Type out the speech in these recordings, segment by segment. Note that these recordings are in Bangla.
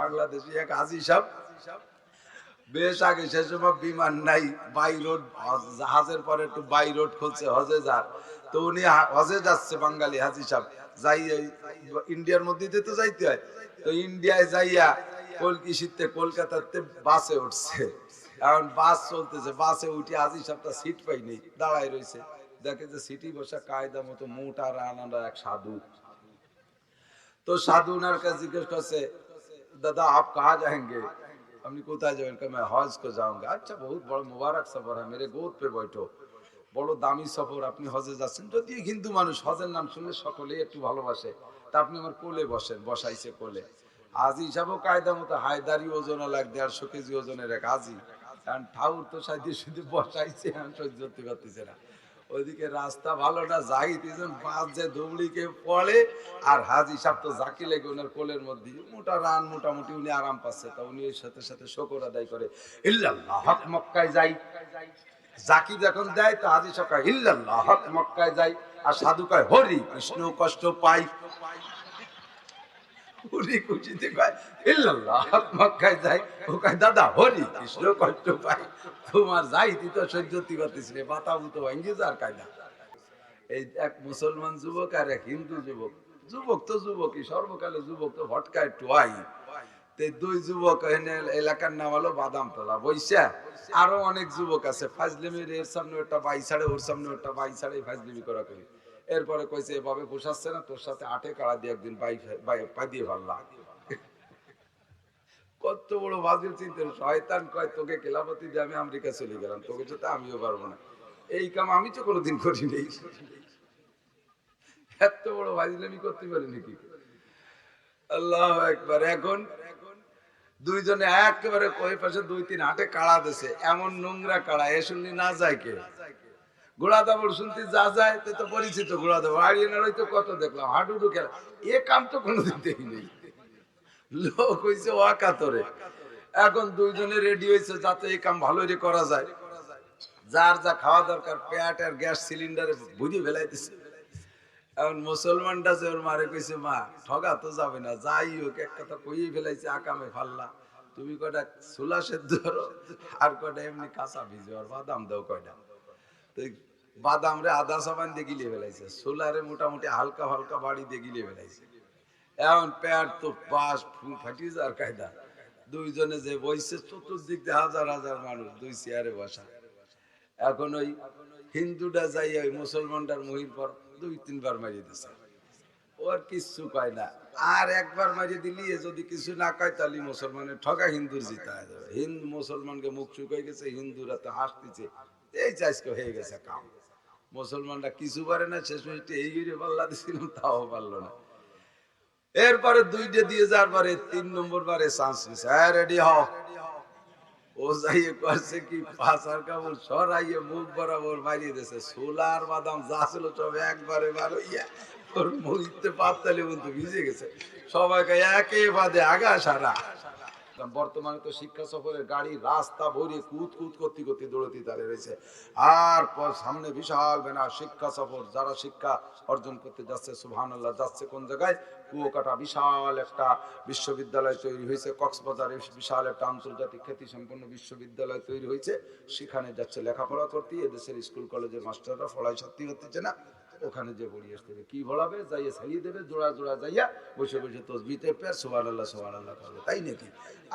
বাংলাদেশি এক হাজি সাহেব বেশ আগে, সে সময় বিমান নাই, বাই রোড, জাহাজের পরে একটু বাই রোড খুলছে হজে যার। তো উনি হজে যাচ্ছে, বাঙালি হাজি সাহেব, যাই ইন্ডিয়ার মধ্যে তো যাইতে হয়। তো ইন্ডিয়ায় যাইয়া কলকাতাতে কলকাতাতে বাসে উঠছে। এখন বাস চলতেছে, বাসে উঠে হাজি সাহেবটা সিট পাইনি, দাঁড়ায় রয়েছে। দেখে যে সিটি বসা কায়দা মতো মোটা রানারা এক সাধু। তো সাধু ওনার কাছে জিজ্ঞেস করছে, দাদা आप कहाँ जाएंगे? আপনি কোথায় যাবেন? मैं हज को जाऊंगा। अच्छा, बहुत बड़ा मुबारक सफर है, मेरे गोद पे बैठो। বড় দামি সফর, আপনি হজে যাচ্ছেন। যদি হিন্দু মানুষ, হজের নাম শুনলে সকলেই একটু ভালোবাসে। তা আপনি আমার কোলে বসেন, বসাইছে কোলে। হাজি হিসাবও কায়দা মতো হায়দারি ওজন লাগ 150 কেজি ওজনের এক হাজি। কারণ ঠাউর তো সাইডে শুধু বসাইছে, আমি সহ্য করতে পারতেছে না। ওইদিকে রাস্তা ভালো না, যাইতেছেন বাস যে দৌড়িকে পড়ে, আর হাজি সাহেব তো জাকি লেগে ওনার কোলের মধ্যে মোটা রান, মোটামুটি উনি আরাম পাচ্ছে। তা উনি এর সাথে সাথে শকর আদায় করে, ইল্লাল্লাহ হক মক্কায় যাই। জাকি যখন দেয় তো হাজি সাহেব কয় ইল্লাল্লাহ হক মক্কায় যাই, আর সাধু কয় হরি কৃষ্ণ কষ্ট পাই। উনি খুশিতে কয় ইল্লাল্লাহ হক মক্কায় যাই, ও কয় দাদা হরি কৃষ্ণ কষ্ট পাই। তোমার যাইতি তো সহ্য করতেছি রে, মাথা মুতো ভাঙ্গি যার কায়দা। এই এক মুসলমান যুবক আর এক হিন্দু যুবক, যুবক তো যুবকই, সর্বকালে যুবক তো ভটকায় টোয়াই। দুই যুবক এলাকার নাম হলো বাদামতলা বৈশা। আরো অনেক যুবক আছে, ফাজলিমির এর সামনে একটা বাই ছাড়ে, ওর সামনে একটা বাই ছাড়ে, ফাজলিমি করা করি। এরপরে কইছে এভাবে পোষাচ্ছে না, তোর সাথে আটে কাড়া দিয়ে একদিন পাই দিয়ে পারলাম। কত বড় বাজিল চিন্তা! শয়তান কয় তোকে খেলাফতি দিয়ে আমি আমেরিকা চলে গেলাম, তোকে সাথে আমিও পারবো না। এই কাম আমি তো কোনোদিন করি নেই। এত বড় ফাজলিমি করতে পারি নাকি? আল্লাহু আকবার। এখন দুইজনে একেবারে ওই পাশে 2-3 হাটে কাড়া দিছে, এমন নোংরা কাড়া, এ শুনলি না যায় কে? ঘোড়া দাবড় শুনতে যা যায়, তে তো পরিচিত ঘোড়া দাবড়, হারিয়ানার হয়তো কত দেখলাম হাডুডু খেলা। এ কাম তো কোনোদিন দেখি নেই। লোক হইছে ওয়াকাতরে। এখন দুইজনে রেডি হয়েছে যাতে এই কাম ভালো করে করা যায়। যার যা খাওয়া দরকার পেট আর গ্যাস সিলিন্ডারে ভুজি ফেলাই দিছে। এখন মুসলমানটা যে ওর মারে কইছে, মা ঠগা তো যাবে না, যাই হোক এক কথা কইয়ে ফেলাইছে, আকামে ফাল্লা। তুমি কয়টা ছোলা সেদ্ধ ধরো, আর কয়টা এমনি কাঁচা ভিজো, আর বাদাম দাও কয়টা। তো বাদাম রে আদা সাবান দিয়ে গিলে ফেলাইছে, ছোলারে মোটামুটি হালকা হালকা বাড়ি দিয়ে গিলে ফেলাইছে। এখন পেট তো পাশ ফাটি যাওয়ার কায়দা। দুইজনে যে বইছে, চতুর্দিক দিয়ে হাজার হাজার মানুষ, দুই চেয়ারে বসা। এখন ওই হিন্দুটা যাই ওই মুসলমানটার মহির পর 2-3 বার মারিয়ে দিছে। ওর কিচ্ছু কয় না। আর একবার মারিয়ে দিলি যদি কিছু না কয়, তাহলে মুসলমানের ঠগা হিন্দুর জিতা হয়ে যাবে। হিন্দু মুসলমানকে মুখ শুকাই গেছে, হিন্দুরা তো হাসতেছে, এই চাইজকে হয়ে গেছে কাম। মুসলমানরা কিছু পারে না, শেষ মিনিটে এই পাল্লা দিছিলাম, তাও পারলো না। এরপরে 2টে দিয়ে যাওয়ার পরে 3 নম্বর বারে চান্স নিছে, হ্যাঁ রেডি হও। ও যাইয়ে করছে কি, পাছার কাপড় সরাইয়ে মুখ বরাবর মারিয়ে দিয়েছে, সোলার বাদাম যা ছিল সব একবারে বার হইয়া ওর মুখতে পাততালি বলতে ভিজে গেছে। সবাইকে একে বাদে আগা সারা। বর্তমানে তো শিক্ষা সফরের গাড়ি রাস্তা ভরিয়ে কুদ কুদ করতে করতে দৌড়তে দাঁড়িয়ে রয়েছে। আর সামনে বিশাল ব্যানার, শিক্ষা সফর, যারা শিক্ষা অর্জন করতে যাচ্ছে সুবহানাল্লাহ। যাচ্ছে কোন জায়গায়? কুয়াকাটা বিশাল একটা বিশ্ববিদ্যালয় তৈরি হয়েছে, কক্সবাজারে বিশাল একটা আন্তর্জাতিক খ্যাতি সম্পন্ন বিশ্ববিদ্যালয় তৈরি হয়েছে। সেখানে যাচ্ছে লেখাপড়া করতে। এদেশের স্কুল কলেজের মাস্টাররা পড়াই সত্যি হচ্ছে না, ওখানে যে পড়িয়ে আসতে হবে। কি বলাবে? যাইয়া ছাড়িয়ে দেবে, জোড়া জোড়া যাইয়া বসে বসে তসবিতে পেয়ে সুবহানাল্লাহ সুবহানাল্লাহ করবে, তাই নাকি?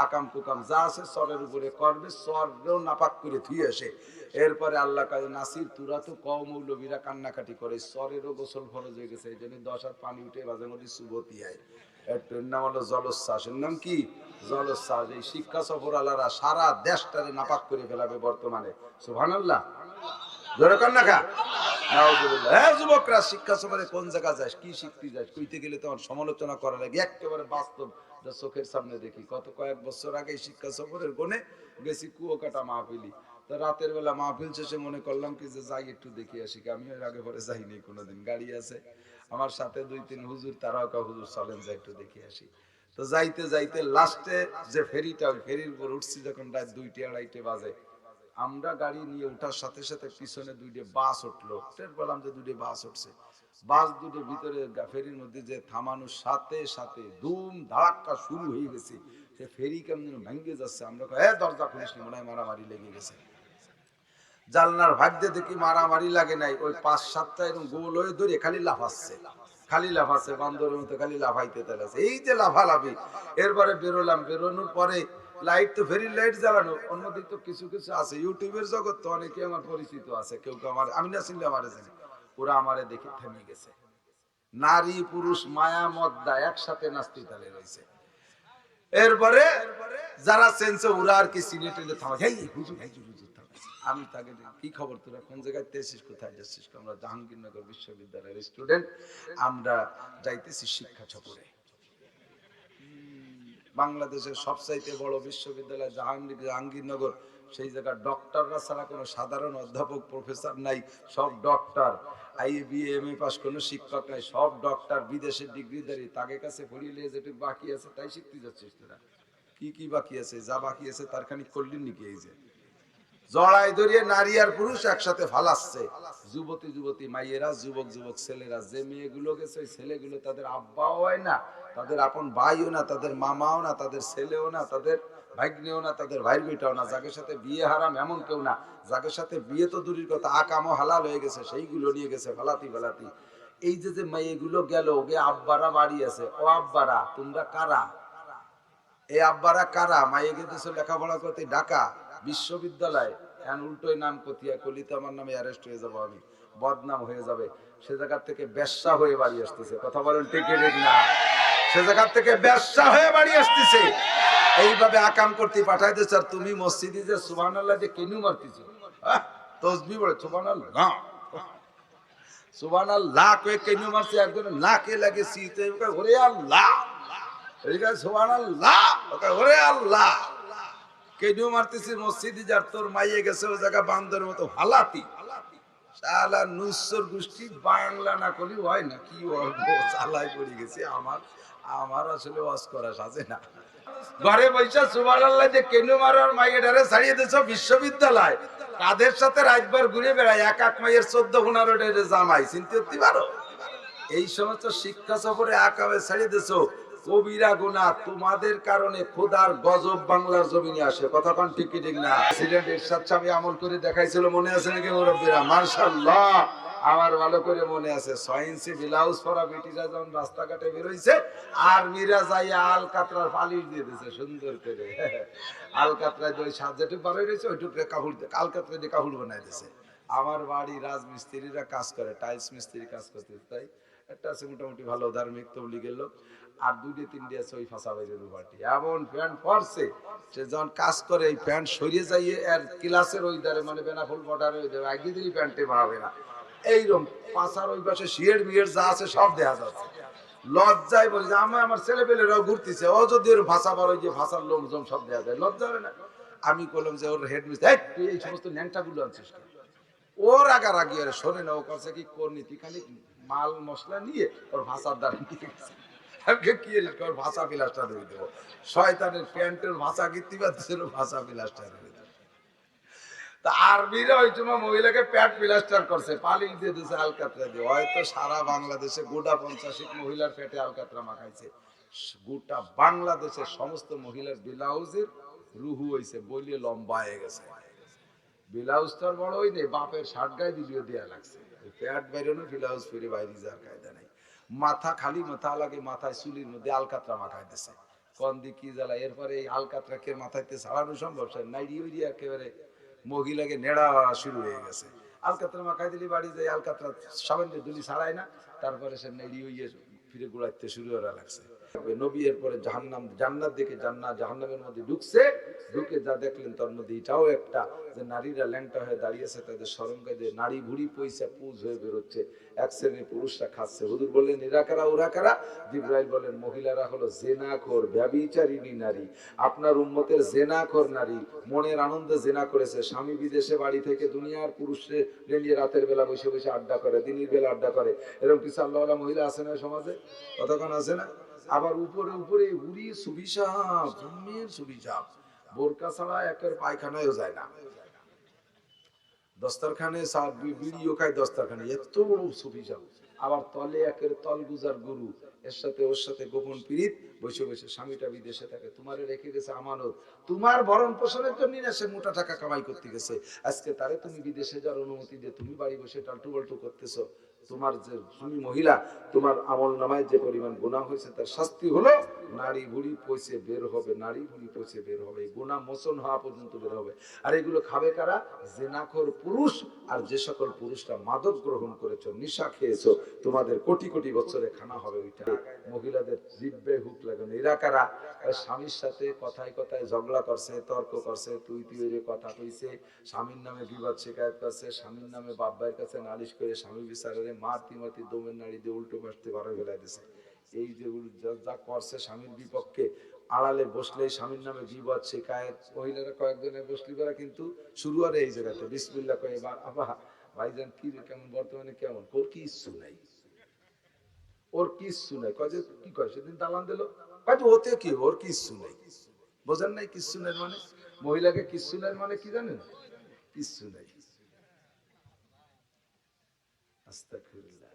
আকাম কুকাম যা আছে সরের উপরে করবে, সরেও নাপাক করে ধুয়ে আসে। এরপরে আল্লাহ কাজে নাসির, তুরা তো মৌলবীরা কান্নাকাটি করে, সরেরও গোসল ফরজ হয়ে গেছে, এই জন্য 10 হাত পানি উঠে মাঝে মধ্যে সুবতি হয়। এর নাম হলো জলোচ্ছ্বাস। এর নাম কি? জলোচ্ছ্বাস। এই শিক্ষা সফর আলারা সারা দেশটারে নাপাক করে ফেলাবে বর্তমানে। সুবহানাল্লাহ জোরে কর না খা। হ্যাঁ যুবকরা, শিক্ষা সফরে কোন জায়গা যাস, কি শিখতে যাস? কইতে গেলে তোমার সমালোচনা করা লাগে, একেবারে বাস্তব যা চোখের সামনে দেখি। কত কয়েক বছর আগে শিক্ষা সফরের কোনে গেছি কুয়াকাটা মাহফিলি। তা রাতের বেলা মাহফিল শেষে মনে করলাম কি যে যাই একটু দেখে আসি। আমি এর আগে পরে যাইনি কোনোদিন। গাড়ি আছে আমার সাথে 2-3 হুজুর, তারাও কা হুজুর চলেন যাই একটু দেখে আসি। তো যাইতে যাইতে লাস্টে যে ফেরিটা, ওই ফেরির উপর উঠছি যখন রাত 2-2:30 বাজে, আমরা গাড়ি নিয়ে ওঠার সাথে সাথে পিছনে 2টে বাস উঠলো। টের পেলাম যে 2টে বাস উঠছে। বাস 2টে ভিতরে ফেরির মধ্যে যে থামানোর সাথে সাথে ধুম ধাক্কা শুরু হয়ে গেছে। সে ফেরি কেমন ভেঙে যাচ্ছে, আমরা দরজা খুলিস নি, মনে হয় মারামারি লেগে গেছে। জানলার ভাগ্যে দেখি মারামারি লাগে নাই, ওই 5-7টা এরকম গোল হয়ে ধরে খালি লাফাচ্ছে, খালি লাফাচ্ছে, বান্দরের মতো খালি লাফাইতে তেলাছে। এই যে লাফালাফি, এরপরে বেরোলাম, বেরোনোর পরে লাইট তো ফেরি লাইট জ্বালানো, অন্যদিকে তো কিছু কিছু আছে ইউটিউবের জগৎ, তো অনেকে আমার পরিচিত আছে, কেউ কেউ আমার, আমি না চিনলে আমারে জানি, ওরা আমারে দেখে থেমে গেছে। নারী পুরুষ মায়া মদ্দা একসাথে নাস্তি তালে রয়েছে। এরপরে যারা চেনছে ওরা আর কি সিনেটে থামা, হুজুর হুজুর থামাইছে। আমি তাকে কি খবর, তোরা কোন জায়গায় তেছিস, কোথায় যাচ্ছিস? আমরা জাহাঙ্গীরনগর বিশ্ববিদ্যালয়ের স্টুডেন্ট, আমরা যাইতেছি শিক্ষা সফরে। বাংলাদেশের সবচাইতে বড় বিশ্ববিদ্যালয় জাহাঙ্গীরনগর, সেই জায়গায় ডক্টররা ছাড়া কোনো সাধারণ অধ্যাপক প্রফেসর নাই, সব ডক্টর। IBA পাস কোনো শিক্ষক নাই, সব ডক্টর, বিদেশের ডিগ্রিধারী। তাদের কাছে পড়িলে যেটুকু বাকি আছে তাই শিখতে যাচ্ছিস তোরা? কি কি বাকি আছে? যা বাকি আছে তার খানিক করলি নাকি? এই যে জড়াই ধরিয়ে নারী আর পুরুষ একসাথে ফালাচ্ছে, যুবতী যুবতী মাইয়েরা, যুবক যুবক ছেলেরা। যে মেয়েগুলো গেছে ওই ছেলেগুলো তাদের আব্বাও হয় না, তাদের আপন ভাইও না, তাদের মামাও না, তাদের ছেলেও না, তাদের ভাগ্নেও না, তাদের ভাইয়ের বেটাও না। যাদের সাথে বিয়ে হারাম এমন কেউ না, যাদের সাথে বিয়ে তো দূরের কথা, আকামও হালাল হয়ে গেছে, সেইগুলো নিয়ে গেছে ফালাতি ফালাতি। এই যে যে মেয়েগুলো গেল, ওকে আব্বারা বাড়ি আছে, ও আব্বারা তোমরা কারা? এই আব্বারা কারা? মাইয়ে গেছে লেখাপড়া করতে ঢাকা বিশ্ববিদ্যালয়, এখন উল্টোই নাম কতিয়া কলি তো আমার নামে অ্যারেস্ট হয়ে যাবো, আমি বদনাম হয়ে যাবে। সে জায়গার থেকে ব্যবসা হয়ে বাড়ি আসতেছে, কথা বলেন ঠিক না? সে জায়গার থেকে ব্যবসা হয়ে বাড়ি আসতেছে, এইভাবে আকাম করতে পাঠাই দিচ্ছে। আর তুমি মসজিদে যে সুবহানাল্লাহ যে কেন মারতেছ, তসবিহ বলে সুবহানাল্লাহ, সুবহানাল্লাহ কয়ে কেন মারছে, একজন নাকে লাগে শীতে, ওরে আল্লাহ, সুবহানাল্লাহ, ওরে আল্লাহ কেন মারতেছি মসজিদে, যার তোর মাইয়ে গেছে ও জায়গা বান্দর মতো হালাতি। শালা নুসর গোষ্ঠী বাংলা না কলি হয় না, কি চালাই পড়ে গেছে। আমার আসলে ওয়াজ করা সাজে না। ঘরে বৈশা সুবহানাল্লাহ যে কেন মারার মাইয়েটারে ছাড়িয়ে দিয়েছ বিশ্ববিদ্যালয়, কাদের সাথে রাতবার ঘুরে বেড়ায়, এক এক মাইয়ের 14-15 জামাই, চিনতে করতে পারো? এই সমস্ত শিক্ষা সফরে আকামে ছাড়িয়ে দিয়েছ, কবিরা গুনাহ। তোমাদের কারণে খোদার গজব বাংলার জমিনে আসে, কথা কোন ঠিক কি ঠিক না? প্রেসিডেন্ট এরশাদ সাহেব আমল করে দেখাইছিল, মনে আছে নাকি মুরব্বীরা? মাশাআল্লাহ, আমার ভালো করে মনে আছে। 6 ইঞ্চি ব্লাউজ পরা বেটিরা যখন রাস্তাঘাটে বেরোইছে, আর মীরা যাইয়া আলকাতরার পালিশ দিয়ে দিয়েছে সুন্দর করে। আলকাতরায় ওই সাজেটুক বার হয়ে রয়েছে, ওইটুকু কাপড় আলকাতরায় দিয়ে কাপড় বানাই দিয়েছে। আমার বাড়ি রাজমিস্ত্রিরা কাজ করে, টাইলস মিস্ত্রি কাজ করতে, তাই একটা আছে মোটামুটি ভালো ধার্মিক তবলিগের লোক, আর 2-3 আছে ওই ফাঁসা বাইরের পার্টি। এমন প্যান্ট পরছে, সে যখন কাজ করে এই প্যান্ট সরিয়ে যাইয়ে আর ক্লাসের ওই ধারে, মানে বেনাফুল বর্ডারে ওই ধারে আগে দিনই প্যান্টে বাড়াবে না, এইরকম পাশার ওই পাশে শিয়ের মিয়ের যা আছে সব দেখা যাচ্ছে। লজ্জায় বলি যে আমার ছেলে পেলেরাও ঘুরতেছে, ও যদি ওর ভাষা বার, ওই যে ভাষার লোকজন সব দেখা যায়, লজ্জা হবে না? আমি বললাম যে ওর হেড মিস্টার, তুই এই সমস্ত ন্যাংটাগুলো আনছিস, ওর রাগারাগি আর শোনে না, ও কাছে কি করনি, তুই খালি মাল মশলা নিয়ে ওর ভাষার দ্বারা নিয়ে গেছে। কি ওর ভাষা বিলাসটা ধরে দেবো, শয়তানের প্যান্টের ভাষা কীর্তি পাচ্ছিল, ভাষা বিলাসটা ধরে দেবো। তা আরবিরা ওই সময় মহিলাকে প্যান্ট প্লাস্টার করছে, পালিশ দিয়ে দিয়েছে আলকাতরা দিয়ে। হয়তো সারা বাংলাদেশে গোটা 50 মহিলার পেটে আলকাতরা মাখাইছে। গোটা বাংলাদেশের সমস্ত মহিলার ব্লাউজের রুহু হয়েছে, বলিয়ে লম্বা হয়ে গেছে। ব্লাউজটার বড় হই নেই, বাপের শার্ট গায়ে দিলিও দেয়া লাগছে, প্যান্ট বাইরেনো ব্লাউজ ফিরে বাইরে যাওয়ার কায়দা নেই। মাথা খালি মাথা লাগে, মাথায় চুলির মধ্যে আলকাতরা মাখাই দিছে, কোন দিক কি জ্বালা। এরপরে এই আলকাতরা কে মাথাইতে ছাড়ানো সম্ভব? নাইড়ি উড়ি একেবারে মহিলাকে নেড়া শুরু হয়ে গেছে। আলকাতরা মাখাই দিলি বাড়ি যায়, আলকাতরা সামান্য দুলি ছাড়ায় না, তারপরে সে নেড়ি হইয়ে ফিরে ঘুরাইতে শুরু করা লাগছে। নবী এরপরে জাহান্নাম জান্নাত দেখে জাহান্নামের মধ্যে ঢুকছে, ঢুকে যা দেখলেন তার মধ্যে এটাও একটা, যে নারীরা ল্যাংটা হয়ে দাঁড়িয়েছে, তাদের শরমগায়ে নারী ভুড়ি পয়সা পুজ হয়ে বেরোচ্ছে, এক শ্রেণীর পুরুষরা খাচ্ছে। হুজুর বললেন এরা কারা, ওরা কারা? জিবরাইল বলেন মহিলারা হলো জেনাখোর, ব্যভিচারিণী নারী। আপনার উম্মতের জেনাখোর নারী মনের আনন্দে জেনা করেছে, স্বামী বিদেশে, বাড়ি থেকে দুনিয়ার পুরুষে নিয়ে রাতের বেলা বসে বসে আড্ডা করে, দিনের বেলা আড্ডা করে। এরকম কিছু আল্লাহওয়ালা মহিলা আছে না সমাজে? কতক্ষণ আছে না? আবার উপরে উপরে উড়ি সুবিশাপ, জন্মের সুবিশাপ, বোরকা ছাড়া একের পায়খানায়ও যায় না, দস্তারখানে বিড়িও খায় দস্তারখানে, এত বড় সুবিশাপ। আবার তলে একের তল গুজার গরু, এর সাথে ওর সাথে গোপন পীড়িত, বসে বসে স্বামীটা বিদেশে থাকে, তোমারে রেখে গেছে আমানত, তোমার ভরণ পোষণের জন্য না, সে মোটা টাকা কামাই করতে গেছে। আজকে তারে তুমি বিদেশে যাওয়ার অনুমতি দিয়ে তুমি বাড়ি বসে টালটু বাল্টু করতেছো। তোমার যে তুমি মহিলা, তোমার আমল নামায় যে পরিমাণ গুনাহ হয়েছে তার শাস্তি হলো নারী ভুড়ি পচে বের হবে, নারী ভুড়ি পচে বের হবে, গুনাহ মোচন হওয়া পর্যন্ত বের হবে। আর এগুলো খাবে কারা? জেনাখোর পুরুষ। আর যে সকল পুরুষরা মাদক গ্রহণ করেছো, নিশা খেয়েছো, তোমাদের কোটি কোটি বছরে খানা হবে ওইটা। মহিলাদের জিব্বে হুক লাগানো, এরা কারা? স্বামীর সাথে কথায় কথায় ঝগড়া করছে, তর্ক করছে, তুই তুই কথা কইছে, স্বামীর নামে বিবাদ শিকায়ত করছে, স্বামীর নামে বাপ ভাইয়ের কাছে নালিশ করে স্বামী বিচারে মারতি মারতি দমের নাড়ি দিয়ে উল্টো পাশতে ঘরে ফেলাই দিছে। এই যে যা করছে স্বামীর বিপক্ষে, আড়ালে বসলে স্বামীর নামে বিবাদ শিকায়ত, মহিলারা কয়েকজনের বসলি করা কিন্তু শুরু আর এই জায়গাতে বিসমিল্লাহ কয়ে আবা ভাইজান কি কেমন বর্তমানে কেমন, ওর কি ইচ্ছু নাই, ওর কিচ্ছু নাই। কয় যে কি কয় সেদিন দালান দিল, কয় যে ওতে কি, ওর কিচ্ছু নাই। বোঝেন নাই কিচ্ছু নাই মানে? মহিলাকে কিচ্ছু নাই মানে কি জানেন? কিচ্ছু নাই। আস্তাগফিরুল্লাহ।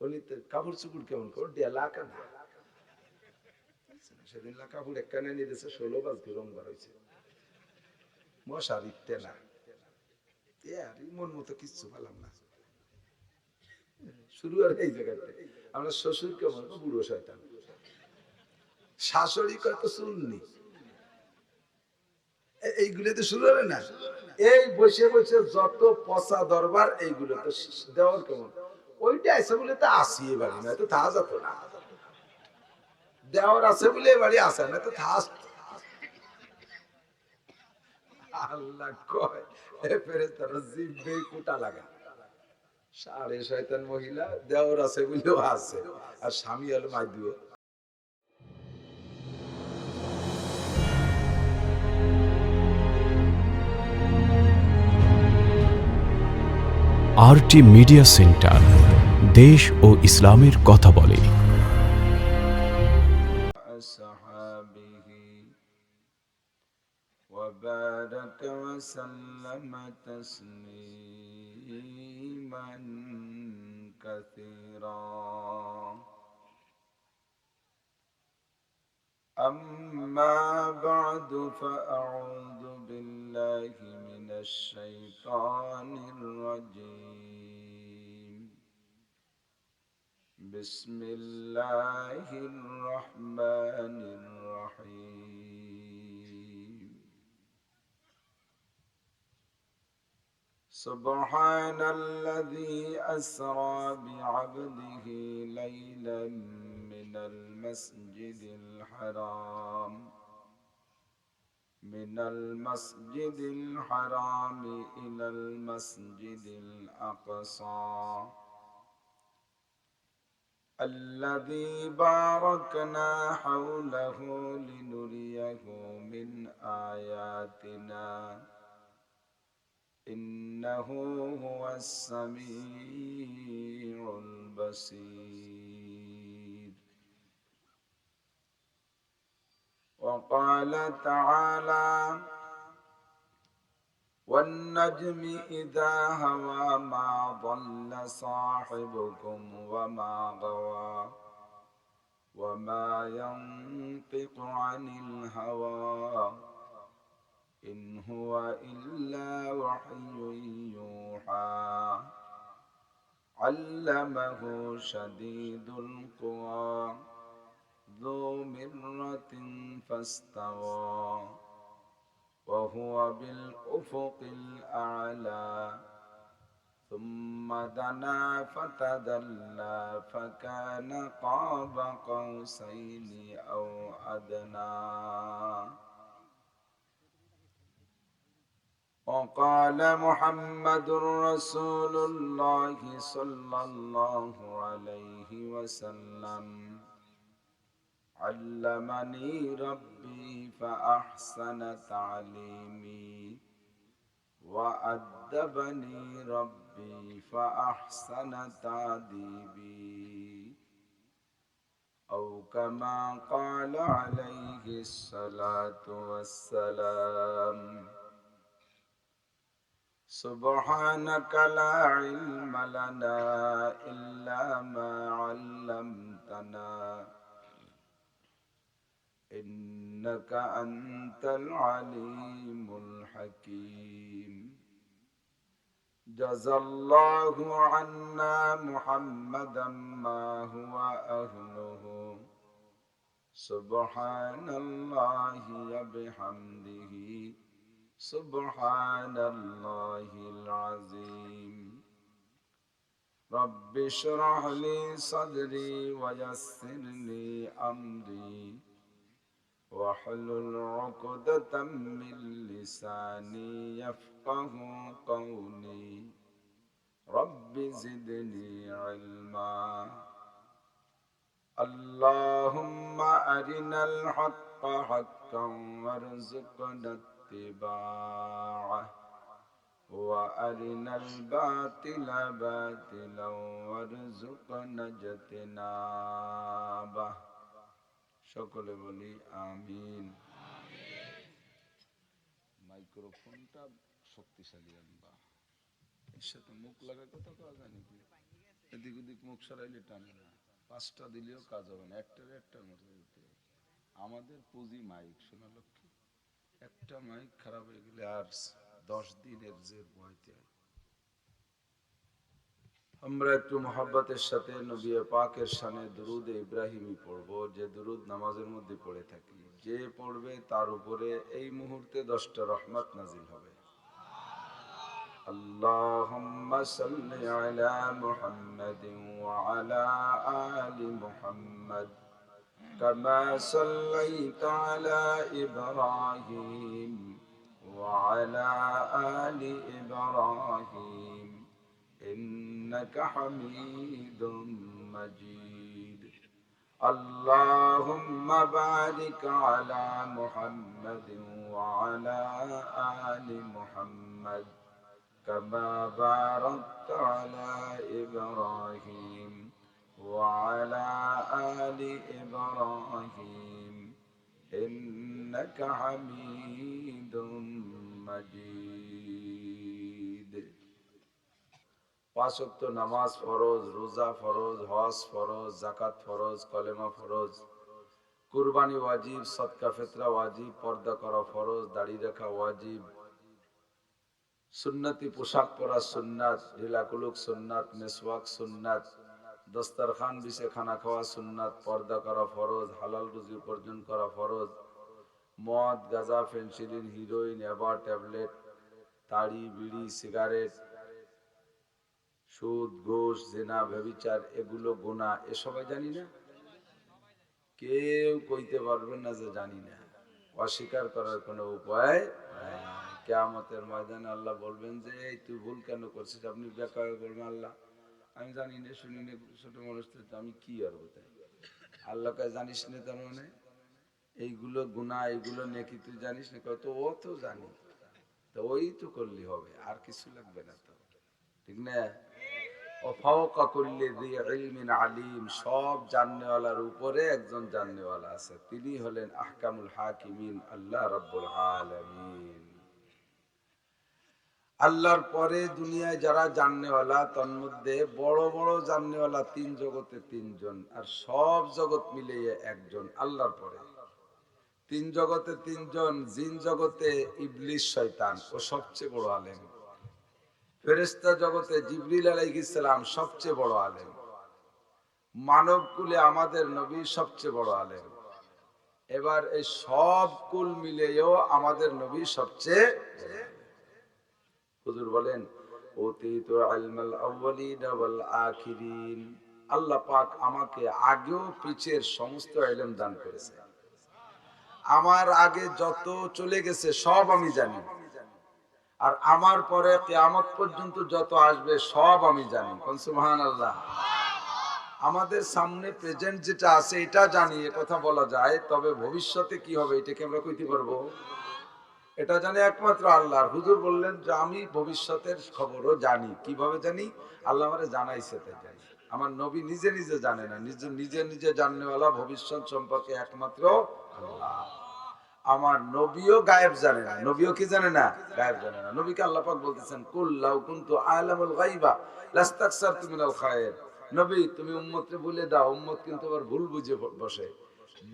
উনি তো কাপড় চুপড় কেমন করে ডেলা কানা, সেদিন কাপড় এক কানে নিয়ে দিয়েছে, 16 বাজ রং বার হয়েছে, মশারির টেনা, মন মতো কিচ্ছু পেলাম না। শুরু আর এই জায়গাতে। আমরা শ্বশুর কেমন, বুড়ো শয়তান, শাশুড়ি কত শুননি, এইগুলোতে শুরু হবে না। এই বসে বসে যত পচা দরবার, এইগুলো তো দেওয়ার কেমন, ওইটা আছে বলে তো আসি বাড়ি, না তো তা যেত না। দেওয়ার আছে বলে বাড়ি আসে না তো থাস। আল্লাহ কয় এ ফেরেশতারা জিভে কুটা লাগা, সাড়ে শয়তান মহিলা, দেওয়ার আছে বলেও আছে, আর স্বামী হলো মাই দিও। আরটি মিডিয়া সেন্টার, দেশ ও ইসলামের কথা বলে। وبارك وسلم تسليما كثيرا. أما بعد فأعوذ بالله من الشيطان الرجيم. بسم الله الرحمن الرحيم. سبحان الذي أسرى بعبده ليلا من المسجد الحرام إلى المسجد الأقصى الذي باركنا حوله لنريه من آياتنا إنه هو السميع البصير. وقال تعالى: والنجم إذا هوى ما ضل صاحبكم وما غوى وما ينطق عن الهوى إن هو إلا وحي يوحى علمه شديد القوى ذو مرة فاستوى وهو بالأفق الأعلى ثم دنا فتدلى فكان قاب قوسين أو أدنى. وقال محمد رسول الله صلى الله عليه وسلم: علمني ربي فأحسن تعليمي وأدبني ربي فأحسن تأديبي أو كما قال عليه الصلاة والسلام. سبحانك لا علم لنا إلا ما علمتنا إنك أنت العليم الحكيم جزى الله عنا محمدا ما هو أهله سبحان الله وبحمده سبحان الله العظيم رب اشرح لي صدري ويسر لي أمري واحلل عقدة من لساني يفقه قولي رب زدني علما اللهم أرنا الحق حقا وارزقنا اتباعه وأرنا الباطل باطلا وارزقنا اجتنابه সকলে বলি আমিন। মাইক্রোফোনটা শক্তিশালী আনবা, এর সাথে মুখ লাগা কথা কওয়া যায় নাকি? এদিক ওদিক মুখ সরাইলে টানে না, 5টা দিলেও কাজ হবে না, একটার মতো দিতে হবে। আমাদের পুঁজি মাইক, শোনা লক্ষ্মী, একটা মাইক খারাপ হয়ে গেলে আর 10 দিনের যে বইতে। আমরা একটু মোহাব্বতের সাথে নবী পাকের শানে দুরুদ ইব্রাহিমি পড়ব, যে দুরুদ নামাজের মধ্যে পড়ে থাকি। যে পড়বে তার উপরে এই মুহূর্তে 10টা রহমত নাজিল হবে। আল্লাহুম্মা সাল্লি আলা মুহাম্মাদিন ওয়া আলা আলি মুহাম্মাদ কামা সাল্লাইতা আলা ইব্রাহিম ওয়া আলা আলি ইব্রাহিম إنك حميد مجيد اللهم بارك على محمد وعلى آل محمد كما باركت على إبراهيم وعلى آل إبراهيم إنك حميد مجيد 5 ওয়াক্ত নামাজ ফরজ, রোজা ফরজ, হজ ফরজ, যাকাত ফরজ, কলেমা ফরজ, কুরবানি ওয়াজিব, সদকা ফিতরা ওয়াজিব, পর্দা করা ফরজ, দাড়ি রাখা ওয়াজিব, সুন্নতি পোশাক পরা সুন্নাত, ঢিলা কুলুক সুন্নাত, মেসওয়াক সুন্নাত, দস্তরখান বিছে খানা খাওয়া সুন্নাত, পর্দা করা ফরজ, হালাল রুজি উপার্জন করা ফরজ, মদ, গাঁজা, ফেনসিডিল, হিরোইন, এবা, ট্যাবলেট, তাড়ি, বিড়ি, সিগারেট, সুদ, ঘুষ, জিনা, ব্যভিচার, এগুলো গুনাহ। এ সবাই জানি না, কেউ কইতে পারবে না যে জানি না। অস্বীকার করার কোনো উপায় নাই। কিয়ামতের ময়দানে আল্লাহ বলবেন যে এই তুই ভুল কেন করছিস? আপনি বেকার বলবেন আল্লাহ আমি জানি না, শুনি না, ছোট মানুষ তো আমি কি আর বলতাম। আল্লাহ কয় জানিস না, তার মানে এইগুলো গুনাহ, এইগুলো নেকি তুই জানিস না? কত ও তো জানি, তো ওই তো করলি হবে, আর কিছু লাগবে না তো, ঠিক না? সব জাননেওয়ালার উপরে একজন জাননেওয়ালা আছে, তিনি হলেন আহকামুল হাকিমিন, আল্লাহ রাব্বুল আলামিন। আল্লাহর পরে দুনিয়ায় যারা জাননেওয়ালা, তার মধ্যে বড় বড় জাননেওয়ালা 3 জগতে 3 জন, আর সব জগৎ মিলিয়ে একজন আল্লাহর পরে। 3 জগতে 3 জন, জিন জগতে ইবলিস শয়তান, ও সবচেয়ে বড় আলেম। ফেরেশতা জগতে জিবরিল আলাইহিস সালাম সবচেয়ে বড় আলেম। মানব কুলে আমাদের নবী সবচেয়ে বড় আলেম। এবার এই সব কুল মিলেও আমাদের নবী সবচেয়ে, হুজুর বলেন উতিতু ইলমাল আউয়ালিন ওয়াল আখিরিন, আল্লাহ পাক আমাকে আগেও পিছের সমস্ত ইলম দান করেছে। আমার আগে যত চলে গেছে সব আমি জানি, আর আমার পরে কিয়ামত পর্যন্ত যত আসবে সব আমি জানি। কোন সুবহানাল্লাহ। আমাদের সামনে প্রেজেন্ট যেটা আছে এটা জানি, এ কথা বলা যায়, তবে ভবিষ্যতে কি হবে এটা কি আমরা কইতে পারবো? এটা জানে একমাত্র আল্লাহ। হুজুর বললেন যে আমি ভবিষ্যতের খবরও জানি। কিভাবে জানি? আল্লাহ আমারে জানাইছে তাই জানি। আমার নবী নিজে নিজে জানে না, নিজে নিজে জাননেওয়ালা ভবিষ্যৎ সম্পর্কে একমাত্র আল্লাহ। আমার নবীও গায়েব জানে না। নবীও কি জানে না? গায়েব জানে না। নবীকে আল্লাহ পাক বলতেছেন, কুল লাউ কুনতু আ'লামুল গায়বা লাস্তাকসারতু মিনাল খায়র। নবী তুমি উম্মতকে বলে দাও, উম্মত কিন্তু আবার ভুল বুঝে বসে,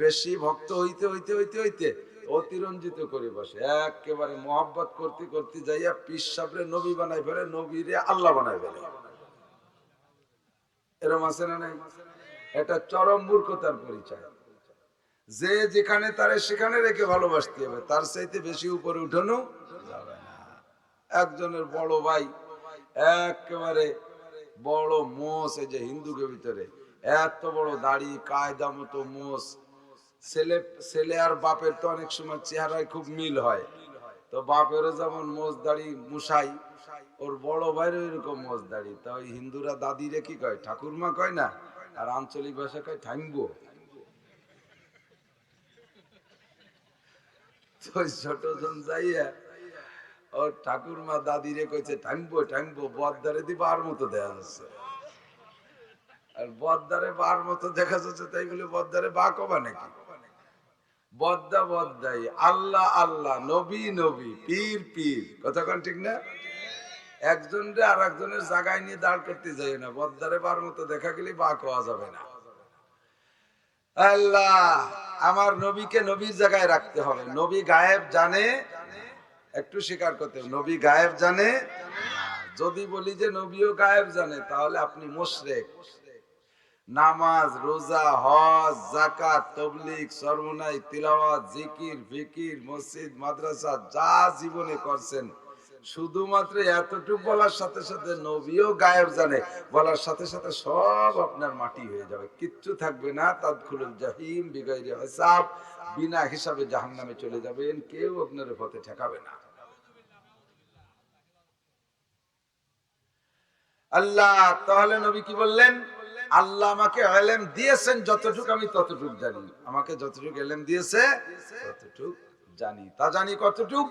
বেশি ভক্ত হইতে হইতে হইতে হইতে অতিরঞ্জিত করে বসে, একেবারে মহব্বত করতে করতে যাইয়া পীর সাহেবরে নবী বানাই ফেলে, নবীরে আল্লাহ বানাই ফেলে। এরকম আছে না নাই? এটা চরম মূর্খতার পরিচয়। যে যেখানে তারে সেখানে রেখে ভালোবাসতে হবে, তার চাইতে বেশি উপরে উঠানো যাবে না। একজনের বড় ভাই একেবারে বড় মোষ, এই যে হিন্দুকে ভিতরে এত বড় দাড়ি, কায়দা মতো মোষ। ছেলে ছেলে আর বাপের তো অনেক সময় চেহারায় খুব মিল হয়, তো বাপেরও যেমন মোষ দাড়ি মুসাই, ওর বড় ভাইয়েরও এরকম মোষ দাড়ি। তা ওই হিন্দুরা দাদিরে কি কয়? ঠাকুরমা কয় না, আর আঞ্চলিক ভাষা কয় ঠাইম্বো। ছোট জন যাইয়া ওর ঠাকুরমা দাদিরে কইছে ঠাইম্বো ঠাইম্বো, বদ্দারে দি বার মতো দেখা যাচ্ছে। আর বদ্দারে বার মতো দেখা যাচ্ছে তাই বলে বদ্দারে বা কবা নাকি? বদ্দা বদ্দাই, আল্লাহ আল্লাহ, নবী নবী, পীর পীর। কথা কোন ঠিক না? একজনরে আর একজনের জায়গায় নিয়ে দাঁড় করতে যাই না, বদ্দারে বার মতো দেখা গেলে বা কোয়া যাবে না। আল্লাহ আমার নবীকে নবীর জায়গায় রাখতে হবে। নবী গায়েব জানে, একটু স্বীকার করতে হবে, নবী গায়েব জানে। যদি বলি যে নবীও গায়েব জানে, তাহলে আপনি মুশরিক। নামাজ, রোজা, হজ, যাকাত, তাবলীগ, সরমনাই, তিলাওয়াত, জিকির, ফিকির, মসজিদ, মাদ্রাসা যা জীবনে করছেন, শুধুমাত্র এতটুকু বলার সাথে সাথে নবীও গায়েব জানে বলার সাথে সাথে সব আপনার মাটি হয়ে যাবে, কিচ্ছু থাকবে না। তাদখুলুল জাহিম বিগাইরি হিসাব, বিনা হিসাবে জাহান্নামে চলে যাবেন, কেউ আপনার পথে ঠেকাবে না। আল্লাহ তাহলে নবী কি বললেন? আল্লাহ আমাকে ইলম দিয়েছেন যতটুকু আমি ততটুকু জানি। আমাকে যতটুকু ইলম দিয়েছে ততটুকু জানি। তা জানি কতটুক?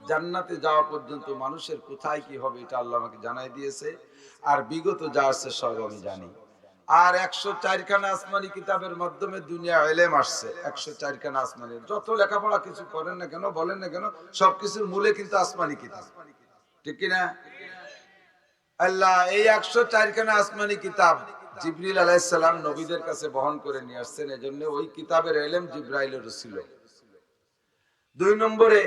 জান্নাতে যাওয়া পর্যন্ত মানুষের কোথায় কি হবে এটা আল্লাহ আমাকে জানাই দিয়েছে, আর বিগত যা আছে সব আমি জানি। আর 104 খানা আসমানি কিতাবের মাধ্যমে দুনিয়া ইলম আসছে। 104 খানা আসমানি, যত লেখাপড়া কিছু করেন না কেন, বলেন না কেন, সবকিছুর মূলে কিন্তু আসমানি কিতাব, ঠিক কি না? আল্লাহ এই 104 খানা আসমানি কিতাব জিবরিল আলাইহিস সালাম নবীদের কাছে বহন করে নিয়ে আসছেন, এজন্য ওই কিতাবের ইলম জিবরাইলের ছিল। 2 নম্বরে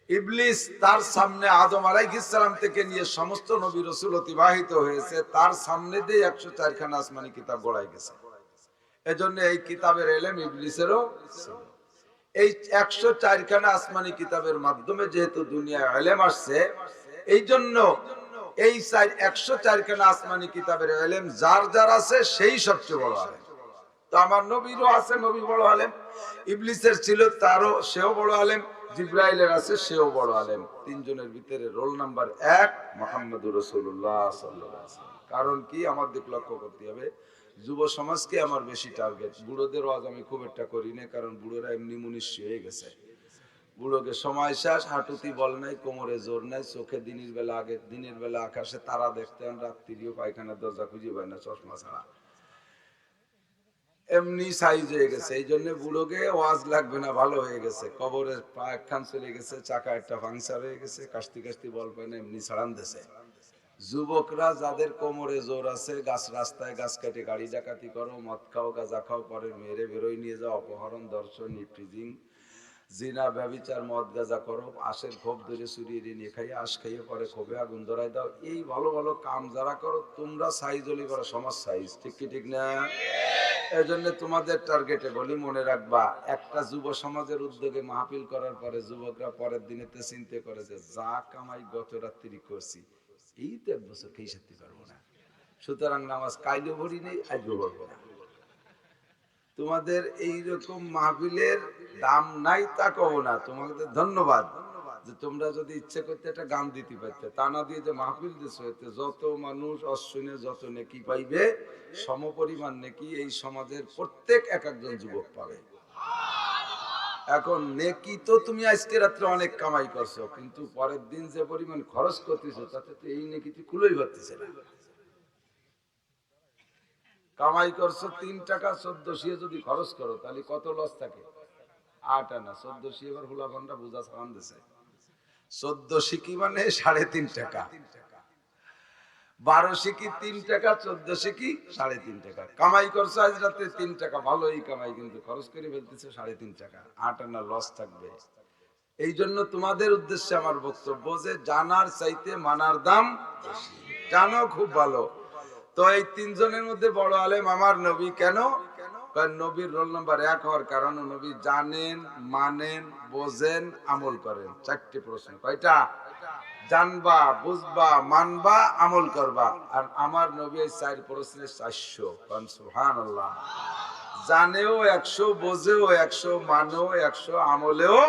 ইবলিস তার সামনে আদম আলাইহিস সালাম থেকে নিয়ে সমস্ত নবী রাসূল অতিবাহিত হয়েছে, তার সামনে দিয়ে 104 খানা আসমানি কিতাব গড়াই গেছে। এজন্য এই কিতাবের ইলম ইবলিসেরও ছিল। এই 104 খানা আসমানি কিতাবের মাধ্যমে যেহেতু দুনিয়ায় ইলম আসছে, এই জন্য এই 104 খানা আসমানি কিতাবের ইলম যার যার আছে সেই সবচেয়ে বড় আলেম। তো আমার নবীরও আছে, নবী বড় আলেম। ইবলিসের ছিল, তারও, সেও বড় আলেম। জিবরাইলের আছে, সেও বড় আলেম। তিনজনের ভিতরে রোল নাম্বার 1 মুহাম্মদুর রাসূলুল্লাহ সাল্লাল্লাহু আলাইহি ওয়াসাল্লাম। কারণ কি? আমার দিক লক্ষ্য করতে হবে, যুব সমাজকে আমার বেশি টার্গেট। বুড়োদের ওয়াজ আমি খুব একটা করি না, কারণ বুড়োরা এমনি মুনিশি হয়ে গেছে। বুড়োকে সময় শেষ, হাঁটুতি বল নাই, কোমরে জোর নাই, চোখে দিনের বেলা, আগে দিনের বেলা আকাশে তারা দেখতেন, রাত্রিও পায়খানার দরজা খুঁজে পায় না চশমা ছাড়া, এমনি সাইজ হয়ে গেছে। এই জন্য বুড়োকে ওয়াজ লাগবে না, ভালো হয়ে গেছে। কবরের পা একখান চলে গেছে, চাকা একটা পাংচার হয়ে গেছে, কাস্তি কাস্তি বল পায় না, এমনি ছাড়ান দিছে। যুবকরা যাদের কোমরে জোর আছে, গাছ রাস্তায় গাছ কেটে গাড়ি ডাকাতি করো, মদ খাও, গাঁজা খাও, পরে মেরে বেরোয় নিয়ে যাও, অপহরণ, ধর্ষণ, ইফটিজিং, জিনা, ব্যভিচার, মদ গাঁজা করো, আশের ক্ষোভ ধরে চুরিয়ে নিয়ে খাই, আশ খাইয়ে পরে ক্ষোভে আগুন ধরাই দাও, এই ভালো ভালো কাম যারা করো, তোমরা সাইজ হলি বড় সমাজ সাইজ, ঠিক কি ঠিক না? এই জন্য তোমাদের টার্গেটে বলি, মনে রাখবা, একটা যুব সমাজের উদ্যোগে মাহফিল করার পরে যুবকরা পরের দিনে চিন্তা করে যে যা কামাই গত রাত্রি করছি, এই তো 1 বছর খেয়ে সারতে পারবো না, সুতরাং নামাজ কাইলেও ভরি নেই, আজও পড়বো না। তোমাদের এইরকম মাহফিলের দাম নাই তা কব না, তোমাদের ধন্যবাদ যে তোমরা যদি ইচ্ছে করতে একটা গান দিতে পারতে, তা না দিয়ে যে মাহফিল দিছো, এতে যত মানুষ অশ্বিনে যত নেকি পাইবে, সমপরিমাণ নেকি এই সমাজের প্রত্যেক একজন যুবক পাবে। এখন নেকি তো তুমি আজকে রাত্রে অনেক কামাই করছো, কিন্তু পরের দিন যে পরিমাণ খরচ করতেছো, তাতে তো এই নেকি তুই কুলোই পারতেছে না। কামাই করছো 3 টাকা 14 যদি খরচ করো, তাহলে কত লস থাকে? 8 আনা 1400 এবার হুলা ঘন্টা বুঝা সামান দিছে 14 সিকি মানে 3.5 টাকা 12 সিকি 3 টাকা 14 সিকি 3.5 টাকা কামাই করছে আজ রাতে 3 টাকা ভালোই কামাই কিন্তু খরচ করে ফেলতেছে 3.5 টাকা 8 আনা লস থাকবে এই জন্য তোমাদের উদ্দেশ্যে আমার বক্তব্য যে জানার চাইতে মানার দাম বেশি জানো খুব ভালো তো এই তিনজনের মধ্যে বড় আলেম আমার নবী কেন কারণ নবীর রোল নাম্বার 1 হওয়ার কারণে নবী জানেন মানেন বোঝেন আমল করেন চারটি প্রশ্ন কয়টা জানবা বুঝবা মানবা আমল করবা আর আমার নবী এই চার প্রশ্নে 400 কারণ সুবহানাল্লাহ জানেও 100 বোঝেও 100 মানেও 100 আমলেও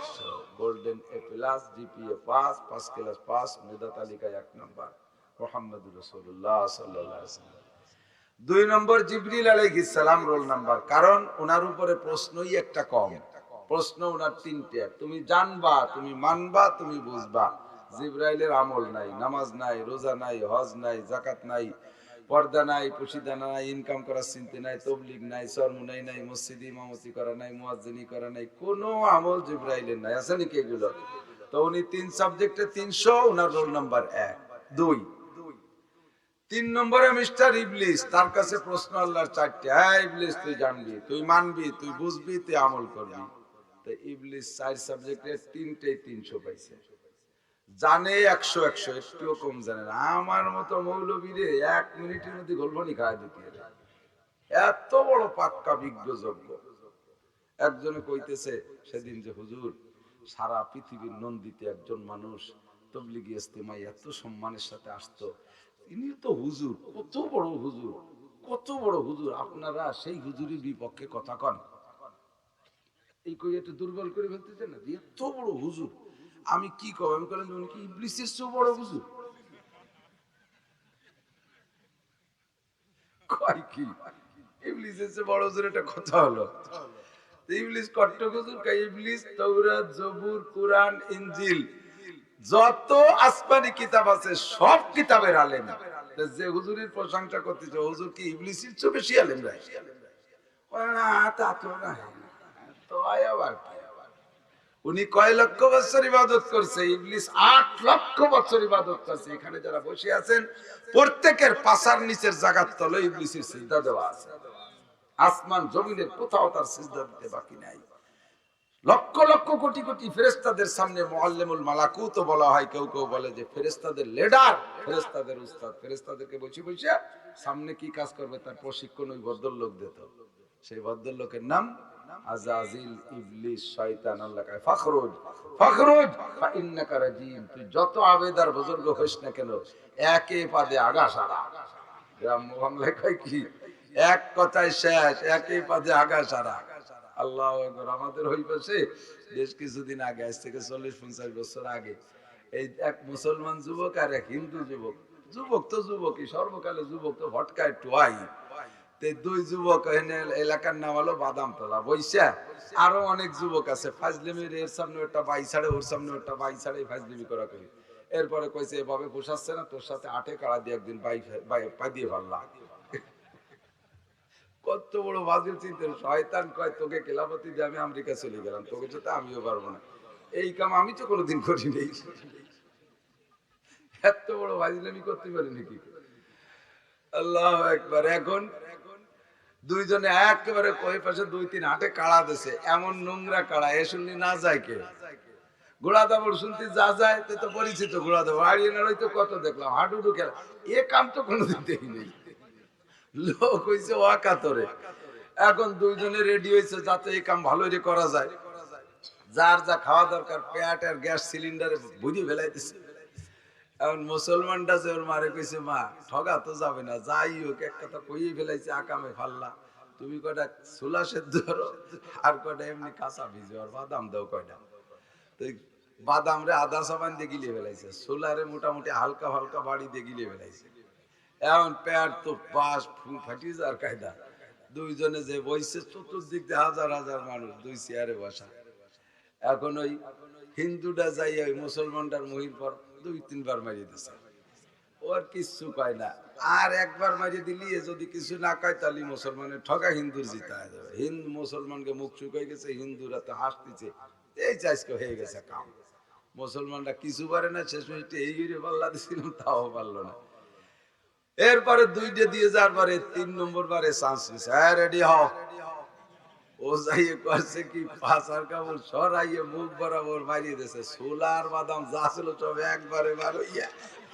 100 golden A plus GPA pass 5 class pass মেধা তালিকায় 1 নাম্বার মুহাম্মদুর রাসূলুল্লাহ সাল্লাল্লাহু আলাইহি ওয়াসাল্লাম 2 নম্বর জিবরিল আলাইহিস সালাম রোল নাম্বার কারণ ওনার উপরে প্রশ্নই একটা কম প্রশ্ন ওনার তিনটে তুমি জানবা তুমি মানবা তুমি বুঝবা জিবরাইলের আমল নাই নামাজ নাই রোজা নাই হজ নাই যাকাত নাই পর্দা নাই পশিদানা নাই ইনকাম করার চিন্তা নাই তাবলীগ নাই সরমুনাই নাই মসজিদে ইমামতি করা নাই মুয়াজ্জিনি করা নাই কোনো আমল জিবরাইলের নাই আছে নাকি এগুলো তো উনি তিন সাবজেক্টে 300 ওনার রোল নাম্বার 1 2 3 নম্বরে মিস্টার ইবলিস তার কাছে প্রশ্ন আল্লাহর চারটি হ্যাঁ ইবলিস তুই জানবি তুই মানবি তুই বুঝবি তুই আমল করবি তো ইবলিস 4 সাবজেক্টে 3টে 300 পাইছে জানে 100 100 একটুও কম জানে না আমার মতো মৌলবীরে 1 মিনিটের মধ্যে গোলবানি খায় দিতে এত বড় পাক্কা বিজ্ঞ যোগ্য একজনে কইতেছে সেদিন যে হুজুর সারা পৃথিবীর নন্দিত একজন মানুষ তাবলীগী ইজতেমায় এত সম্মানের সাথে আসতো ইনি তো হুজুর কত বড় হুজুর আপনারা সেই হুজুরের বিপক্ষে কথা কন এই কই একটু দুর্বল করে ফেলতেছেন না এত বড় হুজুর আমি কি কব আমি বললাম উনি কি ইবলিসের চেয়ে বড় হুজুর কয় কি ইবলিসের চেয়ে বড় হুজুর এটা কথা হলো ইবলিস কট্ট হুজুর কয় ইবলিস তাওরাত জবুর কুরআন ইনজিল যত আসমানি কিতাব আছে সব কিতাবের আলেম যে হুজুরের প্রশংসা করতেছে হুজুর কি ইবলিসের চেয়ে বেশি আলেম রাই না তা তো না তো আবার উনি কয় লক্ষ বছর ইবাদত করছে ইবলিস 8 লক্ষ বছর ইবাদত করছে এখানে যারা বসে আছেন প্রত্যেকের পাছার নিচের জায়গার তলে ইবলিসের সিজদা দেওয়া আছে আসমান জমিনের কোথাও তার সিজদা দিতে বাকি নাই লক্ষ লক্ষ কোটি কোটি ফেরেশতাদের সামনে মুআল্লিমুল মালাকুত বলা হয় কেউ কেউ বলে যে ফেরেশতাদের লিডার ফেরেশতাদের উস্তাদ ফেরেশতাদেরকে বসে বসে সামনে কি কাজ করবে তার প্রশিক্ষণ ওই ভদ্রলোক দিত সেই ভদ্রলোকের নাম আযাজিল ইবলিস শয়তান আল্লাহ কয় ফখরুজ ফা ইন্নাকা রাজিম তুই যত আবেদার বুজুর্গ হইস না কেন একে পাদে আগা সারা গ্রাম্য বাংলায় কয় কি এক কথায় শেষ একে পাদে আগা সারা আল্লাহু আকবার আমাদের ওই পাশে বেশ কিছুদিন আগে আজ থেকে 40-50 বছর আগে এই এক মুসলমান যুবক আর এক হিন্দু যুবক তো যুবকই সর্বকালে যুবক তো ভটকায় টুয়াই তে দুই যুবক এলাকার নাম হলো বাদামতলা বইসা আরো অনেক যুবক আছে ফাজলিমির এর সামনে একটা বাই ছাড়ে ওর সামনে একটা বাই ছাড়ে ফাজলিমি করা করি এরপরে কইছে এভাবে পোষাচ্ছে না তোর সাথে 8 কাড়া দিয়ে একদিন বাই দিয়ে ভাল্লা কত বড় বাজে চিন্তা শয়তান কয় তোকে খেলাফতি দিয়ে আমি আমেরিকা চলে গেলাম তোকে যেতে আমিও পারবো না এই কাম আমি তো কোনোদিন করি নাই এত বড় বাজলামি করতে পারি নাকি আল্লাহু আকবার এখন দুইজনে একেবারে কই পাশে 2-3 হাটে কাড়া দিছে এমন নোংরা কাড়া এ শুনলি না যায় কে ঘোড়া দাবড় শুনতে যা যায় তে তো পরিচিত ঘোড়া দাবড় আরিয়ানার হইতো কত দেখলাম হাডুডু খেলা এ কাম তো কোনোদিন দেখি নাই লোক হইছে ওয়াকাতরে এখন দুইজনে রেডি হইছে যাতে এই কাম ভালো করে করা যায় যার যা খাওয়া দরকার পেট আর গ্যাস সিলিন্ডারে বুঝি ফেলাইতেছে এখন মুসলমানটা যে ওর মারে কইছে মা ঠগা তো যাবে না যাই হোক এক কথা কইই ফেলাইছে আকামে ফাল্লা তুমি কয়টা ছোলা সেদ্ধ ধরো আর কয়টা এমনি কাঁচা ভিজে আর বাদাম দাও কয়টা তো বাদাম রে আদা সাবান দিয়ে গিলে ফেলাইছে ছোলারে মোটামুটি হালকা হালকা বাড়ি দিয়ে গিলে ফেলাইছে এখন পেট তো বাস ফাটি যার কায়দা দুইজনে যে বইছে চতুর্দিক দিয়ে হাজার হাজার মানুষ দুই চেয়ারে বসা এখন ওই হিন্দুটা যাই ওই মুসলমানটার মহির পর 2-3 বার মারিয়ে দিছে ওর কিচ্ছু কয় না। আর একবার মারিয়ে দিলি যদি কিছু না কয় তাহলে মুসলমানের ঠকা হিন্দুর জিতা যাবে। হিন্দু মুসলমানকে মুখ শুকাই গেছে, হিন্দুরা তো হাসতেছে, এই চাইজকে হয়ে গেছে কাম। মুসলমানরা কিছু পারে না, শেষ মিনিটে এই পাল্লা দিয়েছিলাম, তাও পারলো না। এরপরে দুইটা দিয়ে যাওয়ার পরে 3 নম্বর বারে চান্স নিছে, হ্যাঁ রেডি হও। ও যাইয়ে করছে কি, পাশার কাপড় সরাইয়ে মুখ বরাবর মারিয়ে দিয়েছে। সোলার বাদাম যা ছিল সব একবারে বার হইয়া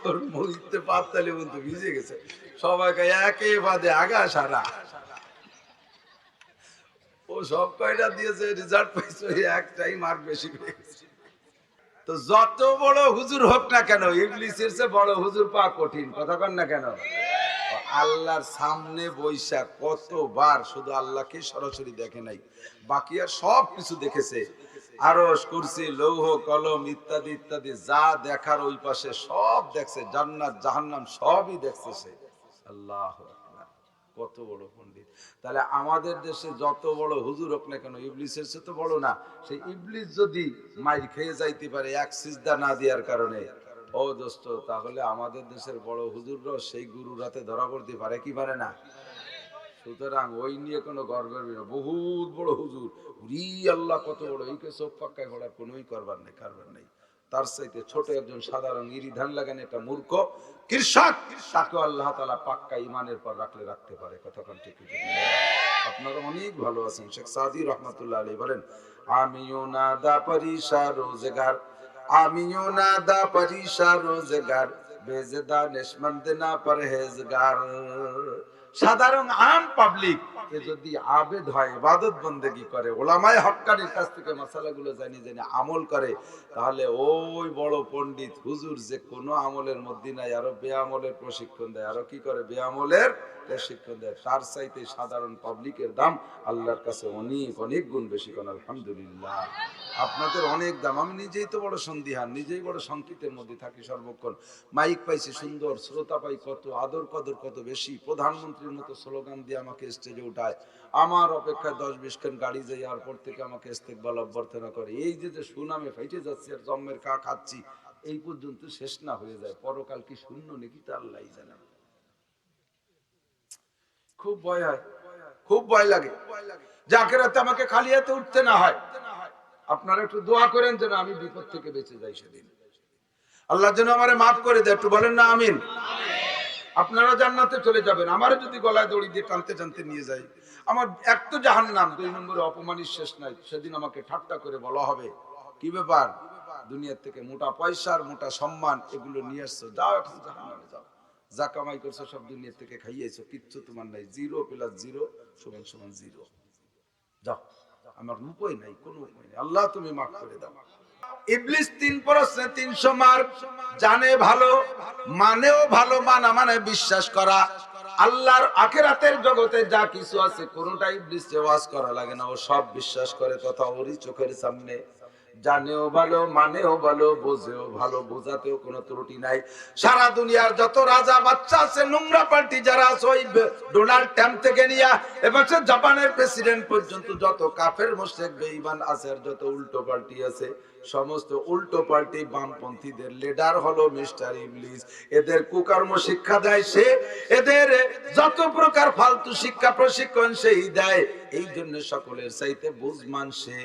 ওর মুখতে পাততালি বন্ধু ভিজে গেছে। সবাইকে একে বাদে আগা সারা। ও সব কয়টা দিয়েছে, রেজাল্ট পাইছে একটাই মার্ক বেশি পেয়ে গেছে। তো যত বড় হুজুর হোক না কেন, ইবলিসের চেয়ে বড় হুজুর পাওয়া কঠিন, কথা কন না কেন? আল্লাহর সামনে বৈশা কতবার শুধু আল্লাহকে সরাসরি দেখে নাই, বাকি আর সব কিছু দেখেছে। আরশ, কুরসি, লৌহ কলম ইত্যাদি ইত্যাদি যা দেখার ওই পাশে সব দেখছে, জান্নাত জাহান্নাম সবই দেখতেছে। আল্লাহু আকবার, কত বড় পণ্ডিত। তাহলে আমাদের দেশে যত বড় হুজুর হোক না কেন, ইবলিসের চেয়ে তো বড় না। সেই ইবলিস যদি মাইর খেয়ে যাইতে পারে এক সিজদা না দেওয়ার কারণে, ও দোস্ত, তাহলে আমাদের দেশের বড় হুজুররাও সেই গুরুর হাতে ধরা পড়তে পারে কি পারে না? সুতরাং ওই নিয়ে কোনো গর্বের বিষয়। বহুত বড় হুজুর, রি আল্লাহ কত বড়, এইকে চোখ পাক্কায় পড়ার কোনোই করবার নেই, কারবার নেই। তার চাইতে ছোট একজন সাধারণ ইরি ধান লাগান একটা মূর্খ কৃষক, তাকে আল্লাহ তাআলা পাক্কা ইমানের পর রাখলে রাখতে পারে। কতক্ষণ ঠিক? আপনারা অনেক ভালো আছেন। শেখ সাদি রহমাতুল্লাহ আলাইহি বলেন, আমিও না দা পরিশা রোজগার, আমিও না দা পরিশা রোজগার, বেজদা নেশমন্দ না পরহেজগার। সাধারণ আম পাবলিক যদি আবেদ হয়, ইবাদত বন্দেগী করে, ওলামায়ে হক্কানির কাছ থেকে মাসালাগুলো জানি জেনে আমল করে, তাহলে ওই বড় পণ্ডিত হুজুর যে কোনো আমলের মধ্যে নাই, আরো বেআমলের প্রশিক্ষণ দেয়, আরো কি করে, বেআমলের প্রশিক্ষণ দেয়। তার চাইতে সাধারণ পাবলিকের দাম আল্লাহর কাছে অনেক অনেক গুণ বেশি। কোন আলহামদুলিল্লাহ, আপনাদের অনেক দাম। আমি নিজেই তো বড় সন্দিহান, নিজেই বড় সংকিতের মধ্যে থাকি সর্বক্ষণ। মাইক পাইছি সুন্দর, শ্রোতা পাই কত, আদর কদর কত বেশি। প্রধানমন্ত্রীর মতো স্লোগান দিয়ে আমাকে স্টেজে উঠায়, আমার অপেক্ষায় 10-20 খান গাড়ি যাই এয়ারপোর্ট থেকে আমাকে ইস্তেকবাল অভ্যর্থনা করে। এই যে সুনামে ফাইটে যাচ্ছে আর জম্মের কা খাচ্ছি, এই পর্যন্ত শেষ না হয়ে যায়, পরকাল কি শূন্য নাকি তা আল্লাহই জানে। খুব ভয় হয়, খুব ভয় লাগে যে আখিরাতে আমাকে খালি হাতে উঠতে না হয়। আপনারা একটু দোয়া করেন যেন আমি বিপদ থেকে বেঁচে যাই সেদিন, আল্লাহ যেন আমারে মাফ করে দেয়। একটু বলেন না আমিন। আপনারা জান্নাতে চলে যাবেন, আমারে যদি গলায় দড়ি দিয়ে টানতে টানতে নিয়ে যায়, আমার এক তো জাহান্নাম, 2 নম্বরে অপমানের শেষ নাই। সেদিন আমাকে ঠাট্টা করে বলা হবে, কি ব্যাপার, দুনিয়ার থেকে মোটা পয়সার মোটা সম্মান এগুলো নিয়ে আসছো, যাও এখন জাহান্নামে যাও, যা কামাই করছো সব দুনিয়ার থেকে খাইয়েছো, কিচ্ছু তোমার নাই, 0 + 0 = 0। যাও, আমার উপায় নাই, কোনো উপায় নেই, আল্লাহ তুমি মাফ করে দাও। ইবলিস 3 প্রশ্নে 300 মার, জানে ভালো, মানেও ভালো, মানা মানে বিশ্বাস করা। আল্লাহর আখিরাতের জগতে যা কিছু আছে কোনটা ইবলিসকে ওয়াজ করা লাগে না, ও সব বিশ্বাস করে, তথা ওরই চোখের সামনে। জানেও ভালো, মানেও ভালো, বোঝেও ভালো, বোঝাতেও কোনো ত্রুটি নাই। সারা দুনিয়ার যত রাজা বাচ্চা আছে, নোংরা পার্টি যারা আছে, ওই ডোনাল্ড ট্রাম্প থেকে নিয়ে এবার জাপানের প্রেসিডেন্ট পর্যন্ত যত কাফের মুশরিক বেঈমান আছে আর যত উল্টো পার্টি আছে, সমস্ত উল্টো পার্টি বামপন্থীদের লিডার হলো মিস্টার ইবলিস। এদের কুকর্ম শিক্ষা দেয় সে, এদের যত প্রকার ফালতু শিক্ষা প্রশিক্ষণ সেই দেয়। এই জন্য সকলের চাইতে বুঝমান সে,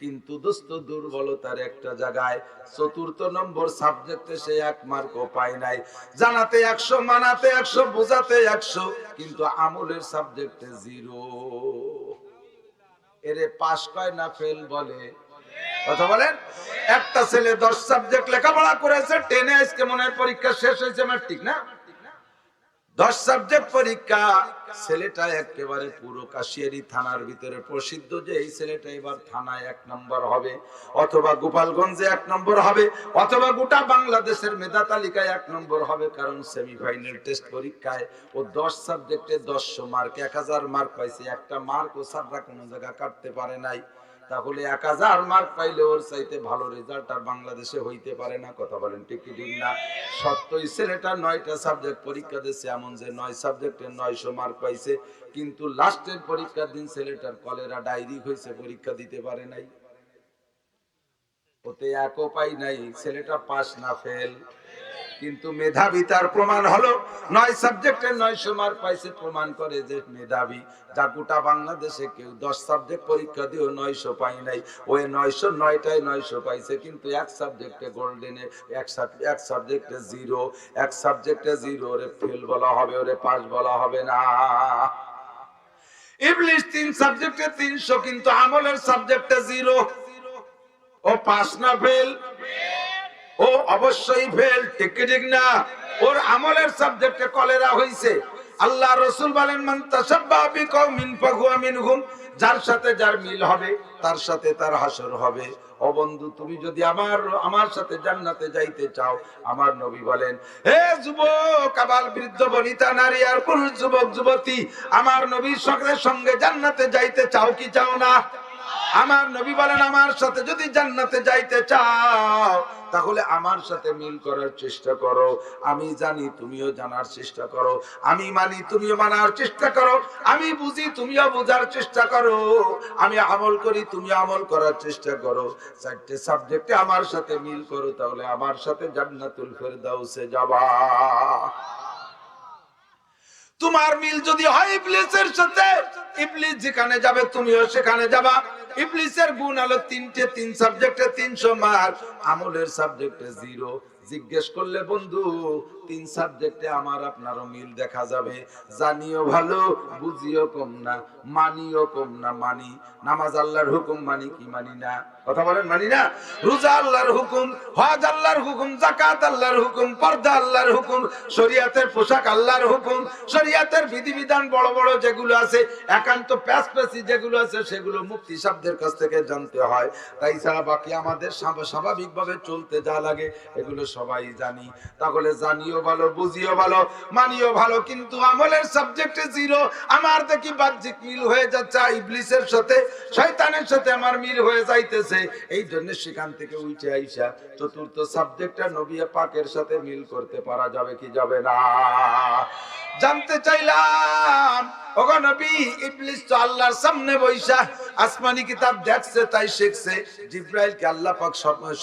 কিন্তু দোস্ত দুর্বলতার একটা জায়গায় 4র্থ নম্বর সাবজেক্টে সে 1 মার্কও পায় নাই। জানাতে 100, মানাতে 100, বোঝাতে 100, কিন্তু আমলের সাবজেক্টে 0। এরে পাস কয় না ফেল বলে, কথা বলেন। একটা ছেলে 10 সাবজেক্ট লেখাপড়া করেছে, 10-এ আজকে মনে হয় পরীক্ষা শেষ হয়েছে, ম্যাট্রিক না, 10 সাবজেক্ট পরীক্ষা। ছেলেটা একেবারে পুরো কাশিয়ারি থানার ভিতরে প্রসিদ্ধ যে এই ছেলেটা এবার থানায় 1 নম্বর হবে, অথবা গোপালগঞ্জে 1 নম্বর হবে, অথবা গোটা বাংলাদেশের মেধা তালিকায় 1 নম্বর হবে। কারণ সেমিফাইনাল টেস্ট পরীক্ষায় ও 10 সাবজেক্টে 100 মার্ক, 1000 মার্ক পাইছে। একটা মার্ক ও সাররা কোনো জায়গা কাটতে পারে নাই। তাহলে 1000 মার্ক পাইলে ওর চাইতে ভালো রেজাল্ট আর বাংলাদেশে হইতে পারে না। কথা বলেন ঠিক কি ঠিক না? সত্যই ছেলেটা 9টা সাবজেক্ট পরীক্ষা দিয়েছে, এমন যে 9 সাবজেক্টে 900 মার্ক পাইছে, কিন্তু লাস্টের পরীক্ষার দিন ছেলেটার কলেরা ডায়রি হয়েছে, পরীক্ষা দিতে পারে নাই, ওতে 1ও পাই নাই। ছেলেটা পাস না ফেল? কিন্তু মেধাবী তার প্রমাণ হলো 9 সাবজেক্টে 900 মার্ক পাইছে, প্রমাণ করে যে মেধাবী। যা গোটা বাংলাদেশে কেউ 10 সাবজেক্ট পরীক্ষা দিয়েও 900 পাই নাই, ওই 909টায় 900 পাইছে, কিন্তু এক সাবজেক্টে গোল্ডেনে, এক সাবজেক্টে জিরো, এক সাবজেক্টে জিরো। ওরে ফেল বলা হবে, ওরে পাস বলা হবে না। ইবলিস 3 সাবজেক্টে 300, কিন্তু আমলের সাবজেক্টে জিরো। ও পাস না ফেল? ও অবশ্যই ফেল, ঠিক না? ওর আমলের সাবজেক্টে কলেরা হইছে। আল্লাহ রাসূল বলেন, মান তাশাব্বাহা বিকওমিন ফাহুয়া মিনহুম, যার সাথে যার মিল হবে তার সাথে তার হাসর হবে। ও বন্ধু, তুমি যদি আমার সাথে জান্নাতে যাইতে চাও, আমার নবী বলেন, হে যুবক, আবাল বৃদ্ধ বনিতা নারী আর পুরুষ, যুবক যুবতী, আমার নবীর সঙ্গে জান্নাতে যাইতে চাও কি চাও না? আমার নবী বলেন, আমার সাথে যদি জান্নাতে যাইতে চাও তাহলে আমার সাথে মিল করার চেষ্টা করো। আমি জানি, তুমিও জানার চেষ্টা করো। আমি মানি, তুমিও মানার চেষ্টা করো। আমি বুঝি, তুমিও বোঝার চেষ্টা করো। আমি আমল করি, তুমি আমল করার চেষ্টা করো। 4টে সাবজেক্টে আমার সাথে মিল করো, তাহলে আমার সাথে জান্নাতুল ফেরদাউসে যাবা। তোমার মিল যদি হয় ইবলিসের সাথে, ইবলিস যেখানে যাবে তুমিও সেখানে যাবা। ইবলিসের গুণ হলো 3 সাবজেক্টে 300 মার্ক, আমলের সাবজেক্টে জিরো। জিজ্ঞেস করলে বন্ধু, 3 সাবজেক্টে আমার আপনারও মিল দেখা যাবে। জানিও ভালো, বুঝিও কম না, মানিও কম না। মানি নামাজ আল্লাহর হুকুম, মানি কি মানি না? কথা বলেন, মানি না? রোজা আল্লাহর হুকুম, হজ আল্লাহর হুকুম, যাকাত আল্লাহর হুকুম, পর্দা আল্লাহর হুকুম, শরীয়তের পোশাক আল্লাহর হুকুম, শরীয়তের বিধিবিধান বড় বড় যেগুলো আছে, একান্ত প্যাসপ্যাসি যেগুলো আছে, সেগুলো মুফতি সাহেবদের কাছ থেকে জানতে হয়। তাই ছাড়া বাকি আমাদের স্বাভাবিকভাবে চলতে যা লাগে এগুলো সবাই জানি। তাহলে জানিও ভালো, বুঝিও ভালো, মানিও ভালো, কিন্তু আমলের সাবজেক্টে জিরো। আমার দেখি বাহ্যিক মিল হয়ে যাচ্ছে ইবলিসের সাথে, শয়তানের সাথে আমার মিল হয়ে যাইতেছে। এই জন্য সেখান থেকে উঠে আইসা 4র্থ সাবজেক্টটা নবী পাকের সাথে মিল করতে পারা যাবে কি যাবে না? জানতে চাইলাম, ওগো নবী, ইবলিস তো আল্লাহর সামনে বইসা আসমানি কিতাব দেখছে, তাই শিখছে। জিবরাইলকে আল্লাহ পাক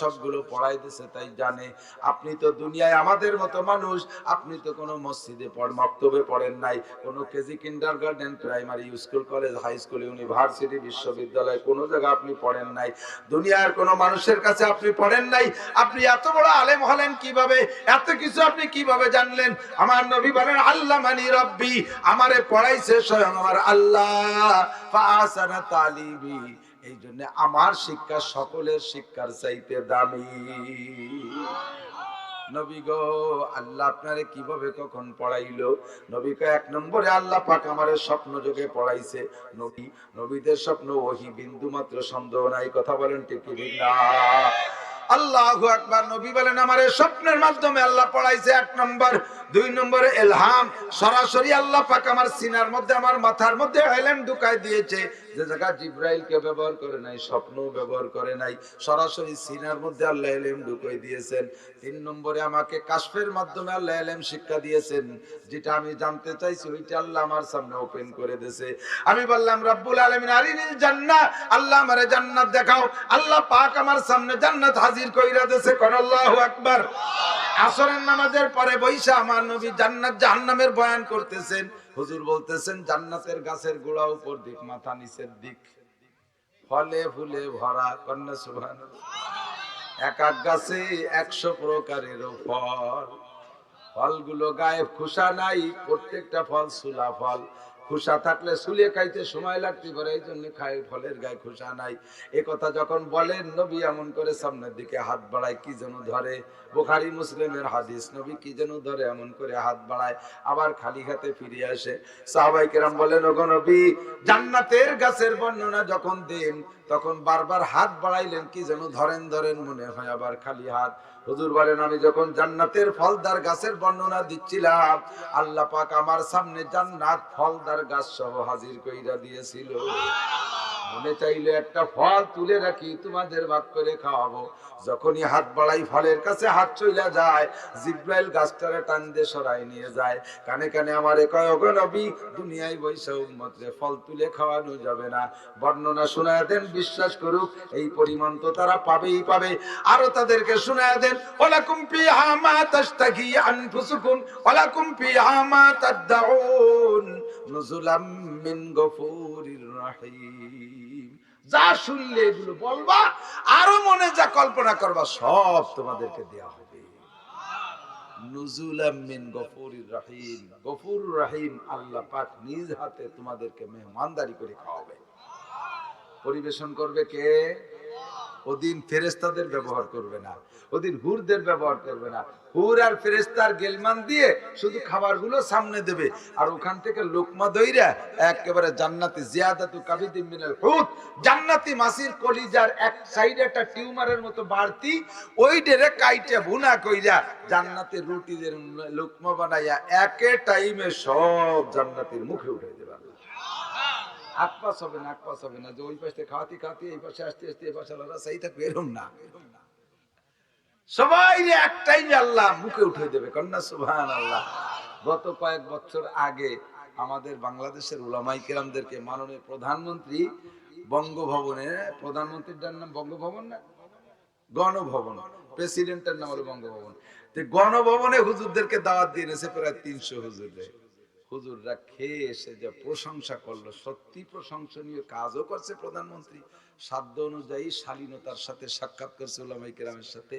সবগুলো পড়াই দিয়েছে, তাই জানে। আপনি তো দুনিয়ায় আমাদের মতো মানুষ, আপনি তো কোনো মসজিদে মক্তবে পড়েন নাই, কোনো KG, kindergarten, primary school, college, high school, university, বিশ্ববিদ্যালয় কোনো জায়গায় আপনি পড়েন নাই। দুনিয়ার কোনো মানুষের কাছে আপনি পড়েন নাই। আপনি এত বড় আলেম হলেন কিভাবে? এত কিছু আপনি কিভাবে জানলেন? আমার নবী বলেন, আল্লামানি রাব্বি, আমারে পড়াইছে স্বয়ং আমার আল্লাহ। ফাআসানা তালিবি, এই জন্য আমার শিক্ষা সকলের শিক্ষার চাইতে দামি। নবী গো, আল্লাহ আপনারে কিভাবে কখন পড়াইলো? নবীকে 1 নম্বরে আল্লাহ পাক আমারে স্বপ্ন যোগে পড়াইছে। নবীদের স্বপ্ন ওহী, বিন্দু মাত্র সন্দেহ নাই। কথা বলেন ঠিক কি না? আল্লাহু আকবার। নবী বলেন, আমারে স্বপ্নের মাধ্যমে আল্লাহ পড়াইছে 1 নম্বর। 2 নম্বরে ইলহাম, সরাসরি আল্লাহ পাক আমার সিনার মধ্যে, আমার মাথার মধ্যে ইলম ঢুকাই দিয়েছে। যে জায়গা জিবরাইলকে ব্যবহার করে নাই, স্বপ্ন ব্যবহার করে নাই, সরাসরি সিনার মধ্যে আল্লাহ ইলম ঢুকাই দিয়েছেন। 3 নম্বরে আমাকে কাশফের মাধ্যমে আল্লাহ ইলম শিক্ষা দিয়েছেন। যেটা আমি জানতে চাইছি ওইটা আল্লাহ আমার সামনে ওপেন করে দিয়েছে। আমি বললাম, রব্বুল আলামিন আরিনিল জান্নাহ, আল্লাহ আমারে জান্নাত দেখাও। আল্লাহ পাক আমার সামনে জান্নাত হাজির কইরা দিয়েছে। কোন আল্লাহু আকবার। আসরের নামাজের পরে বৈশা আমার নবী জান্নাত জাহান্নামের বয়ান করতেছেন। হুজুর বলতেছেন, জান্নাতের গাছের গোড়া উপর দিক, মাথা নিচের দিক, ফলে ফুলে ভরা। কন্যা সুবহানাল্লাহ। এক এক গাছে 100 প্রকারের ফল, ফলগুলো গায়ে খোসা নাই, প্রত্যেকটা ফল সুলা ফল। খোসা থাকলে সুলে খাইতে সময় লাগতে পারে, এই জন্য খাই, ফলের গায়ে খোসা নাই। এ কথা যখন বলেন, নবী এমন করে সামনের দিকে হাত বাড়ায়, কি যেন ধরে। বুখারী মুসলিমের হাদিস, নবী কি যেন ধরে, এমন করে হাত বাড়ায়, আবার খালি হাতে ফিরে আসে। সাহাবায়ে কেরাম বলেন, ওগো নবী, জান্নাতের গাছের বর্ণনা যখন দেন তখন বারবার হাত বাড়াইলেন, কি যেন ধরেন ধরেন মনে হয়, আবার খালি হাত। হুজুর বলেন, আমি যখন জান্নাতের ফলদার গাছের বর্ণনা দিচ্ছিলাম, আল্লাহ পাক আমার সামনে জান্নাত ফলদার গাছ সহ হাজির কইরা দিয়েছিল। মনে চাইলে একটা ফল তুলে রাখি, তোমাদের ভাগ করে খাওয়াবো। যখনই হাত বাড়াই ফলের কাছে হাত চইলা যায়, জিব্রাইল গাছটারে টান দিয়ে সরাই নিয়ে যায়। কানে কানে আমারে কয়, ওগো নবী, দুনিয়ায় বৈশা উম্মতরে ফল তুলে খাওয়ানো যাবে না, বর্ণনা শোনায় দেন, বিশ্বাস করুক, এই পরিমাণ তো তারা পাবেই পাবে। আরো তাদেরকে শোনায় দেন, ওয়ালাকুম ফিহা মা তাশতাহি আনফুসুকুম ওয়ালাকুম ফিহা মা তাদউন নুজুলাম মিন গফুরির রহিম। যা শুনলে এগুলো বলবা, আরো মনে যা কল্পনা করবা সব তোমাদেরকে দেয়া হবে। নুজুলাম মিন গফুরির রহিম, গফুর রহিম আল্লাহ পাক নিজ হাতে তোমাদেরকে মেহমানদারি করে খাওয়াবে। পরিবেশন করবে কে? ওদিন ফেরেশতাদের ব্যবহার করবে না, ওদিন হুরদের ব্যবহার করবে না। হুর আর ফেরেশতার গেলমান দিয়ে শুধু খাবারগুলো সামনে দেবে, আর ওখান থেকে লোকমা দইরা একেবারে জান্নাতি জিয়াদাতু কাবিদিন মিনাল হুত, জান্নাতি মাছির কলিজার এক সাইডে একটা টিউমারের মতো বাড়তি, ওই ডেরে কাইটে ভুনা কইরা জান্নাতি রুটিদের লোকমা বানাইয়া একে টাইমে সব জান্নাতির মুখে উঠাই দেবে। আকপাস হবে না, আকপাস হবে না যে ওই পাশে খাওয়াতে খাওয়াতে এই পাশে আসতে আসতে এই পাশে আল্লাহ সেই থাকবে, এরকম না। সবাই একটাই আল্লাহ মুখে উঠে দেবে, কন্যা সুবহানাল্লাহ। গত কয়েক বছর আগে আমাদের বাংলাদেশের উলামায়ে কেরামদেরকে মাননীয় প্রধানমন্ত্রী বঙ্গভবনে, প্রধানমন্ত্রীর নাম বঙ্গভবন না, গণভবন, প্রেসিডেন্টের নাম হলো বঙ্গভবন, তো গণভবনে হুজুরদেরকে দাওয়াত দিয়ে এনেছে প্রায় 300 হুজুরে। হুজুররা খেয়ে এসে যে প্রশংসা করলো, সত্যি প্রশংসনীয় কাজও করছে প্রধানমন্ত্রী। সাধ্য অনুযায়ী শালীনতার সাথে সাক্ষাৎ করছে উলামায়ে কেরামের সাথে।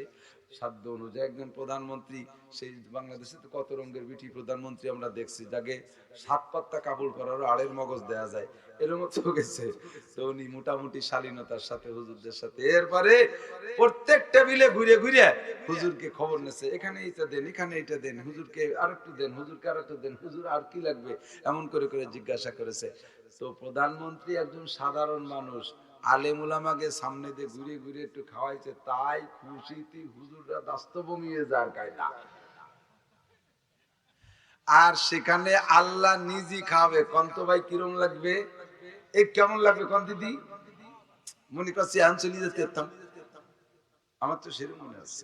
সাধ্য অনুযায়ী একজন প্রধানমন্ত্রী, সেই বাংলাদেশে তো কত রঙের বিটি প্রধানমন্ত্রী আমরা দেখছি, যাকে 7 পাত্তা কাপড় পরারও আড়ের মগজ দেয়া যায়, এরকম তো গেছে। তো উনি মোটামুটি শালীনতার সাথে হুজুরদের সাথে, এরপরে প্রত্যেক টেবিলে ঘুরে ঘুরে হুজুরকে খবর নেছে, এখানে এইটা দেন, এখানে এইটা দেন, হুজুরকে আরেকটু দেন, হুজুরকে আরেকটু দেন, হুজুর আর কি লাগবে, এমন করে করে জিজ্ঞাসা করেছে। তো প্রধানমন্ত্রী একজন সাধারণ মানুষ, আলেম উলামাকে সামনে দিয়ে ঘুরে ঘুরে একটু খাওয়াইছে, তাই খুশিতে হুজুররা দাস্ত বমিয়ে যার কায়দা। আর সেখানে আল্লাহ নিজেই খাওয়াবে, কন্ত ভাই কিরম লাগবে, এ কেমন লাগবে কোন দিদি, মনে করছি আঞ্চলি যেতাম, আমার তো সেরকম মনে আছে।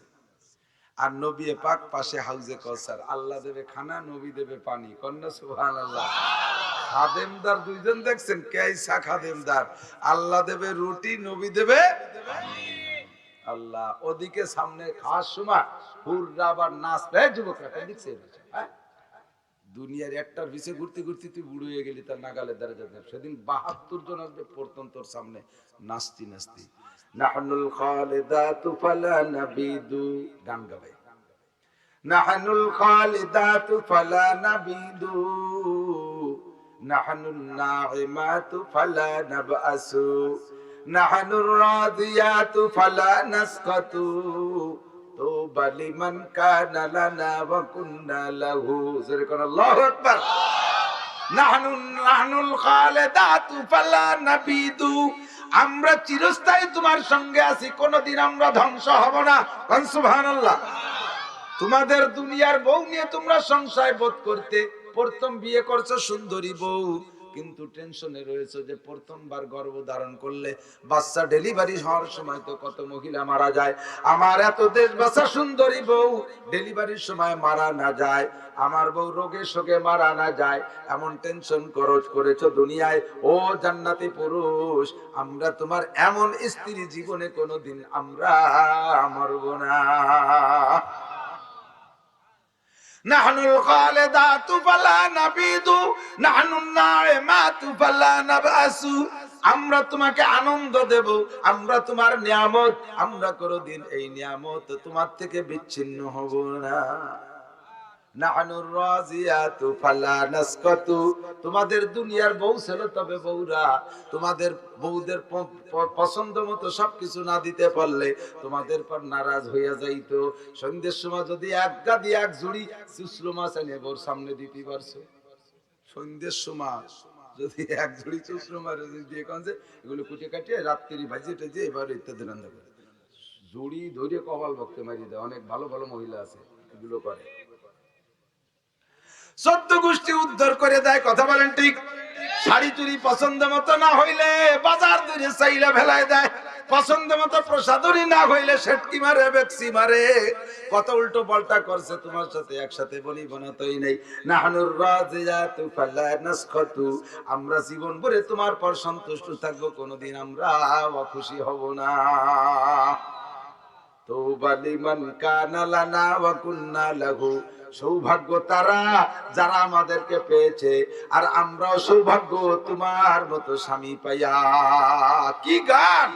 আর নবী পাক পাশে হাউজে কাউসার, আল্লাহ দেবে খানা, নবী দেবে পানি, কন্যা সুবহানাল্লাহ। খাদেমদার দুইজন দেখছেন, কেইসা খাদেমদার, আল্লাহ দেবে রুটি, নবী দেবে আল্লাহ। ওদিকে সামনে খাওয়ার সময় হুররা আবার নাচ, যুবকরা দেখছে, হ্যাঁ দুনিয়ার একটার পিছে ঘুরতে ঘুরতে তুই বুড়ো হয়ে গেলি, তার নাগালের দ্বারা যাবে। সেদিন 72 জন আসবে পড়তন তোর সামনে নাচতি নাচতি, নাহনুল খালিদাতু ফালা নাবিদু, গান গাবে, নাহনুল খালিদাতু ফালা নাবিদু, নাহনুন নাইমাতু ফালা নাবআসু, নাহনুর রাদিয়াতু ফালা নাসকাতু, তুবা লিমান কানা লানা ওয়া কুননা লাহু, আল্লাহু আকবার। নাহনুল খালিদাতু ফালা নাবিদু, আমরা চিরস্থায়ী তোমার সঙ্গে আছি, কোনদিন আমরা ধ্বংস হব না, সুবহানাল্লাহ। তোমাদের দুনিয়ার বউ নিয়ে তোমরা সংশয় বোধ করতে, প্রথম বিয়ে করছো সুন্দরী বউ, কিন্তু টেনশনে রয়েছে যে প্রথমবার গর্ভধারণ করলে বাচ্চা ডেলিভারি হওয়ার সময় তো কত মহিলা মারা যায়, আমার এত দেশ বাঁচা সুন্দরী বউ ডেলিভারির সময় মারা না যায়, আমার বউ রোগে শোকে মারা না যায়, এমন টেনশন করেছো দুনিয়ায়। ও জান্নাতি পুরুষ, আমরা তোমার এমন স্ত্রী জীবনে কোনোদিন আমরা মরব না। নাহনুল খালিদাতু ফালা নাবিদু, নাহনুন নাইমাতু ফালা নাবআসু, আমরা তোমাকে আনন্দ দেব, আমরা তোমার নিয়ামত, আমরা কোনদিন এই নিয়ামত তোমার থেকে বিচ্ছিন্ন হব না। নাহনুর রাজিয়াতু ফালা নাসকাতু, তোমাদের দুনিয়ার বউ ছিল, তবে বউরা তোমাদের বউদের পছন্দ মতো সবকিছু না দিতে পারলে তোমাদের পর নারাজ হইয়া যাইতো। সন্ধ্যের সময় যদি এক গাদি এক জুড়ি চুসলো মাছ এনে বউর সামনে দিতে পারছো, সন্ধ্যের সময় যদি এক জুড়ি চুসলো মাছ দিয়ে কনছে, এগুলো কুটে কাটিয়ে রাত্রি ভাজি টাজি এবার ইত্যাদি রান্না করে জুড়ি ধরে কপাল বক্তে মারিয়ে দেয়। অনেক ভালো ভালো মহিলা আছে এগুলো করে, 14 গোষ্ঠী উদ্ধার করে দেয়, কথা বলেন ঠিক। শাড়ি চুরি পছন্দ মতো না হইলে বাজার দূরে চাইলে ফেলাই দেয়, পছন্দ মতো প্রসাদনী না হইলে সেটকি মারে, বেক্সি মারে, কত উল্টো পাল্টা করছে তোমার সাথে। একসাথে বলি বনাতই নেই। নাহনুর রাজিয়াতু ফালা নাসখাতু, আমরা জীবন ভরে তোমার পর সন্তুষ্ট থাকবো, কোনোদিন আমরা অখুশি হব না। তওবা লিমান কানা লানা ওয়া কুন্না লাহু, সৌভাগ্য তারা যারা আমাদেরকে পেয়েছে, আর আমরাও সৌভাগ্য তোমার মতো স্বামী পাইয়া। কি গান!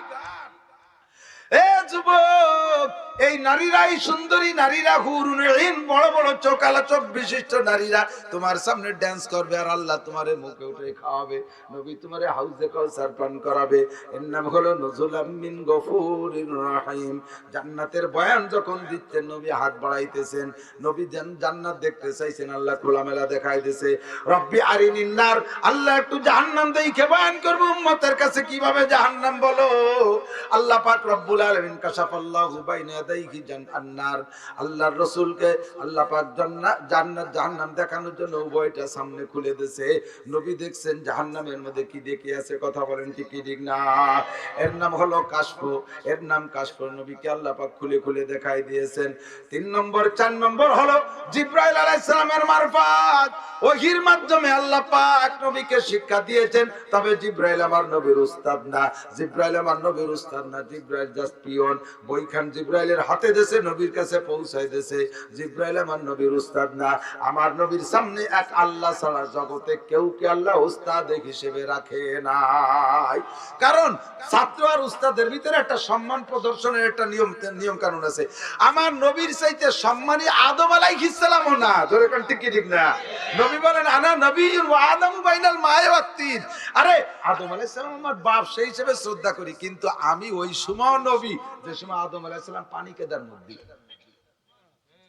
এ যুবক, এই নারীরা, এই সুন্দরী নারীরা, হুরুন ইন, বড় বড় চোখালা চোখ বিশিষ্ট নারীরা তোমার সামনে ড্যান্স করবে, আর আল্লাহ তোমারে মুখে উঠে খাওয়াবে, নবী তোমারে হাউজে কাউসার পান করাবে। এর নাম হলো নুজুলাম মিন গফুরির রহিম। জান্নাতের বয়ান যখন দিচ্ছেন, নবী হাত বাড়াইতেছেন, নবী জান্নাত দেখতে চাইছেন, আল্লাহ খোলামেলা দেখাই দিয়েছে। রব্বি আরিনিন নার, আল্লাহ একটু জাহান্নাম দেখে বয়ান করব উম্মতের কাছে, কিভাবে জাহান্নাম বলো। আল্লাহ পাক রব্বুল আলামিন কাশাফাল্লাহু বাইনা ইয়াদাইহি জান্নার, আল্লাহর রাসূলকে আল্লাহ পাক জান্নাত জাহান্নাম দেখানোর জন্য উভয়টা সামনে খুলে দিয়েছে। নবী দেখছেন জাহান্নামের মধ্যে কি দেখে আছে, কথা বলেন ঠিক কি ঠিক না? এর নাম হলো কাশফ, এর নাম কাশফ। নবীকে আল্লাহ পাক খুলে খুলে দেখাই দিয়েছেন। 3 নম্বর 4 নম্বর হলো জিবরাইল আলাইহিস সালামের মারফত, ওহীর মাধ্যমে আল্লাহ পাক নবীকে শিক্ষা দিয়েছেন। তবে জিবরাইল আমার নবীর উস্তাদ না, জিবরাইল আমার নবীর উস্তাদ না, জিবরাইল জাস্ট পিয়ন। বইখান জিবরাইলের হাতে দেশে নবীর কাছে পৌঁছাই দেশে, জিবরাইল আমার নবীর উস্তাদ না। আমার নবীর সামনে এক আল্লাহ ছাড়া জগতে কেউ কে আল্লাহ উস্তাদ হিসেবে রাখে নাই। কারণ ছাত্র আর উস্তাদের ভিতরে একটা সম্মান প্রদর্শনের একটা নিয়ম কানুন আছে। আমার নবীর চাইতে সম্মানী আদম আলাইহিস সালামও না, জোরে কোন ঠিক কি ঠিক না? নবী বলেন আনা নবিয়্যুন ওয়া আদামু বাইনাল মা'i ওয়াত তিন। আরে আদম আলাইহিস সালাম আমার বাপ, সেই হিসেবে শ্রদ্ধা করি, কিন্তু আমি ওই সময় নবী যে সময় আদম আলাইহিস সালাম পানি কেদার মধ্যে,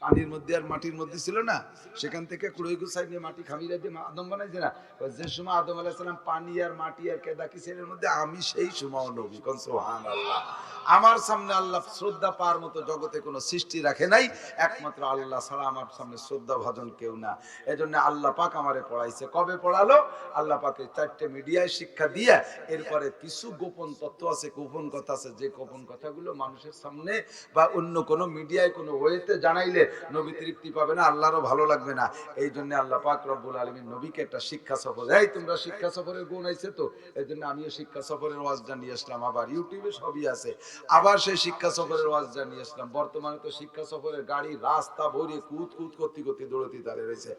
পানির মধ্যে আর মাটির মধ্যে ছিল না, সেখান থেকে কুড়াই গুছাই নিয়ে মাটি খামিরা দিয়ে আদম বানাইছে না। যে সময় আদম আলাইহিস সালাম পানি আর মাটি আর কেদা কিসের মধ্যে, আমি সেই সময় নবী। কোন সুবহানাল্লাহ! আমার সামনে আল্লাহ শ্রদ্ধা পাওয়ার মতো জগতে কোনো সৃষ্টি রাখে নাই, একমাত্র আল্লাহ ছাড়া আমার সামনে শ্রদ্ধা ভাজন কেউ না। এজন্য আল্লাহ পাক আমারে পড়াইছে। কবে পড়ালো? আল্লাহ পাকে 4টে মিডিয়ায় শিক্ষা দিয়ে, এরপরে কিছু গোপন তথ্য আছে, গোপন কথা আছে, যে গোপন কথাগুলো মানুষের সামনে বা অন্য কোনো মিডিয়ায় কোনো ওয়েতে জানাইলে নবী তৃপ্তি পাবে না, আল্লাহরও ভালো লাগবে না। এই জন্য আল্লাহ পাক রব্বুল আলামিন নবীকে একটা শিক্ষা সফর, এই তোমরা শিক্ষা সফরের গুণ আইছে তো, এই জন্য আমিও শিক্ষা সফরের ওয়াজটা নিয়ে আসলাম। আবার ইউটিউবে সবই আছে, আবার সেই শিক্ষা সফরের ওয়াজটা নিয়ে আসলাম। বর্তমানে তো শিক্ষা সফরের গাড়ি রাস্তা ভরে কুত কুত করতে করতে দৌড়তে দাঁড়িয়ে রয়েছে,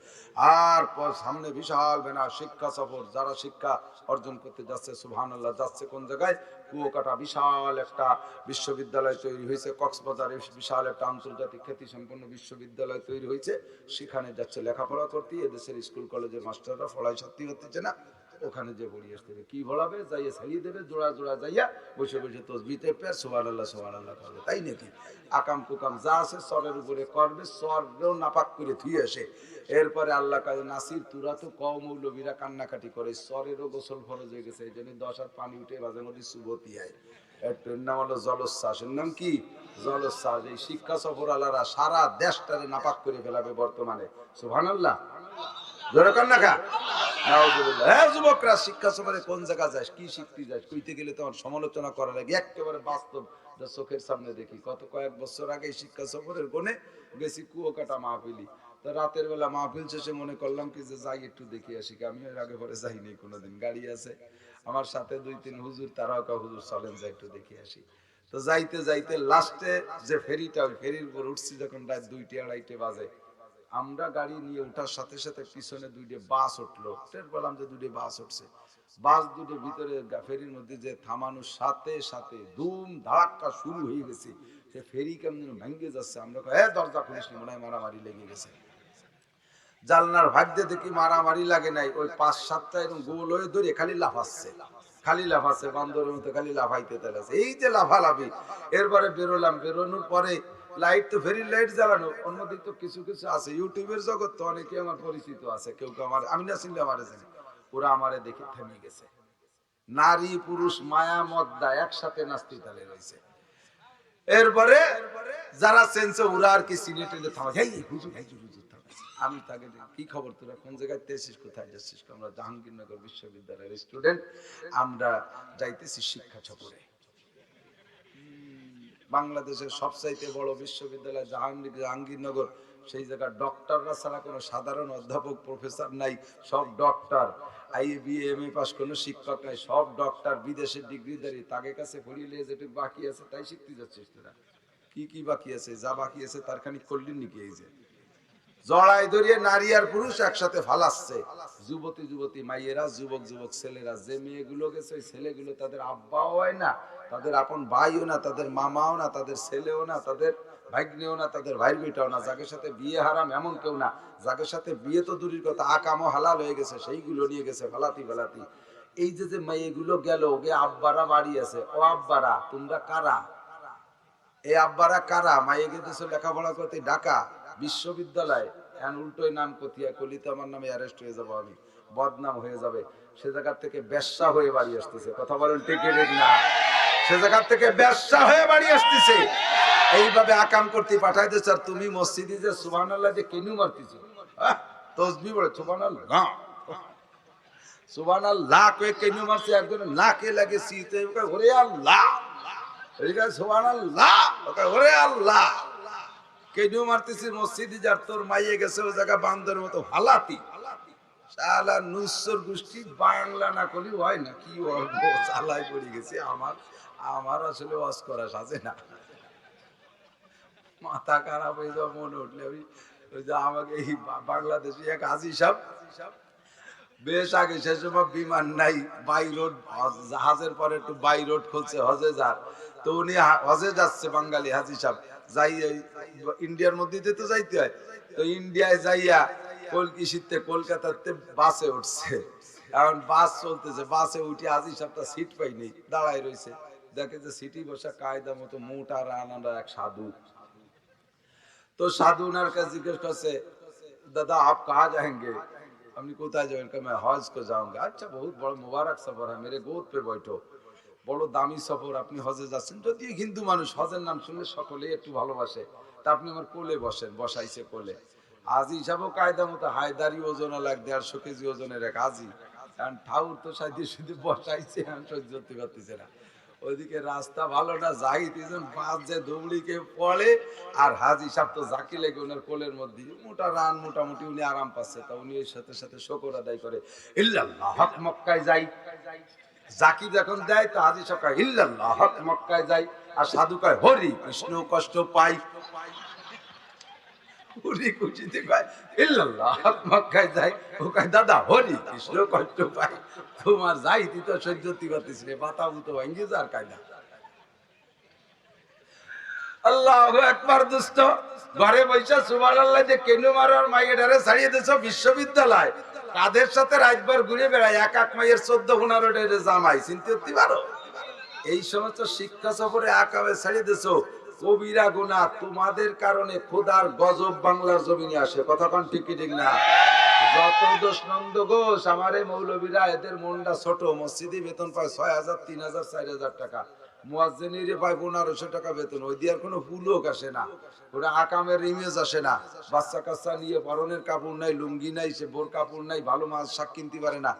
আর পর সামনে বিশাল ব্যানার শিক্ষা সফর। যারা শিক্ষা অর্জন করতে যাচ্ছে, সুবহানাল্লাহ, যাচ্ছে কোন জায়গায়? কুয়াকাটা বিশাল একটা বিশ্ববিদ্যালয় তৈরি হয়েছে, কক্সবাজারে বিশাল একটা আন্তর্জাতিক খ্যাতি সম্পন্ন বিশ্ববিদ্যালয় তৈরি হয়েছে, সেখানে যাচ্ছে লেখাপড়া করতে। এদেশের স্কুল কলেজের মাস্টাররা পড়াই সত্যি হচ্ছে না, ওখানে যে পড়ি আসতে কি ভরাবে, যাইয়ে ছাড়িয়ে দেবে, জোড়া জোড়া যাইয়া বসে বসে তসবিতে পেয়ে সুবহানাল্লাহ সুবহানাল্লাহ করবে, তাই নাকি? আকাম কুকাম যা আছে সরের উপরে করবে, সরেও নাপাক করে ধুয়ে আসে। এরপরে আল্লাহ কাজে নাসির তুরা তো কওমৌলবীরা কান্নাকাটি করে, সরেরও গোসল ফরজ হয়ে গেছে, এই জন্য 10 হাত পানি উঠে মাঝে মধ্যে সুবতি হয়। এর নাম হলো জলোচ্ছ্বাস। এর নাম কি? জলোচ্ছ্বাস। এই শিক্ষা সফর আলারা সারা দেশটারে নাপাক করে ফেলাবে বর্তমানে, সুবহানাল্লাহ। যুবকরা শিক্ষা সফরে কোন জায়গা যাস, কি শিখতে যাস, কইতে গেলে তোমার সমালোচনা করা লাগে, একেবারে বাস্তব চোখের সামনে দেখি। কয়েক বছর আগে শিক্ষা সফরের কোণে গেছি কুয়াকাটা মাহফিলি, তো রাতের বেলা মাহফিল শেষে মনে করলাম কি যে যাই একটু দেখে আসি। আমি এর আগে পরে যাইনি কোনোদিন, গাড়ি আছে আমার সাথে 2-3 হুজুর, তারাও হুজুর চলেন যাই একটু দেখে আসি। তো যাইতে যাইতে লাস্টে যে ফেরিটা, ওই ফেরির উপর উঠছি যখন রাত 2টা-2:30 বাজে, আমরা গাড়ি নিয়ে ওঠার সাথে সাথে পিছনে 2টে বাস উঠলো। টের পেলাম যে 2টে বাস উঠছে। বাস 2টে ভিতরে ফেরির মধ্যে যে থামানোর সাথে সাথে ধুম ধাক্কা শুরু হয়ে গেছে। সে ফেরি কেমন ভেঙে যাচ্ছে। আমরা দরজা খুলিস নি, মনে হয় মারামারি লেগে গেছে। জানলার ভাগ্যে দেখি মারামারি লাগে নাই, ওই 5-7টা এরকম গোল হয়ে ধরে খালি লাফাচ্ছে, খালি লাফাচ্ছে, বান্দরের মতো খালি লাফাইতে তেলাছে। এই যে লাফালাফি। এরপরে বেরোলাম, বেরোনোর পরে লাইট তো ফেরির লাইট জ্বালানো, অন্যদিকে তো কিছু কিছু আছে ইউটিউবের জগৎ, তো অনেকে আমার পরিচিত আছে, কেউ কেউ আমার, আমি না চিনলে আমারে জানি, ওরা আমারে দেখে থেমে গেছে। নারী পুরুষ মায়া মদ্দা একসাথে নাস্তি তালে রয়েছে। এরপরে যারা চেনছে ওরা আর কি সিনে টেনে থামাচ্ছে, হুজুর হুজুর হুজুর থামাচ্ছে। আমি তাকে কি খবর, তোরা কোন জায়গায় তেছিস, কোথায় যাচ্ছিস? আমরা জাহাঙ্গীরনগর বিশ্ববিদ্যালয়ের স্টুডেন্ট, আমরা যাইতেছি শিক্ষা সফরে। বাংলাদেশের সবচাইতে বড় বিশ্ববিদ্যালয় জাহাঙ্গীরনগর, সেই জায়গায় ডক্টররা ছাড়া কোনো সাধারণ অধ্যাপক প্রফেসর নাই, সব ডক্টর। IBA MA পাস কোনো শিক্ষক নাই, সব ডক্টর, বিদেশের ডিগ্রিধারী। তাদের কাছে পড়িলে যেটুকু বাকি আছে তাই শিখতে যাচ্ছিস তোরা? কি কি বাকি আছে? যা বাকি আছে তার খানিক করলেন নাকি? এই যে জড়াই ধরিয়ে নারী আর পুরুষ একসাথে ফালাচ্ছে, যুবতী যুবতী মাইয়েরা, যুবক যুবক ছেলেরা। যে মেয়েগুলো গেছে ওই ছেলেগুলো তাদের আব্বাও হয় না, তাদের আপন ভাইও না, তাদের মামাও না, তাদের ছেলেও না, তাদের ভাগ্নেও না, তাদের ভাই বেটাও না। যাদের সাথে বিয়ে হারাম এমন কেউ না, যাদের সাথে বিয়ে তো দূরের কথা, আকামও হালাল হয়ে গেছে, সেইগুলো নিয়ে গেছে ফালাতি ফালাতি। এই যে যে মেয়েগুলো গেল, ওকে আব্বারা বাড়ি আছে। ও আব্বারা তোমরা কারা? এই আব্বারা কারা? মাইয়ে গেছে লেখাপড়া করতে ঢাকা বিশ্ববিদ্যালয়, এখন উল্টোই নাম কতিয়া কলি তো আমার নামে অ্যারেস্ট হয়ে যাবো, আমি বদনাম হয়ে যাবে। সে জায়গার থেকে ব্যবসা হয়ে বাড়ি আসতেছে, কথা বলেন ঠিক না? সে জায়গার থেকে ব্যবসা হয়ে বাড়ি আসতেছে, এইভাবে আকাম করতে পাঠাই দিচ্ছে। আর তুমি মসজিদে যে সুবহানাল্লাহ যে কেন মারতেছো, তসবিহ বলে সুবহানাল্লাহ না, সুবহানাল্লাহ কয়ে কেন মারছে? একজন নাকে লাগে শীতে, ওরে আল্লাহ, এদিকে সুবহানাল্লাহ, ওরে আল্লাহ। কেন মারতেছিস মসজিদে? যার তোর মাইয়ে গেছে ওই জায়গা বান্দরের মতো হালাতি। শালা নুসর গোষ্ঠী বাংলা না করলে হয় না, কি চালাই পড়ে গেছে। আমার আসলে ওয়াজ করা সাজে না, মাথা খারাপ হয়ে যাওয়া মনে উঠলে। আমি ওই যে আমাকে এই বাংলাদেশি এক হাজি সাহেব, বেশ আগে, সে সময় বিমান নাই, বাই রোড, জাহাজের পরে একটু বাই রোড খুলছে হজে যার। তো উনি হজে যাচ্ছে, বাঙালি হাজি সাহেব, যাই ইন্ডিয়ার মধ্যে তো যাইতে হয়। তো ইন্ডিয়ায় যাইয়া কলকাতাতে কলকাতাতে বাসে উঠছে। এখন বাস চলতেছে, বাসে উঠে হাজি সাহেবটা সিট পাইনি, দাঁড়ায় রয়েছে। দেখে যে সিটি বসা কায়দা মতো মোটা রানারা এক সাধু। তো সাধু ওনার কাছে জিজ্ঞেস করছে, দাদা আপ কাহা যাएंगे? আপনি কোথায় যাবেন? मैं हज को जाऊंगा। अच्छा, बहुत बड़ा मुबारक सफर है, मेरे गोद पे बैठो। বড় দামি সফর, আপনি হজে যাচ্ছেন। যদি হিন্দু মানুষ, হজের নাম শুনলে সকলেই একটু ভালোবাসে। তা আপনি আমার কোলে বসেন, বসাইছে কোলে। আজি হিসাবেও কায়দা মতো হায়দারি ওজন লাগ 150 কেজি ওজনের এক আজি। কারণ ঠাউর তো সাইডে শুধু বসাইছে, আমি সহ্য করতে পারতেছে না। ওইদিকে রাস্তা ভালো না, যাইতেছেন বাস যে দৌড়িকে পড়ে, আর হাজি সাহেব তো জাকি লেগে ওনার কোলের মধ্যে মোটা রান, মোটামুটি উনি আরাম পাচ্ছে। তা উনি এর সাথে সাথে শুকর আদায় করে, ইল্লাল্লাহ হক মক্কায় যাই। জাকি যখন দেয় তো হাজি সাহেব কয় ইল্লাল্লাহ হক মক্কায় যাই, আর সাধু কয় হরি কৃষ্ণ কষ্ট পাই। উনি খুশিতে কয় ইল্লাল্লাহ হক মক্কায় যাই, ও কয় দাদা হরি কৃষ্ণ কষ্ট পাই। তোমার যাইতি তো সহ্য করতে পারতিস রে, বাতা বুতো ভাঙ্গি যার কায়দা। আল্লাহু আকবার। দুষ্ট ঘরে বৈশা সুবহানাল্লাহ যে কেন মারার মাইয়েটারে ছাড়িয়ে দিছো বিশ্ববিদ্যালয়, কাদের সাথে রাতভর ঘুরে বেড়ায়, এক এক মাইয়ের 14-15 জামাই, চিনতে করতে পারো? এই সমস্ত শিক্ষা সফরে আকামে ছাড়িয়ে দিছো, কবিরা গুনাহ। তোমাদের কারণে খোদার গজব বাংলার জমিনে আসে, কথা কোন ঠিক কি ঠিক না? যত দোষ নন্দ ঘোষ, আমারে মৌলবীরা, এদের মনটা ছোট। মসজিদে বেতন পায় 6,000, 3,000, 4,000 টাকা। মুয়াজ্জিনিরে পায় 1500 টাকা বেতন। ওই দিয়ে আর কোনো পুলক আসে না, ওরা আকামের ইমেজ আসে না। বাচ্চা কাচ্চা নিয়ে পরনের কাপড় নাই, লুঙ্গি নাই, সে বোর কাপড় নাই, ভালো মাছ শাক কিনতে পারে না।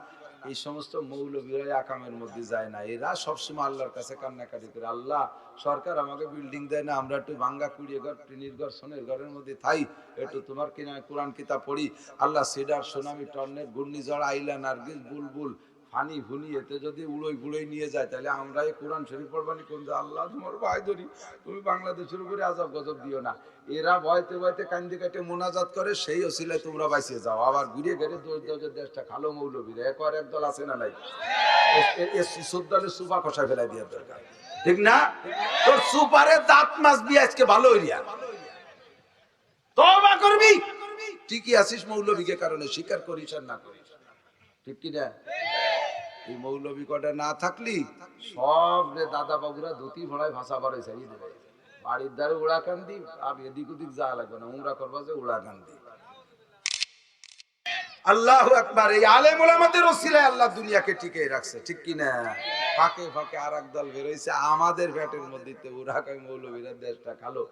এই সমস্ত মৌলবীরা আকামের মধ্যে যায় না। এরা সবসময় আল্লাহর কাছে কান্নাকাটি করে, আল্লাহ সরকার আমাকে বিল্ডিং দেয় না, আমরা একটু ভাঙ্গা কুড়িয়ে ঘর, টিনির ঘর, সোনের ঘরের মধ্যে থাই, একটু তোমার কিনা কোরআন কিতাব পড়ি। আল্লাহ সিডার, সোনামি, টর্নেট, ঘূর্ণিঝড়, আইলা, নার্গিস, বুলবুল, ফানি ফুনি, এতে যদি উড়োই বুড়োই নিয়ে যায়, তাহলে আমরা এই কোরআন শরীফ পড়বানি কোন? আল্লাহ তোমার ভাই ধরি, তুমি বাংলাদেশের উপরে আজব গজব দিও না। এরা ভয়তে ভয়তে কান্দি কাটে মোনাজাত করে, সেই ওসিলায় তোমরা বাঁচিয়ে যাও। আবার ঘুরে ঘুরে দেশটা খালো মৌলবীরা, একদল আছে না নাই? সুদ্দালের সুপা খসায় ফেলাই দিয়ে দরকার, ঠিক না? তোর সুপারে দাঁত মাছ দিয়ে আজকে ভালো হইয়া তওবা করবি, ঠিকই আছিস মৌলবীকে কারণে, স্বীকার করিস আর না করিস, ঠিক কি না? এই মৌলবী কটা না থাকলি সব রে দাদা বাবুরা ধুতি ভরায় ভাষা বাড়ে ছাড়িয়ে দেবে। বাড়ির দ্বারে উড়া কান্দি, আর এদিক ওদিক যা লাগবে না, উমরা করবা যে উড়া কান্দি। আল্লাহু আকবার। এই আলেম ওলামাদের ওসিলায় আল্লাহ দুনিয়াকে টিকিয়ে রাখছে, ঠিক কি না? ফাঁকে ফাঁকে আরেক দল বের হইছে আমাদের ব্যাটের মধ্যে, ওরা কয় মৌলবীরা দেশটা খালো,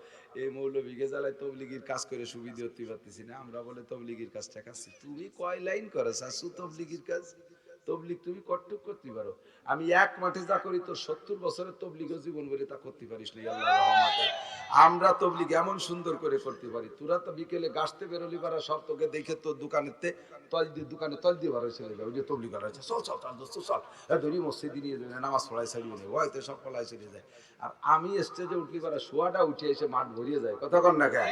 এই মৌলবীকে জ্বালায় তবলিগির কাজ করে সুবিধা হতে পারতেছি না, আমরা বলে তবলিগির কাজটা কাছে। তুমি কয় লাইন করো শাশু তবলিগির কাজ? তবলিগ তুমি কতটুক করতে পারো? আমি এক মাঠে যা করি তোর 70 বছরের তবলিগও জীবন বলে তা করতে পারিস না আল্লাহর রহমতে। আমরা তবলিগ এমন সুন্দর করে করতে পারি, তোরা তো বিকেলে গাছতে বেরোলি পারা সব তোকে দেখে তোর দোকানেতে দোকানে তল দিয়ে বার হয়েছে, ওই যে তবলিগ করা হয়েছে, চল চল চল দোস্ত চল, ধরি মসজিদে নিয়ে যাবে, নামাজ পড়ায় ছাড়িয়ে নেবে, হয়তো সব পড়ায় ছেড়ে যায়। আর আমি স্টেজে উঠলি পারা শোয়াটা উঠে এসে মাঠ ভরিয়ে যায়, কথা কন না কেন?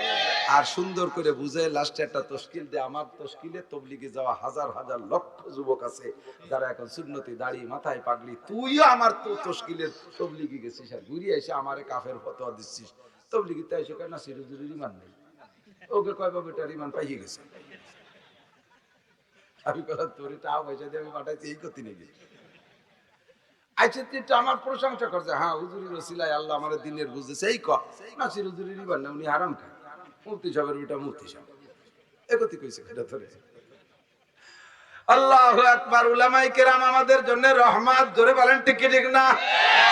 আর সুন্দর করে বুঝে লাস্টে একটা তশকিল দেয়। আমার তশকিলে তবলিগে যাওয়া হাজার হাজার লক্ষ যুবক আছে যারা এখন সুন্নতি দাড়ি মাথায় পাগড়ি, তুইও আমার তো তশকিলের তবলিগে গেছিস আর ঘুরিয়ে এসে আমারে কাফের ফতোয়া দিচ্ছিস। তবলিগি তাই এসে কেন সিরুজুরির ইমান নেই, ওকে কয় বাবু এটার ইমান পাইয়ে গেছে। আমি বললাম তোর টাকা পয়সা দিয়ে আমি পাঠাইছি এই করতে নাকি? আইসিটি আমার প্রশংসা করছে, হ্যাঁ হুজুরির ওসিলায় আল্লাহ আমার দিনের বুঝেছে, এই ক নাসির হুজুরির ইমান না, উনি হারাম খায়, মুফতি সাহেবের বেটা মুফতি সাহেব একতি কইছে এটা ধরে। আল্লাহু আকবার। উলামায়ে কেরাম আমাদের জন্য রহমত, জোরে বলেন ঠিক কি ঠিক না?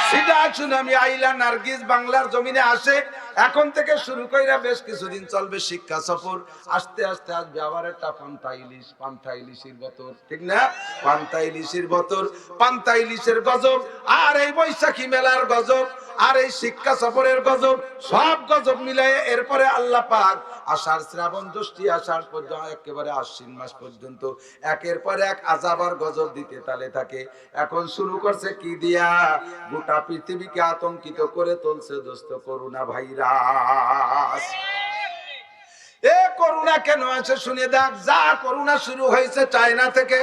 সিধা সুনামি আইলা নার্গিস বাংলার জমিনে আসে, এখন থেকে শুরু কইরা বেশ কিছুদিন চলবে শিক্ষা সফর। আস্তে আস্তে আসবে আবার একটা পান্তা ইলিশের বতর, ঠিক না? পান্তা ইলিশের বতর, পান্তা ইলিশের গজব, আর এই বৈশাখী মেলার গজব, আর এই শিক্ষা সফরের গজব, সব গজব মিলাই এরপরে আল্লাহ পাক আষাঢ় শ্রাবণ জ্যৈষ্ঠ আষাঢ় পর্যন্ত একেবারে আশ্বিন মাস পর্যন্ত একের পর এক আযাব আর গজব দিতে তালে থাকে। এখন শুরু করছে কি দিয়া? গোটা পৃথিবীকে আতঙ্কিত করে তুলছে দোস্ত করোনা ভাইরাস। এ করোনা কেন আছে শুনে দেখ। যা করোনা শুরু হয়েছে চায়না থেকে,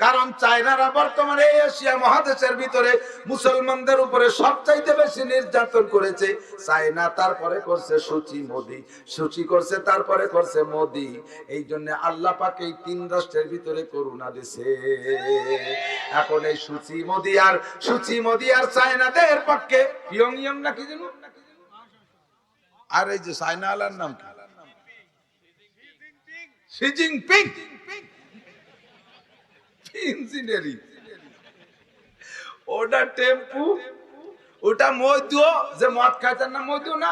কারণ চায়নারা বর্তমানে এশিয়া মহাদেশের ভিতরে মুসলমানদের উপরে সবচাইতে বেশি নির্যাতন করেছে। চায়না, তারপরে করছে সুচি মোদি, সুচি করছে, তারপরে করছে মোদি। এই জন্য আল্লাহ পাক এই 3 রাষ্ট্রের ভিতরে করোনা দিছে। এখন এই সুচি মোদি আর চায়নাদের পক্ষে পিয়ংইয়ং নাকি যেন, আর এই যে চায়না আলার নাম কি? Xi Jinping. ইঞ্জিনিয়ারিং, ওটা টেম্পু, ওটা মধু, যে মদ খাইতেন না মধু, না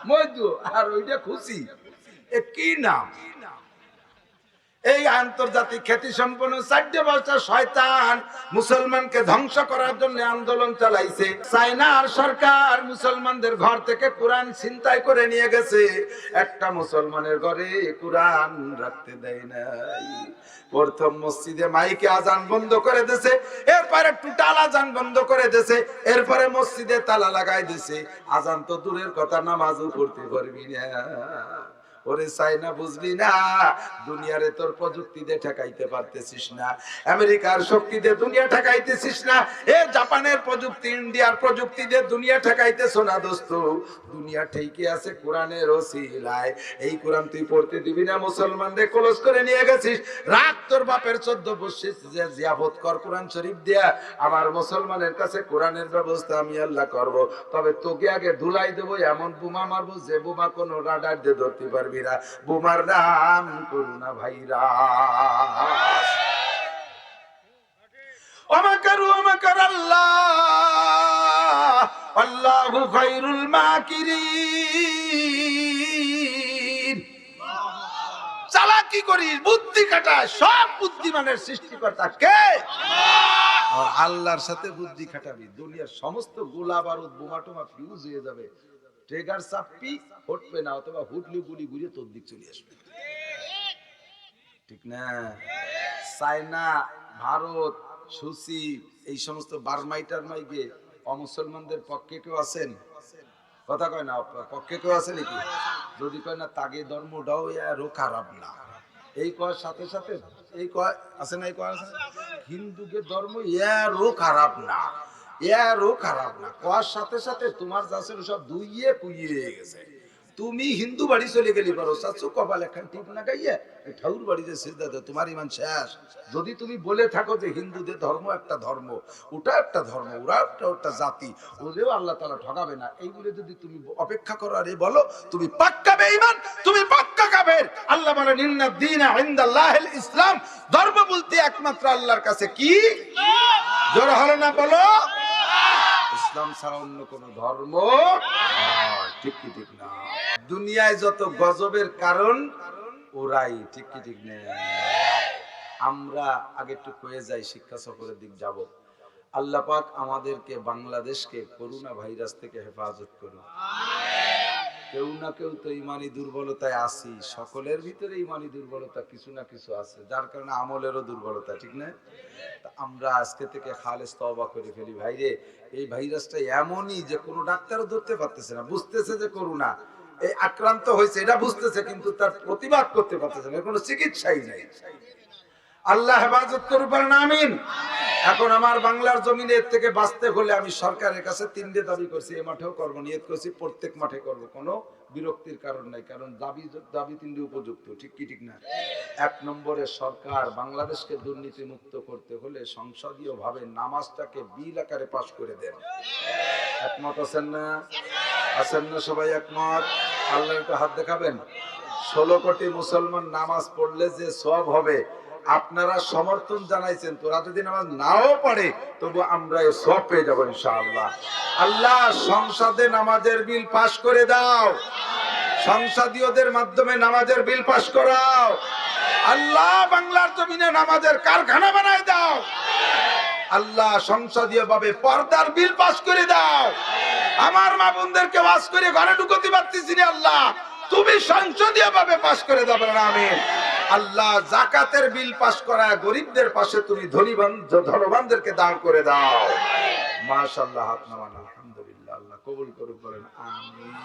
মধু, আর ওইটা খুশি। এ কি নাম? এই আন্তর্জাতিক খ্যাতি সম্পন্ন 4 বছর শয়তান মুসলমানকে ধ্বংস করার জন্য আন্দোলন চালাইছে। চায়নার সরকার মুসলমানদের ঘর থেকে কোরআন ছিনতাই করে নিয়ে গেছে, একটা মুসলমানের ঘরে কোরআন রাখতে দেয় নাই। প্রথম মসজিদে মাইকে আজান বন্ধ করে দিয়েছে, এরপরে টোটাল আজান বন্ধ করে দিয়েছে, এরপরে মসজিদে তালা লাগাই দিয়েছে। আজান তো দূরের কথা, নামাজও পড়তে পারবি না। ওরে চায়না, বুঝলি না? দুনিয়ারে তোর প্রযুক্তি দিয়ে ঠেকাইতে পারতেছিস না, আমেরিকার শক্তি দিয়ে দুনিয়া ঠেকাইতেছিস না, এ জাপানের প্রযুক্তি, ইন্ডিয়ার প্রযুক্তি দিয়ে দুনিয়া ঠেকাইতেছ না দোস্ত। দুনিয়া ঠিকই আছে কোরআনের ওসিলায়। এই কোরআন তুই পড়তে দিবি না, মুসলমানদের ক্লোজ করে নিয়ে গেছিস। রাত তোর বাপের 14 বর্ষে জিয়াফত কর কোরআন শরীফ দিয়া। আমার মুসলমানের কাছে কোরআনের ব্যবস্থা আমি আল্লাহ করব, তবে তোকে আগে ধুলাই দেবো, এমন বোমা মারবো যে বোমা কোনো রাডার দিয়ে ধরতে পারবি। বোমার নাম করোনা ভাইরাস। ওমাকারু ওমাকার আল্লাহ, আল্লাহু খায়রুল মাকিরিন। চালাকি করিস, বুদ্ধি খাটাস, সব বুদ্ধিমানের সৃষ্টিকর্তা কে? আল্লাহর সাথে বুদ্ধি খাটাবি, দুনিয়ার সমস্ত গোলা বারুদ বোমা টোমা ফিউজ হয়ে যাবে। ট্রিগার চাপি ফুটবে না, অথবা হুটলি গুলি ঘুরিয়ে তোর দিক চলে আসবে, ঠিক না? চায়না, ভারত, সুচি, এই সমস্ত বারমাইটার মাইকে অমুসলমানদের পক্ষে কেউ আছেন? কথা কয় না, পক্ষে কেউ আছে নাকি? যদি কয় না, তাগে ধর্মটাও আরো খারাপ না। এই কয় সাথে সাথে এই কয় আছে না, এই কয় আছে হিন্দুকে ধর্ম আরো খারাপ না, এরও খারাপ না। কোয়ার সাথে সাথে তোমার যা ছিল সব ধুইয়ে পুইয়ে গেছে। তুমি হিন্দু বাড়ি চলে গেলি পারো চাচু কপাল একখান টিপ না গাইয়া ঠাকুর বাড়ি যে সিজদা দাও তোমার ইমান শেষ। যদি তুমি বলে থাকো যে হিন্দুদের ধর্ম একটা ধর্ম, ওটা একটা ধর্ম, ওরা একটা জাতি, ওদেরও আল্লাহ তাআলা ঠকাবে না, এই বলে যদি তুমি অপেক্ষা করো আর বলো তুমি পাক্কা বেঈমান, তুমি পাক্কা কাফের। আল্লাহ বলেন ইন্না দ্বীনা ইনদাল্লাহিল ইসলাম, ধর্ম বলতে একমাত্র আল্লাহর কাছে কি? জোর হলো না বলো, ইসলাম ছাড়া অন্য কোন ধর্ম নয়। ঠিক কি ঠিক না? দুনিয়ায় যত গজবের কারণ ওরাই, ঠিক কি ঠিক না? আমরা আগে একটু কয়ে যাই, শিক্ষা সফরের দিক যাব। আল্লাহ পাক আমাদেরকে বাংলাদেশকে করোনা ভাইরাস থেকে হেফাজত করুন। কেউ না কেউ তো ইমানি দুর্বলতায় আছি, সকলের ভিতরে ইমানি দুর্বলতা কিছু না কিছু আছে, যার কারণে আমলেরও দুর্বলতা, ঠিক না? আমরা আজকে থেকে খালেস তওবা করে ফেলি। ভাইরে, এই ভাইরাসটা এমনই যে কোনো ডাক্তারও ধরতে পারতেছে না, বুঝতেছে যে করোনা এই আক্রান্ত হয়েছে এটা বুঝতেছে, কিন্তু তার প্রতিবাদ করতে পারতেছে না, কোনো চিকিৎসাই নাই। আল্লাহ হেফাজত করবেন, আমিন। এখন আমার বাংলার জমিনে এর থেকে বাঁচতে হলে আমি সরকারের কাছে তিনটে দাবি করছি, এই মাঠেও করব, নিয়ত করছি প্রত্যেক মাঠে করব, কোনো বিরক্তির কারণ নাই, কারণ দাবি তিনটে উপযুক্ত, ঠিক কি ঠিক না? এক নম্বরে, সরকার বাংলাদেশকে দুর্নীতি মুক্ত করতে হলে সংসদীয় ভাবে নামাজটাকে বিল আকারে পাশ করে দেন। একমত আছেন না? আছেন না সবাই একমত? আল্লাহ একটু হাত দেখাবেন। 16 কোটি মুসলমান নামাজ পড়লে যে সওয়াব হবে, আপনারা সমর্থন জানাইছেন, তোরা যদি নামাজ নাও পড়ে তবু আমরা এই সওয়াব পেয়ে যাবো ইনশাআল্লাহ। আল্লাহ সংসদে নামাজের বিল পাশ করে দাও, সংসদীয়দের মাধ্যমে নামাজের বিল পাশ করাও। আল্লাহ বাংলার জমিনে নামাজের কারখানা বানায় দাও। আল্লাহ সংসদীয় ভাবে পর্দার বিল পাশ করে দাও। আমার মা বোনদেরকে ওয়াজ করে ঘরে ঢুকতে পারতেছি না, আল্লাহ তুমি সংসদীয় ভাবে পাশ করে দাও, আমিন। আল্লাহ যাকাতের বিল পাশ করায় গরিবদের পাশে তুমি ধনবানদেরকে দান করে দাও। মাশাআল্লাহ, হাত নামান, আলহামদুলিল্লাহ, আল্লাহ কবুল করুক, বলেন আমিন।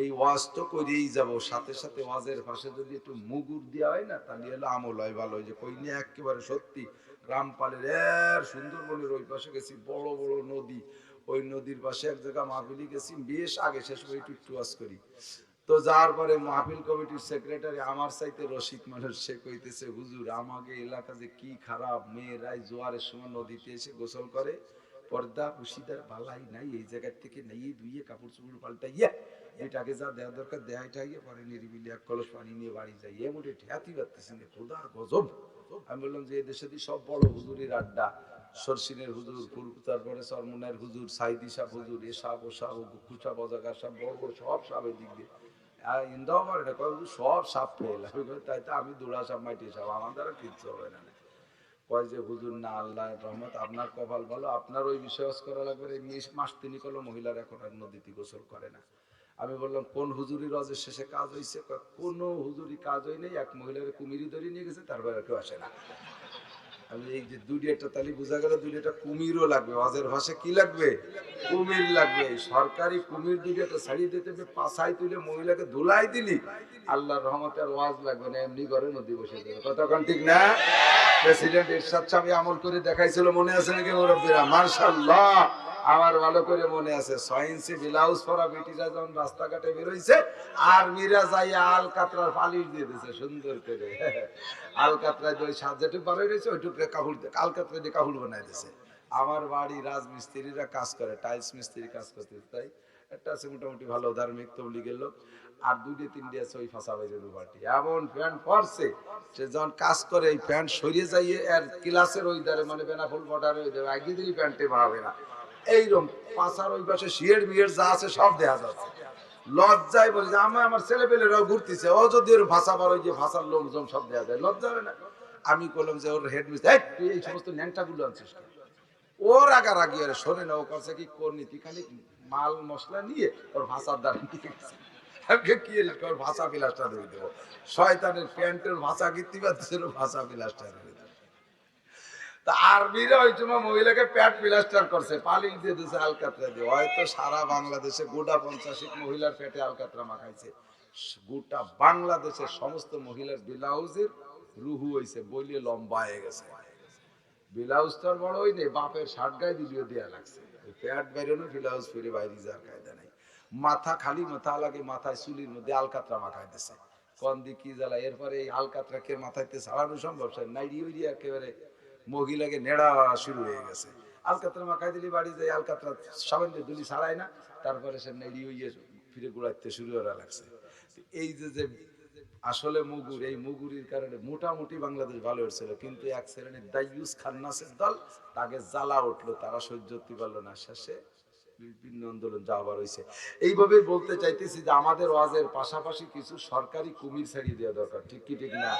এই ওয়াজ তো করেই যাব, সাথে সাথে ওয়াজের পাশে যদি একটু মুগুর দেওয়া হয় না, তাহলে হলো আমল হয় ভালো। যে কই নিয়ে একেবারে সত্যি রামপালের সুন্দরবনের ওই পাশে গেছি, বড় বড় নদী, ওই নদীর পাশে এক জায়গা মাহফিলি গেছি, বেশ আগে, শেষ করে একটু ওয়াজ করি। তো যাওয়ার পরে মাহফিল কমিটির সেক্রেটারি আমার চাইতে রসিক মানুষ, সে কইতেছে হুজুর আমাকে এলাকা যে কি খারাপ, মেয়েরাই জোয়ারের সময় নদীতে এসে গোসল করে, পর্দা হুশিদার বালাই নাই, এই জায়গার থেকে নেই ধুইয়ে কাপড় চোপড় পাল্টাইয়া এটাকে যা দেওয়া দরকার দেয় ঠাইয়ে পরে নিরিবিলি এক কলস পানি নিয়ে বাড়ি যাই, এ মোটে ঠেয়াতি পারতেছি না, খোদার গজব। আমি বললাম যে এদেশে সব বড় হুজুরের আড্ডা, সরসিনের হুজুর, তারপরে সরমনের হুজুর, সাইদি সাহ হুজুর, এ সাহ ও সাহ, খুচা বজাগার সব বড় বড় সব সাহের দিক দিয়ে ইন্দাও পারে না, সব সাপ ফেল। তাই তো আমি দৌড়া সাপ, মাইটি সাপ, আমার দ্বারা কিচ্ছু হবে না। কয় যে হুজুর না, আল্লাহ রহমত, আপনার কপাল ভালো, আপনার ওই বিষয় করা লাগবে। মাস তিনি কল মহিলার এখন আর নদীতে গোসল করে না। আমি বললাম কোন হুজুরি রজের শেষে কাজ হয়েছে? কোন হুজুরি কাজ হয় নাই, এক মহিলার কুমিরি ধরে নিয়ে গেছে, তারপরে কেউ আসে না। আমি এই যে দুই একটা তালি বোঝা গেল, দুই একটা কুমিরও লাগবে, ওয়াজের ভাষা কি লাগবে? কুমির লাগবে। সরকারি কুমির দুই একটা ছাড়িয়ে দিতে হবে, পাছায় তুলে মহিলাকে ধুলাই দিলি, আল্লাহর রহমতে আর ওয়াজ লাগবে না, এমনি ঘরে নদী বসে দেবে। কতক্ষণ ঠিক না? প্রেসিডেন্ট এরশাদ সাহেব আমল করে দেখাইছিল, মনে আছে নাকি মুরব্বীরা? মাশাআল্লাহ, আমার ভালো করে মনে আছে। 6 ইঞ্চি ব্লাউজ পরা বেটিরা যখন রাস্তাঘাটে বেরোইছে, আর মীরা যাইয়া আলকাতরার পালিশ দিয়ে দিয়েছে সুন্দর করে। আলকাতরায় ওই সাজেটু বাড়াই রয়েছে, ওইটুকু কাপড় আলকাতরা দিয়ে কাপড় বানাই দিয়েছে। আমার বাড়ি রাজমিস্ত্রিরা কাজ করে, টাইলস মিস্ত্রি কাজ করতে, তাই একটা আছে মোটামুটি ভালো ধার্মিক তবলিগের লোক, আর দুইটা তিনটে আছে ওই ফাঁসা বাইরের পার্টি। এমন প্যান্ট পরছে, সে যখন কাজ করে এই প্যান্ট সরিয়ে যাইয়ে আর ক্লাসের ওই ধারে, মানে বেনাফুল বর্ডারে ওই ধারে আগে দিনই প্যান্টে বাড়াবে না, এইরকম পাশার ওই পাশে শিয়ের বিয়ের যা আছে সব দেখা যাচ্ছে। লজ্জায় বলি যে আমার ছেলে পেলেরাও ঘুরতেছে, ও যদি ওর ভাষা বার, ওই যে ভাষার লোকজন সব দেখা যায়, লজ্জা হবে না? আমি বললাম যে ওর হেড মিস্টার, তুই এই সমস্ত ন্যাংটা গুলো আনছিস, ওর আগারাগি আর শোনে না, ও করছে কি করনীতি, খালি মাল মশলা নিয়ে ওর ভাষার দ্বারা নিয়ে গেছে। কি ওর ভাষা বিলাসটা ধরে দেবো, শয়তানের প্যান্টের ভাষা কীর্তি পাচ্ছে, ভাষা বিলাসটা ধরে দেবো। তা আরবিরা ওই সময় মহিলাকে প্যাট প্লাস্টার করছে, পালিশ দিয়ে দিয়েছে আলকাতরা দিয়ে। হয়তো সারা বাংলাদেশে গোটা 50 মহিলার পেটে আলকাতরা মাখাইছে। গোটা বাংলাদেশের সমস্ত মহিলার ব্লাউজের রুহু হয়েছে, বইলে লম্বা হয়ে গেছে। ব্লাউজটার বড় হই নেই, বাপের শার্ট গায়ে দিলিও দেওয়া লাগছে, প্যাট বেরোনো ব্লাউজ ফিরে বাইরে যাওয়ার কায়দা নেই। মাথা খালি মাথা লাগে, মাথায় চুলির মধ্যে আলকাতরা মাখায় দিছে। কোন দিক কি জ্বালা, এরপরে এই আলকাতরাকে মাথাইতে ছাড়ানো সম্ভব? নাইড়ি উড়িয়ে একেবারে মহিলাকে নেড়া শুরু হয়ে গেছে। আলকাতরা মাখাই দিলি বাড়ি যায়, আলকাতরা সামান্য দুলি ছাড়ায় না, তারপরে সে নেড়ি উইয়ে ফিরে ঘুরাইতে শুরু করা লাগছে। এই যে আসলে মুগুর, এই মুগুরির কারণে মোটামুটি বাংলাদেশ ভালো হয়েছিল, কিন্তু এক শ্রেণীর দাইয়ুস খান্নাসের দল, তাকে জ্বালা উঠলো, তারা সহ্য করতে পারলো না, শেষে বিভিন্ন আন্দোলন যাওয়ার হয়েছে। এইভাবে বলতে চাইতেছি যে আমাদের ওয়াজের পাশাপাশি কিছু সরকারি কুমির ছাড়িয়ে দেওয়া দরকার, ঠিক কি ঠিক না?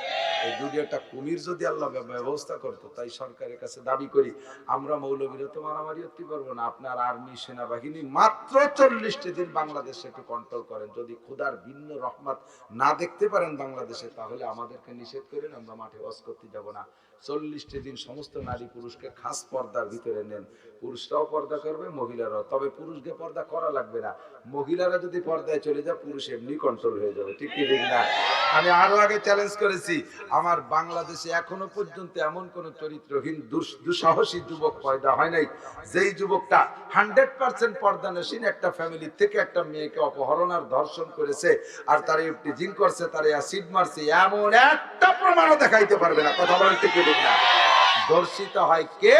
এই দুনিয়াটা কুমির যদি আল্লাহ ব্যবস্থা করতো, তাই সরকারের কাছে দাবি করি, আমরা মৌলবীরা তো মারামারি করতে পারবো না, আপনার আর্মি সেনাবাহিনী মাত্র 40টি দিন বাংলাদেশে একটু কন্ট্রোল করেন। যদি খোদার ভিন্ন রহমত না দেখতে পারেন বাংলাদেশে, তাহলে আমাদেরকে নিষেধ করেন, আমরা মাঠে ওয়াজ করতে যাব না। 40টি দিন সমস্ত নারী পুরুষকে খাস পর্দার ভিতরে নেন, পুরুষরাও পর্দা করবে, মহিলারাও। তবে পুরুষকে পর্দা করা লাগবে না, মহিলারা যদি পর্দায় চলে যায় পুরুষ এমনি কন্ট্রোল হয়ে যাবে, ঠিক কি ঠিক না? আমি আরো আগে চ্যালেঞ্জ করেছি, আমার বাংলাদেশে এখনো পর্যন্ত এমন কোন চরিত্রহীন দুঃসাহসী যুবক পয়দা হয় নাই, যেই যুবকটা 100% পর্দানসীন একটা ফ্যামিলি থেকে একটা মেয়েকে অপহরণ আর ধর্ষণ করেছে, আর তারে ইফতিজিং করছে, তারে অ্যাসিড মারছে, এমন একটা প্রমাণও দেখাইতে পারবে না। কথা বলেন ঠিক কি ঠিক না? ধর্ষিত হয় কে?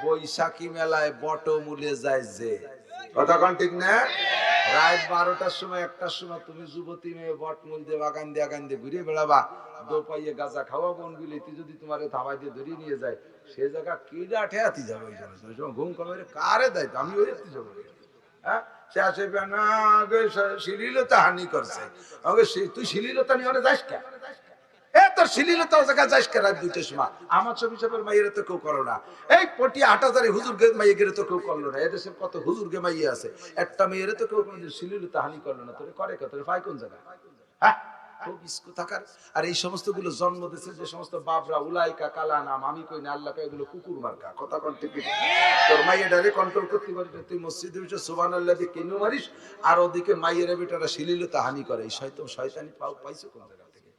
বৈশাখী মেলায় বটমূলে যায় যে। কথা কোন ঠিক না? রাত 12টার সময় 1টার সময় তুমি যুবতী মেয়ে বটমূল দিয়ে বাগান দিয়ে ঘুরে বেড়াবা, দোপাইয়ে গাঁজা খাওয়া বন বিলেতি যদি তোমার ধাবাই দিয়ে ধরিয়ে নিয়ে যায়, সে জায়গা কিডা ঠেয়াতি যাবে? ওই জন্য ঘুম কমে কারে দেয়, আমি ওই যাবো। হ্যাঁ, সে আসে না শিলীলতা হানি করছে, তুই শিলীলতা নিয়ে অনেক যাস কে? তোর শিলীলতা জায়গা যাইস কে রাত 2টার সময়? আমার ছবি সাপের মাইয়ের তো কেউ করো না। এই পটি 8,000 হুজুর গে মাইয়ে গেলে তো কেউ করলো না। এদেশে কত হুজুর গে মাইয়ে আছে, একটা মেয়ের তো কেউ শিলীলতা হানি করলো না। তোরে করে কত পাই কোন জায়গায়? হ্যাঁ, খুব ইস্কু থাকার। আর এই সমস্ত গুলো জন্ম দিয়েছে যে সমস্ত বাবরা, উলাইকা কালা নাম, আমি কই না আল্লাহ কই, এগুলো কুকুর মার্কা। কথা কোন ঠিক? তোর মাইয়ে ডারে কন্ট্রোল করতে পারিস না, তুই মসজিদে বসে সুবহানাল্লাহ দিয়ে কেন মারিস, আর ওদিকে মাইয়ের বেটারা শিলীলতা হানি করে। এই শয়তানি পাইছো কোন জায়গা থেকে?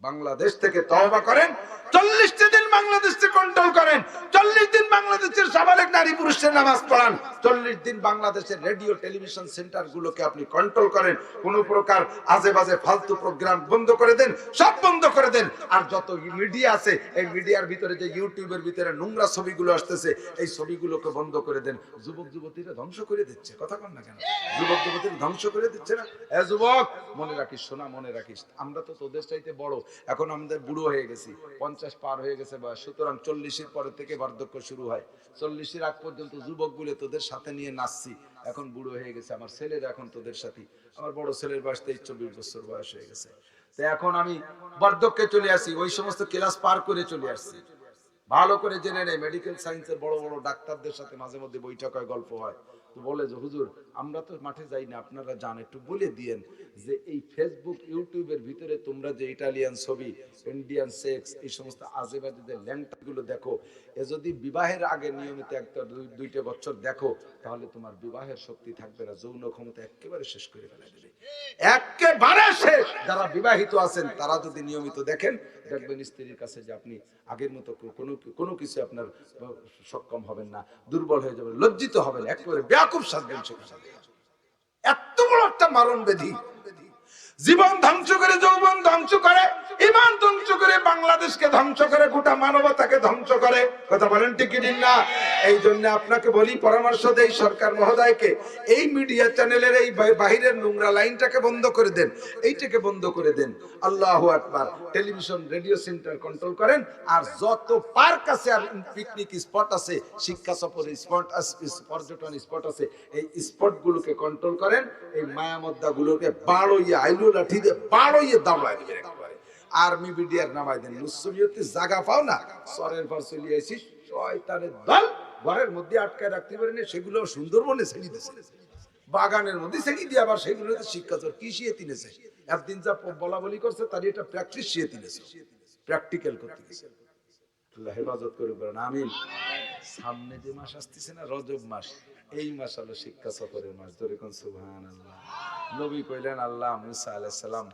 বাংলাদেশ থেকে তওবা করেন, 40টি দিন বাংলাদেশকে কন্ট্রোল করেন, 40 দিন বাংলাদেশের সাবালেক নারী পুরুষের নামাজ পড়ান, 40 দিন বাংলাদেশের রেডিও টেলিভিশন সেন্টার গুলোকে আপনি কন্ট্রোল করেন, কোন প্রকার আজে বাজে ফালতু প্রোগ্রাম বন্ধ করে দেন, সব বন্ধ করে দেন। আর যত মিডিয়া আছে, এই মিডিয়ার ভিতরে যে ইউটিউবের ভিতরে নোংরা ছবিগুলো আসতেছে, এই ছবিগুলোকে বন্ধ করে দেন। যুবক যুবতীরা ধ্বংস করে দিচ্ছে, কথা বল না কেন? যুবক যুবতীরা ধ্বংস করে দিচ্ছে না? এ যুবক, মনে রাখিস, সোনা মনে রাখিস, আমরা তো তোদের চাইতে বড়, এখন আমাদের বুড়ো হয়ে গেছি, 50 পার হয়ে গেছে বয়স, সুতরাং 40-এর পরে থেকে বার্ধক্য শুরু হয়। 40-এর আগ পর্যন্ত যুবক বলে তোদের সাথে নিয়ে নাচছি, এখন বুড়ো হয়ে গেছে। আমার ছেলেরা এখন তোদের সাথে, আমার বড় ছেলের বয়স 23-24 বছর বয়স হয়ে গেছে। তো এখন আমি বার্ধক্যে চলে আসি, ওই সমস্ত ক্লাস পার করে চলে আসছি। ভালো করে জেনে নেই, মেডিকেল সায়েন্সের বড় বড় ডাক্তারদের সাথে মাঝে মধ্যে বৈঠক হয়, গল্প হয়। তো বলে যে হুজুর, আমরা তো মাঠে যাই না, আপনারা যান, একটু বলে দিয়েন যে এই ফেসবুক ইউটিউবের ভিতরে তোমরা যে ইটালিয়ান ছবি, ইন্ডিয়ান সেক্স, এই সমস্ত আজেবাজে যে ল্যাংটাগুলো দেখো, এ যদি বিবাহের আগে নিয়মিত একটা 2-2 বছর দেখো, তাহলে তোমার বিবাহের শক্তি থাকবে না, যৌন ক্ষমতা একেবারে শেষ করে ফেলে দেবে, একেবারে শেষ। যারা বিবাহিত আছেন তারা যদি নিয়মিত দেখেন, দেখবেন স্ত্রীর কাছে যে আপনি আগের মতো কোনো কিছু আপনার সক্ষম হবেন না, দুর্বল হয়ে যাবেন, লজ্জিত হবেন, একেবারে ব্যাকুব সাজবেন। এত বড় একটা মারণ ব্যাধি জীবন ধ্বংস করে, যৌবন ধ্বংস করে, ইমান ধ্বংস করে, বাংলাদেশকে ধ্বংস করে, গোটা মানবতাকে ধ্বংস করে। কথা বলেন ঠিক কি না? এই জন্য আপনাকে বলি, পরামর্শ দেই সরকার মহোদয়কে, এই মিডিয়া চ্যানেলের এই বাহিরের নোংরা লাইনটাকে বন্ধ করে দেন, এইটাকে বন্ধ করে দেন। আল্লাহু আকবার। টেলিভিশন রেডিও সেন্টার কন্ট্রোল করেন, আর যত পার্ক আছে আর পিকনিক স্পট আছে, শিক্ষা সফরের স্পট আছে, পর্যটন স্পট আছে, এই স্পট গুলোকে কন্ট্রোল করেন। এই মায়ামদ্দা গুলোকে বাড়ইয়ে আইলু লাঠি দিয়ে বাড়ইয়ে দামড়ায় দিবেন একবারে। আর্মি বিডিআর নামাই দেন, নুসুমিয়তে জায়গা পাও না, সরের পর চলে আসিস, শয়তানের দল, ঘরের মধ্যে আটকায় রাখতে পারেনি, সেগুলো সুন্দরবনে ছেড়ে দিয়েছে, বাগানের মধ্যে ছেড়ে দিয়ে আবার সেগুলোতে শিক্ষাচর কি শিয়ে তিনেছে। একদিন যা বলা বলি করছে, তার এটা প্র্যাকটিস শিয়ে তিনেছে, প্র্যাকটিক্যাল করতে গেছে। আল্লাহ হেফাজত করুক, আমিন। সামনে যে মাস আসতেছে না, রজব মাস, এই মাস হলো শিক্ষা সফরের মাস। ধরে কোন সুবহানাল্লাহ। নবী কইলেন, আল্লাহ মুসা আলাইহিস সালাম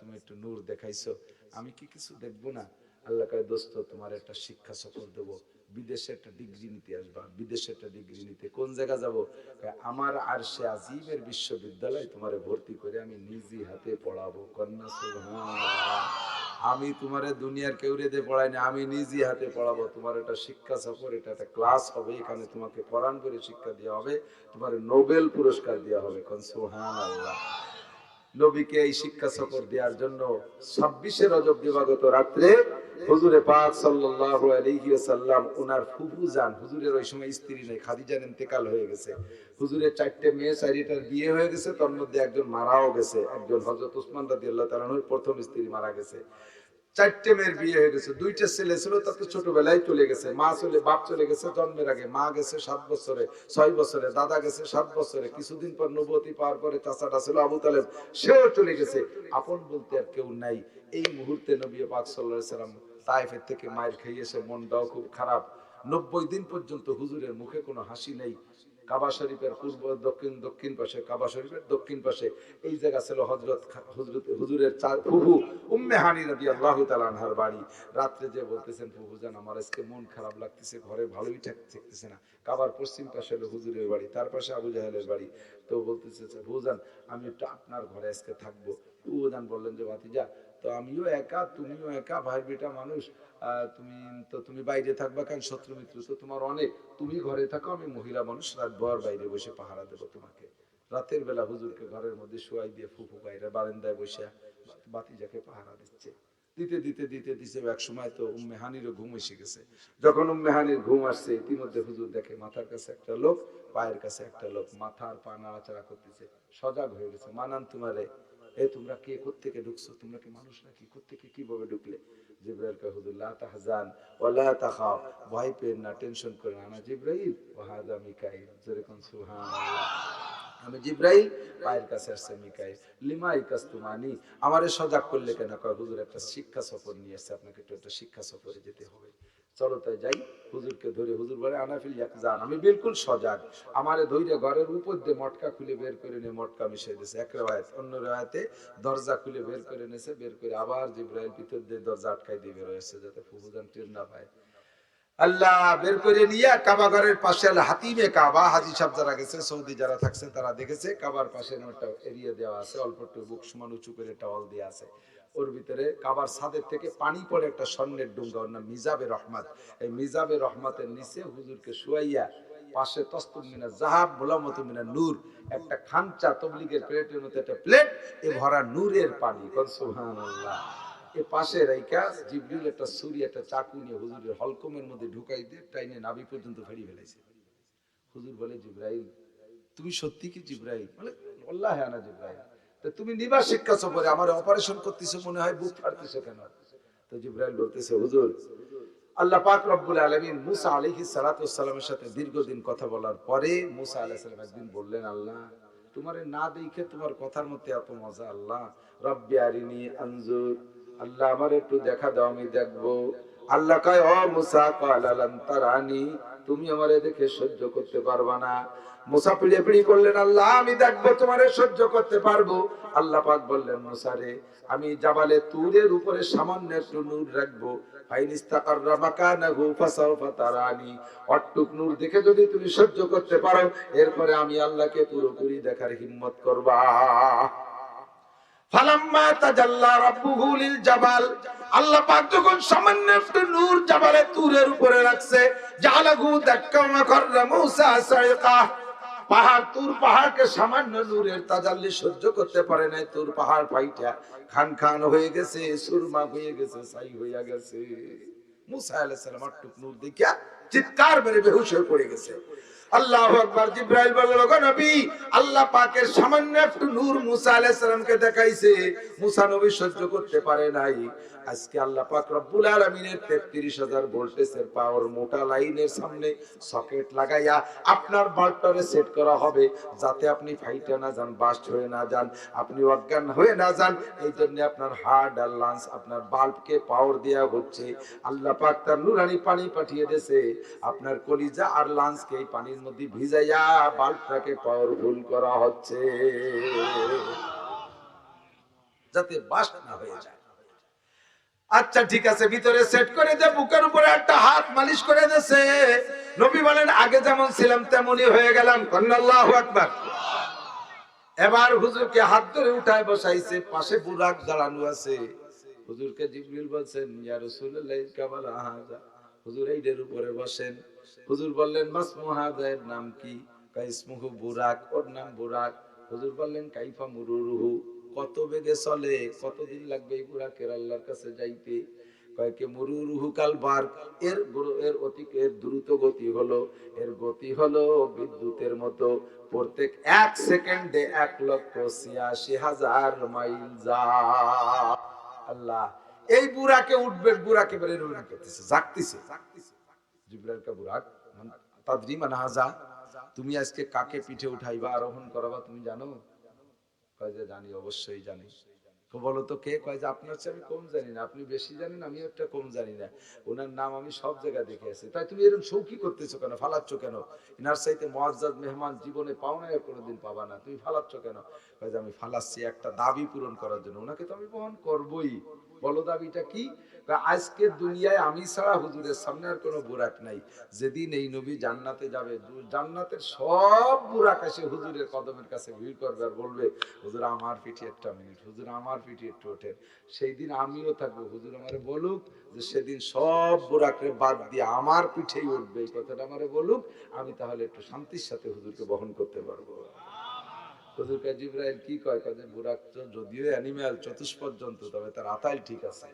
তুমি একটু নূর দেখাইছো, আমি কি কিছু দেখবো না? আল্লাহ কয়, দোস্ত তোমার একটা শিক্ষা সফর দেবো, বিদেশে একটা ডিগ্রি নিতে আসবা, বিদেশে একটা ডিগ্রি নিতে। কোন জায়গা যাব? আমার আরশে আজিমের বিশ্ববিদ্যালয় তোমারে ভর্তি করে আমি নিজে হাতে পড়াবো। কন্যা সুবহানাল্লাহ। আমি তোমারে দুনিয়ার কেউ রেদে পড়াই না, আমি নিজে হাতে পড়াবো। তোমার এটা শিক্ষা সফর, এটা একটা ক্লাস হবে, এখানে তোমাকে কোরআন করে শিক্ষা দেওয়া হবে, তোমার নোবেল পুরস্কার দেওয়া হবে। কন সুবহানাল্লাহ। নবীকে এই শিক্ষা সফর দেওয়ার জন্য 26শে রজব দিবাগত রাত্রে হুজুরে পাক সাল্লাল্লাহু আলাইহি ওয়াসাল্লাম ওনার ফুফু যান, হুজুরের ওই সময় স্ত্রী নেই, খাদিজার ইন্তেকাল হয়ে গেছে। হুজুরের 4টে মেয়ে, 4টার বিয়ে হয়ে গেছে, তার মধ্যে একজন মারাও গেছে। একজন হযরত ওসমান রাদিয়াল্লাহু তাআলা এর প্রথম স্ত্রী মারা গেছে। 4টে মেয়ের বিয়ে হয়ে গেছে, 2টা ছেলে ছিল, তাতে ছোটবেলায় চলে গেছে। বাপ চলে গেছে জন্মের আগে, মা গেছে 7 বছরে, 6 বছরে, দাদা গেছে 7 বছরে। কিছুদিন পর নবুয়তি পাওয়ার পরে চাচাটা ছিল আবু তালেব, সেও চলে গেছে। আপন বলতে আর কেউ নাই। এই মুহূর্তে নবী পাক সাল্লাল্লাহু আলাইহি সাল্লাম তায়েফের থেকে মায়ের খেয়েছে, মনটাও খুব খারাপ। 90 দিন পর্যন্ত হুজুরের মুখে কোনো হাসি নেই। কাবা শরীফের পূর্ব দক্ষিণ পাশে, কাবা শরীফের দক্ষিণ পাশে এই জায়গা ছিল হুজুরের ফুফু উম্মে হানি রাদিয়াল্লাহু তাআলা আনহার বাড়ি। রাত্রে যে বলতেছেন, ফুফু জান আমার আজকে মন খারাপ লাগতেছে, ঘরে ভালোই থাকতেছে না। কাবার পশ্চিম পাশে হলো হুজুরের বাড়ি, তার পাশে আবু জাহেলের বাড়ি। তো বলতেছে, ফুফু জান আমি একটু আপনার ঘরে আজকে থাকবো। ফুফু জান বললেন যে ভাতিজা, তো আমিও একা, তুমিও একা, ভাই বেটা মানুষ, তুমি বাইরে থাকবা কেন? শত্রু মিত্র তো তোমার অনেক, তুমি ঘরে থাকো, আমি মহিলা মানুষ, রাত ভর বাইরে বসে পাহারা দেবো তোমাকে। রাতের বেলা হুজুরকে ঘরের মধ্যে শুয়াই দিয়ে ফুফু বাইরে বারান্দায় বসে বাতিজাকে পাহারা দিচ্ছে। দিতে দিতে দিতে দিতে এক সময় তো উম্মে হানিরও ঘুম এসে গেছে। যখন উম্মে হানির ঘুম আসছে, ইতিমধ্যে হুজুর দেখে মাথার কাছে একটা লোক, পায়ের কাছে একটা লোক, মাথার পা নাড়াচাড়া করতেছে। সজাগ হয়ে গেছে। মানান তোমারে, এ তোমরা কে, কোত্থেকে ঢুকছো? তোমরা কি মানুষ নাকি? কোত্থেকে কিভাবে ঢুকলে? জিবরাইল কয়, হুজুর লা তাহজান ওয়া লা তাখাফ, ভয় পেন না, টেনশন করেন না, আনা জিবরাইল ওয়া হাযা মিকাইল। জোরে কোন সুবহানাল্লাহ। আমি জিবরাইল, পায়ের কাছে আসছে মিকাইল। লিমা ইকাস্তুমানি, আমারে সজাগ করলে কেন? কয় হুজুর একটা শিক্ষা সফর নিয়ে আসছে, আপনাকে একটু একটা শিক্ষা সফরে যেতে হবে। চলো তাই যাই। হুজুরকে ধরে, হুজুর বলে আনাফিল ইয়াকজান, আমি বিলকুল সজাগ। আমারে ধইরে ঘরের উপর দিয়ে মটকা খুলে বের করে নিয়ে মটকা মিশিয়ে দিয়েছে। এক রিওয়ায়াত, অন্য রিওয়ায়াতে দরজা খুলে বের করে নিয়েছে, বের করে আবার জিবরাইল ভিতর দিয়ে দরজা আটকাই দিয়ে বের হয়েছে, যাতে ফুফুজান টের না পায়। আল্লাহ বের করে নিয়ে কাবা ঘরের পাশে হাতিমে কাবা, হাজী সাহেব যারা গেছে, সৌদি যারা থাকছে তারা দেখেছে, কাবার পাশে একটা এরিয়া দেওয়া আছে, অল্প একটু বুক সমান উঁচু করে টাওয়াল দেওয়া আছে। ওর ভিতরে কাবার ছাদের থেকে পানি পড়ে একটা স্বর্ণের ডুঙ্গা, ওর নাম মিজাবে রহমত। এই মিজাবে রহমতের নিচে হুজুরকে শুয়াইয়া, পাশে তস্তুম মিনার জাহাব মুলামত মিনার নূর, একটা খানচা তবলিগের প্লেটের মতো একটা প্লেট, এ ভরা নূরের পানি। সুবহানাল্লাহ। এ পাশে রাইখা জিবরিল একটা ছুরি, একটা চাকু নিয়ে হুজুরের হলকমের মধ্যে ঢুকাই দিয়ে টাইনে নাভি পর্যন্ত ফেরি ফেলাইছে। হুজুর বলে, জিবরাইল তুমি সত্যি কি জিবরাইল? বলে আল্লাহ আনা জিবরাইল। তো তুমি নিবা শিক্ষা সফরে, আমার অপারেশন করতেছো, মনে হয় বুক ফাটতেছে কেন? তো জিবরাইল বলতেছে, হুজুর আল্লাহ পাক রব্বুল আলামিন মুসা আলাইহিস সালাতু ওয়াস সালামের সাথে দীর্ঘদিন কথা বলার পরে মুসা আলাইহিস সালাম একদিন বললেন, আল্লাহ তোমারে না দেখে তোমার কথার মধ্যে এত মজা, আল্লাহ রব্বি আরিনি আনজুর, আল্লাহ আমার একটু দেখা দাও, আমি দেখবো। আল্লাহ কয়, ও মুসা ক্বালা লান তারানি, তুমি আমারে দেখে সহ্য করতে পারবা না। মুসা পিড়ি করলেন, আল্লাহ আমি দেখবো, তোমারে সহ্য করতে পারবো। আল্লাহ পাক বললেন, মুসা রে আমি জাবালে তুরের উপরে সামান্য একটু নূর রাখবো, ফাইনিস্তাকাররা মাকানাহু ফাসাওফা তারানি, অট্টুক নূর দেখে যদি তুমি সহ্য করতে পারো, এরপরে আমি আল্লাহকে পুরোপুরি দেখার হিম্মত করবা। ফালাম্মা তাজাল্লা রাব্বুহু লিল জাবাল, আল্লাহ পাক যখন সামান্য একটু নূর জাবালে তুরের উপরে রাখছে, জালাহু দাক্কা ওয়া খাররা মূসা সাইকা, পাহাড় তুর পাহাড়কে সামান্য নূরের তাজাল্লি সহ্য করতে পারে নাই, তুর পাহাড় ফাইটা খান খান হয়ে গেছে, সুরমা হয়ে গেছে, ছাই হয়ে গেছে। মূসা আলাইহিস সালাম আটটুক নূর দেখিয়া চিৎকার মেরে বেহুশ হয়ে পড়ে গেছে। আল্লাহু আকবার। জিবরাইল বলল, ওগো নবী, আল্লাহ পাকের সামান্য একটু নূর মূসা আলাইহিস সালামকে দেখাইছে, মূসা নবী সহ্য করতে পারে নাই। আজকে আল্লাহ পাক রব্বুল আলামিনের ৩৩,০০০ ভোল্টেজের পাওয়ার মোটা লাইনের সামনে সকেট লাগাইয়া আপনার বাল্বটারে সেট করা হবে, যাতে আপনি ফাইটা না যান, বাস্ট হয়ে না যান, আপনি অজ্ঞান হয়ে না যান। এই জন্য আপনার হার্ট আর লাংস, আপনার বাল্বকে পাওয়ার দেয়া হচ্ছে। আল্লাহ পাক তার নূরানি পানি পাঠিয়ে দিয়েছে, আপনার কলিজা আর লাংসকে এই পানির মধ্যে ভিজাইয়া বাল্বটাকে পাওয়ারফুল করা হচ্ছে, যাতে বাস্ট না হয়ে যায়। আচ্ছা ঠিক আছে, ভিতরে সেট করে দে, বুকের উপরে একটা হাত মালিশ করে দেছে। নবী বলেন আগে যেমন ছিলাম তেমনই হয়ে গেলাম। আল্লাহু আকবার। এবার হুজুরকে হাত ধরে উঠায় বসাইছে, পাশে বুরাক দাঁড়ানো আছে। হুজুরকে জিবরিল বলছেন ইয়া রাসূলুল্লাহ কাবালা হাযা, হুজুর এইটার উপরে বসেন। হুজুর বললেন মাসমু হাযা, এর নাম কি? কয় ইসমুহু বুরাক, ওর নাম বুরাক। হুজুর বললেন কাইফা মুরুরুহু, কত বেগে চলে, কতদিন লাগবে এই বুরাকের আল্লাহর কাছে যাইতে? কয় কে মুরুরুহু কাল বারক, এর দ্রুত গতি হলো, এর গতি হলো বিদ্যুতের মতো, প্রত্যেক 1 সেকেন্ডে 1,86,000 মাইল যায়। আল্লাহ, এই বুরাকে উঠবে, বুরাকে বের রুনা করতেছে, জাগতেছে। জিবরাইল কা বুরাক তাদরি মান হাজা, তুমি আজকে কাকে পিঠে উঠাইবা, আরোহণ করাবা তুমি জানো? কয় যে জানি, অবশ্যই জানি। তো বলো তো কে? কয় যে আপনার চেয়ে আমি কম জানি না, আপনি বেশি জানেন, আমি একটা কম জানি না। ওনার নাম আমি সব জায়গায় দেখে আছি। তাই তুমি এরকম শৌকি করতেছো কেন, ফালাচ্ছ কেন? ইনার চাইতে মুআজ্জাজ মেহমান জীবনে পাও না, আর কোনোদিন পাবা না, তুমি ফালাচ্ছ কেন? কয় যে আমি ফালাচ্ছি একটা দাবি পূরণ করার জন্য, ওনাকে তো আমি বহন করবই। বলো দাবিটা কি? আজকে দুনিয়ায় আমি ছাড়া হুজুরের সামনে আর কোনো বুরাক নাই। যেদিন এই নবী জান্নাতে যাবে, জান্নাতের সব বুরাক এসে হুজুরের কদমের কাছে ভিড় করবে আর বলবে হুজুর আমার পিঠে একটা মিনিট, হুজুর আমার পিঠে একটু ওঠেন। সেই দিন আমিও থাকবো, হুজুর আমারে বলুক যে সেদিন সব বুরাকরে বাদ দিয়ে আমার পিঠেই উঠবে, এই কথাটা আমারে বলুক, আমি তাহলে একটু শান্তির সাথে হুজুরকে বহন করতে পারবো। হুজুরকে জিবরাইল কি কয়? কয় যে বুরাক তো যদিও অ্যানিম্যাল চতুষ্পদ জন্তু, তবে তার আতাইল ঠিক আছে,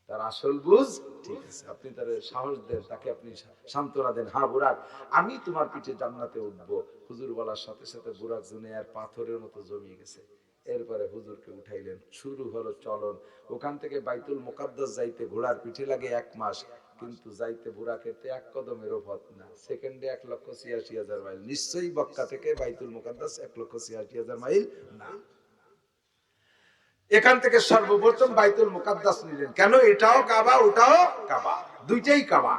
তার আসল বুঝ ঠিক আছে। আপনি তার সাহস দেন, তাকে আপনি সান্ত্বনা দেন, হ্যাঁ বুরাক আমি তোমার পিঠে জান্নাতে উঠবো। হুজুর বলার সাথে সাথে বুরাক দুনিয়ার পাথরের মতো জমিয়ে গেছে। এরপরে হুজুরকে উঠাইলেন, শুরু হলো চলন। ওখান থেকে বাইতুল মুকাদ্দাস যাইতে ঘোড়ার পিঠে লাগে 1 মাস, কিন্তু যাইতে বুরাকের এক কদমেরও পথ না, সেকেন্ডে 1,86,000 মাইল। নিশ্চয়ই মক্কা থেকে বাইতুল মুকাদ্দাস 1,86,000 মাইল না। এখান থেকে সর্বপ্রথম বাইতুল মুকাদ্দাস নিলেন, কেন? এটাও কাবা, ওটাও কাবা, দুইটাই কাবা।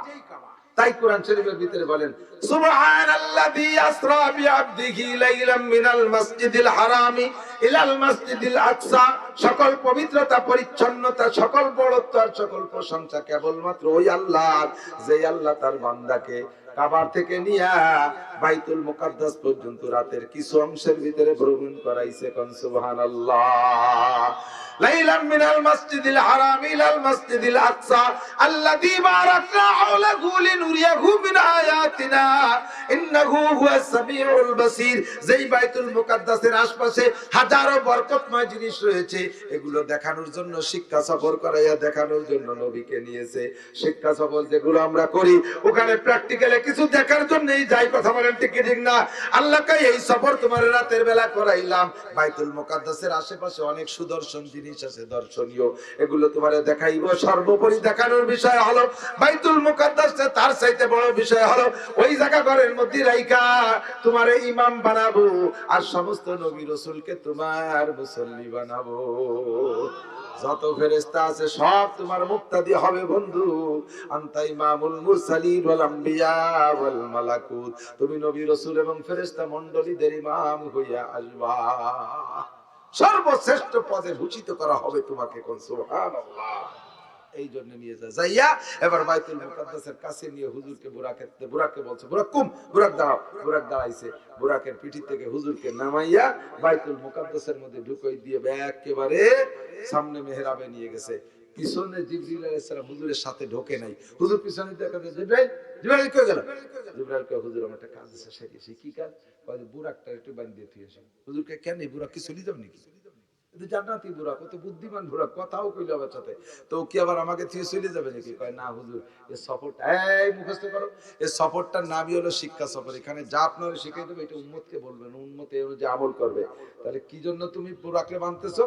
তাই কোরআন শরীফের ভিতরে বলেন সুবহানাল্লাযী আসরা বিআবদিহি লাইলাম মিনাল মাসজিদিল হারামি ইলাল মাসজিদিল আকসা, সকল পবিত্রতা, পরিচ্ছন্নতা, সকল বড়ত্ব আর সকল প্রশংসা কেবলমাত্র ওই আল্লাহর, যে আল্লাহ তার বান্দাকে কাবার থেকে নিয়া বাইতুল মুকাদ্দাস পর্যন্ত রাতের কিছু অংশের ভিতরে ভ্রমণ করাইছে। কোন সুবহানাল্লাহ। লাইলাম মিনাল মাসজিদিল হারাম ইলাল মাসজিদিল আকসা আল্লাযী বারাকনা হাওলাহু লিনুরিয়াহু মিন আয়াতিনা ইন্নাহু হুয়াস সামিউল বাসীর। যেই বাইতুল মুকাদ্দাসের আশপাশে হাজারো বরকতময় জিনিস রয়েছে, এগুলো দেখানোর জন্য, শিক্ষা সফর করাইয়া দেখানোর জন্য নবীকে নিয়েছে। শিক্ষা সফর যেগুলো আমরা করি, ওখানে প্র্যাকটিক্যালি কিছু দেখার জন্যই যাই। কথা বলেন ঠিক কি ঠিক না? আল্লাহকে এই সফর তোমার রাতের বেলা করাইলাম, বাইতুল মুকাদ্দাসের আশেপাশে অনেক সুদর্শন জিনিস আছে, দর্শনীয়, এগুলো তোমারে দেখাইবো। সর্বোপরি দেখানোর বিষয় হলো বাইতুল মুকাদ্দাস, তার চাইতে বড় বিষয় হলো ওই জায়গা ঘরের মধ্যে রাইখা তোমারে ইমাম বানাবো, আর সমস্ত নবী রাসূলকে তোমার মুসল্লি বানাবো। যত ফেরেশতা আছে সব তোমার মুক্তাদি হবে বন্ধু। আনতা ইমামুল মুরসালিন ওয়াল আম্বিয়া ওয়াল মালাকুত, তুমি নবী রাসূল এবং ফেরেশতা মণ্ডলীদের ইমাম হইয়া আসবা, সর্বশ্রেষ্ঠ পদে ভূষিত করা হবে তোমাকে। কোন সুবহানাল্লাহ। এই জন্য নিয়ে যাইয়া এবার বাইতুল মুকাদ্দাসের কাছে নিয়ে হুজুরকে বুরাককে বলছে বুরাক কুম, বুরাক দাঁড়াও। বুরাক দাঁড়াইছে, বুরাকের পিঠি থেকে হুজুরকে নামাইয়া বাইতুল মুকাদ্দাসের মধ্যে ঢুকাই দিয়ে একেবারে সামনে মেহরাবে নিয়ে গেছে। পিছনে জিবরিল আলাইহিস সালাম হুজুরের সাথে ঢোকে নাই। হুজুর পিছনে দেখা যায় জিবরাইল, জিবরাইল কই গেল? জিবরাইল কয় হুজুর আমার একটা কাজ আছে, সেটি কি কাজ? কয় বুরাকটা একটু বাঁধিয়ে দিয়ে আসি। হুজুরকে কেন, বুরাক কি চলে যাবে নাকি? জান্নাতি বুরাক, কত বুদ্ধিমান বুরাক, কথাও কইল আমার সাথে, তো কি আবার আমাকে থেকে চলে যাবে নাকি? কয় না হুজুর, এই সফরটা, এই মুখস্থ করো, এই সফরটার নামই হলো শিক্ষা সফর। এখানে যা আপনারা শিখিয়ে দেবে এটা উম্মতকে বলবেন, উম্মত এই অনুযায়ী আমল করবে। তাহলে কি জন্য তুমি বুরাকরে বানতেছো?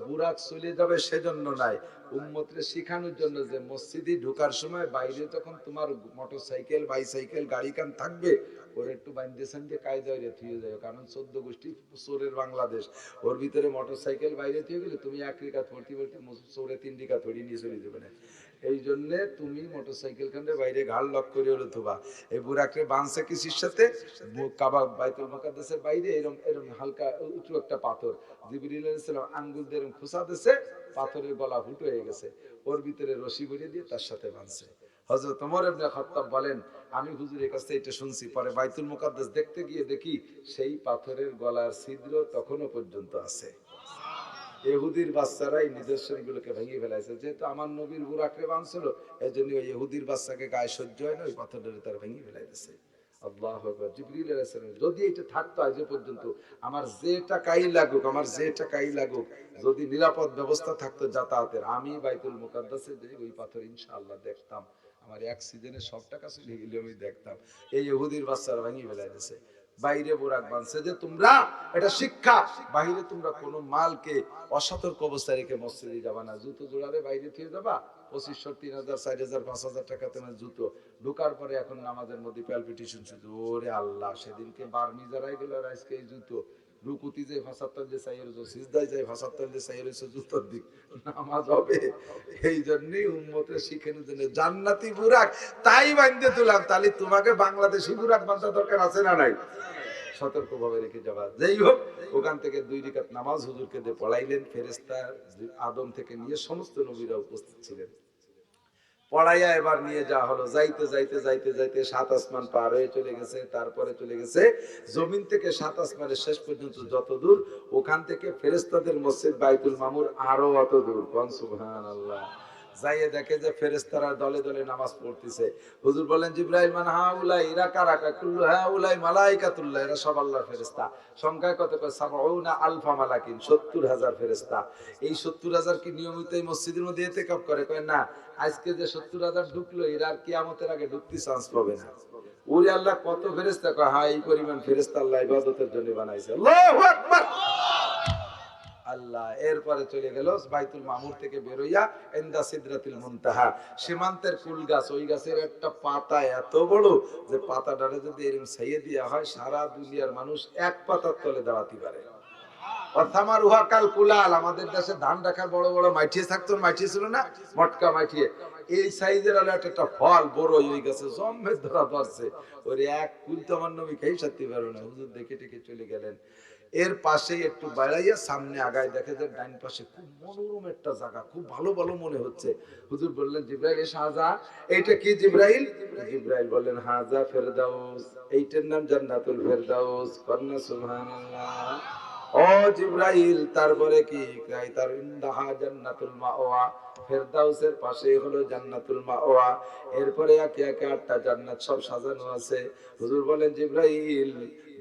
বুরাক চলে যাবে সেজন্য নাই, উম্মতরে শিখানোর জন্য যে মসজিদে ঢোকার সময় বাইরে যখন তোমার মোটরসাইকেল, বাইসাইকেল, গাড়ি কান থাকবে, ওর একটু বাইন্দেছেন যে কায়দায় থুয়ে যায়, কারণ 14 গোষ্ঠী চোরের বাংলাদেশ, ওর ভিতরে মোটরসাইকেল বাইরে থুয়ে গেলে তুমি 1 রিকাত ভর্তি ভর্তি চোরে 3 রিকাত ধরিয়ে নিয়ে চলে যাবে না। এই জন্য তুমি মোটরসাইকেল খানে বাইরে ঘাড় লক করে হলো তোবা এই বুরাকরে বাঁধছে কিসির সাথে কাবা বাইতুল মুকাদ্দাসের বাইরে এরকম এরকম হালকা উঁচু একটা পাথর জিবরিল আলাইহিস সালাম আঙ্গুল দিয়ে এরকম খোঁচা দিয়েছে পাথরের গলা ফুটো হয়ে গেছে ওর ভিতরে রশি ভরে দিয়ে তার সাথে বাঁধছে হযরত ওমর ইবনে খাত্তাব বলেন আমি হুজুরের কাছে এটা শুনছি পরে বাইতুল মুকাদ্দাস দেখতে গিয়ে দেখি সেই পাথরের গলার ছিদ্র তখনো পর্যন্ত আছে ইহুদির বাচ্চারা এই নিদর্শনগুলোকে ভেঙে ফেলাইছে যেহেতু আমার নবীর বুরাকরে বাঁধছিল এই জন্য ওই ইহুদির বাচ্চাকে গায়ে সহ্য হয় না ওই পাথরের তার ভেঙে ফেলাইতেছে আল্লাহু আকবার জিবরিল আলাইহিস সালাম যদি এটা থাকতো আজ পর্যন্ত আমার যে টাকাই লাগুক যদি নিরাপদ ব্যবস্থা থাকতো যাতায়াতের আমি বাইতুল মুকাদ্দাসে যে ওই পাথর ইনশাআল্লাহ দেখতাম আমার এক সিজনে সব টাকা চলে গেলে আমি দেখতাম এই ইহুদির বাচ্চারা ভেঙে ফেলাইতেছে বাইরে বোরাক বাঁধছে যে তোমরা এটা শিক্ষা বাইরে তোমরা কোনো মালকে অসতর্ক অবস্থায় রেখে মসজিদে যাবা না জুতো জোড়ারে বাইরে থেকে যাবা 2500 3000 4000 5000 টাকা তোমার জুতো ঢোকার পরে এখন নামাজের মধ্যে প্যালপিটেশন শুধু ওরে আল্লাহ সেদিনকে বার্মি যারাই গেল আর আজকে এই জুতো রুকুতি যে ভাষাত্তর যে চাইয়ের সিজদায় যায় ভাষাত্তর যে চাইয়ের জুতোর দিক নামাজ হবে এই জন্যই উম্মতের শিখানোর জন্য জান্নাতি বুরাক তাই বাঁধতে তুলাম তাহলে তোমাকে বাংলাদেশি বুরাক বাঁধা দরকার আছে না নাই সতর্ক ভাবে রেখে যাওয়া যাই হোক ওখান থেকে 2 রাকাত নামাজ হুজুরকে দিয়ে পড়াইলেন ফেরেশতা আদম থেকে নিয়ে সমস্ত নবীরা উপস্থিত ছিলেন পড়াইয়া এবার নিয়ে যাওয়া হলো যাইতে যাইতে যাইতে যাইতে 7 আসমান পার হয়ে চলে গেছে তারপরে চলে গেছে জমিন থেকে 7 আসমানের শেষ পর্যন্ত যত দূর ওখান থেকে ফেরেশতাদের মসজিদ বাইতুল মামুর আরো অত দূর কোন সুবহানাল্লাহ যাইয়ে দেখে যে ফেরেশতারা দলে দলে নামাজ পড়তেছে হুজুর বলেন জিবরাইল মান হাউলা ইরা কারাকা কুল্লু হাউলাই মালাইকাতুল্লাহ এরা সব আল্লাহর ফেরেশতা সংখ্যায় কত কয় ৭০ আলফা মালাকিন ৭০,০০০ ফেরেশতা এই ৭০,০০০ কি নিয়মিত এই মসজিদের মধ্যে ইতিকাফ করে কয় না আজকে যে ৭০,০০০ ঢুকলো এরা আর কিয়ামতের আগে ঢুকতে চান্স পাবে না ওরে আল্লাহ কত ফেরেশতা কয় হ্যাঁ এই পরিমাণ ফেরেশতা আল্লাহ ইবাদতের জন্য বানাইছে আল্লাহু আকবার আল্লাহ এরপরে চলে গেল বাইতুল মামুর থেকে বের হইয়া ইনদা সিদরাতুল মুনতাহা সীমান্তের কুল গাছ ওই গাছের একটা পাতা এত বড় যে পাতাটারে যদি এরকম ছাইয়ে দেওয়া হয় সারা দুনিয়ার মানুষ এক পাতার তলে দাঁড়াতে পারে অর্থামার উহা কাল কুলাল আমাদের দেশে ধান রাখার বড় বড় মাইঠিয়ে থাকতো মাইঠিয়ে ছিল না মটকা মাইঠিয়ে এই সাইজের আলো একটা ফল বড় ওই গাছে জম্মে ধরা ধরছে ওর এক কুল তো আমার নবী খেয়ে সারতে পারো না হুজুর দেখে টেকে চলে গেলেন এর পাশে একটু বাড়াইয়া সামনে আগায় দেখে যে ডাইন পাশে খুব মনোরম একটা জায়গা খুব ভালো ভালো মনে হচ্ছে হুজুর বললেন জিবরাইল এ শাহজা এইটা কি জিবরাইল জিবরাইল বললেন হাজা ফেরদাউস এইটার নাম জান্নাতুল ফেরদাউস কন্না সুবহানাল্লাহ ও জিবরাইল তারপরে কি তার ইনদাহা জান্নাতুল মাওয়া ফেরদাউসের পাশে হলো জান্নাতুল মাওয়া এরপরে একে একে 8টা জান্নাত সব সাজানো আছে হুজুর বলেন জিবরাইল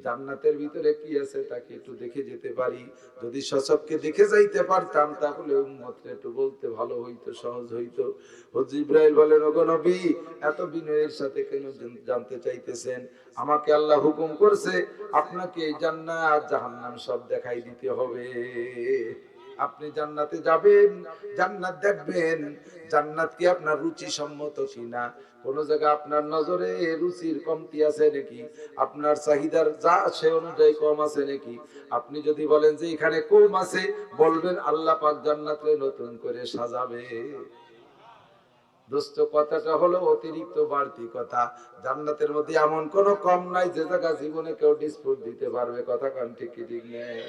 জান্নাতের ভিতরে কি আছে তাকে একটু দেখে যেতে পারি যদি সচক্ষে দেখে যাইতে পারতাম তাহলে উম্মতকে একটু বলতে ভালো হইতো সহজ হইতো হুজুর ইব্রাহিম বলেন ওগো নবী এত বিনয়ের সাথে কেন জানতে চাইতেছেন আমাকে আল্লাহ হুকুম করছে আপনাকে জান্নাত জাহান্নাম সব দেখাই দিতে হবে আপনি জান্নাতে যাবেন জান্নাত দেখবেন জান্নাত কি আপনার রুচি সম্মত কিনা কোন জায়গা আপনার নজরে রুচির কমতি আছে নাকি আপনার চাহিদার যা সে অনুযায়ী কম আছে নাকি আপনি যদি বলেন যে এখানে কম আছে বলবেন আল্লাহ পাক জান্নাতে নতুন করে সাজাবে দোস্ত কথাটা হলো অতিরিক্ত বাড়তি কথা জান্নাতের মধ্যে এমন কোনো কম নাই যে জায়গা জীবনে কেউ ডিসপুট দিতে পারবে কথা কান ঠিক ঠিক নেই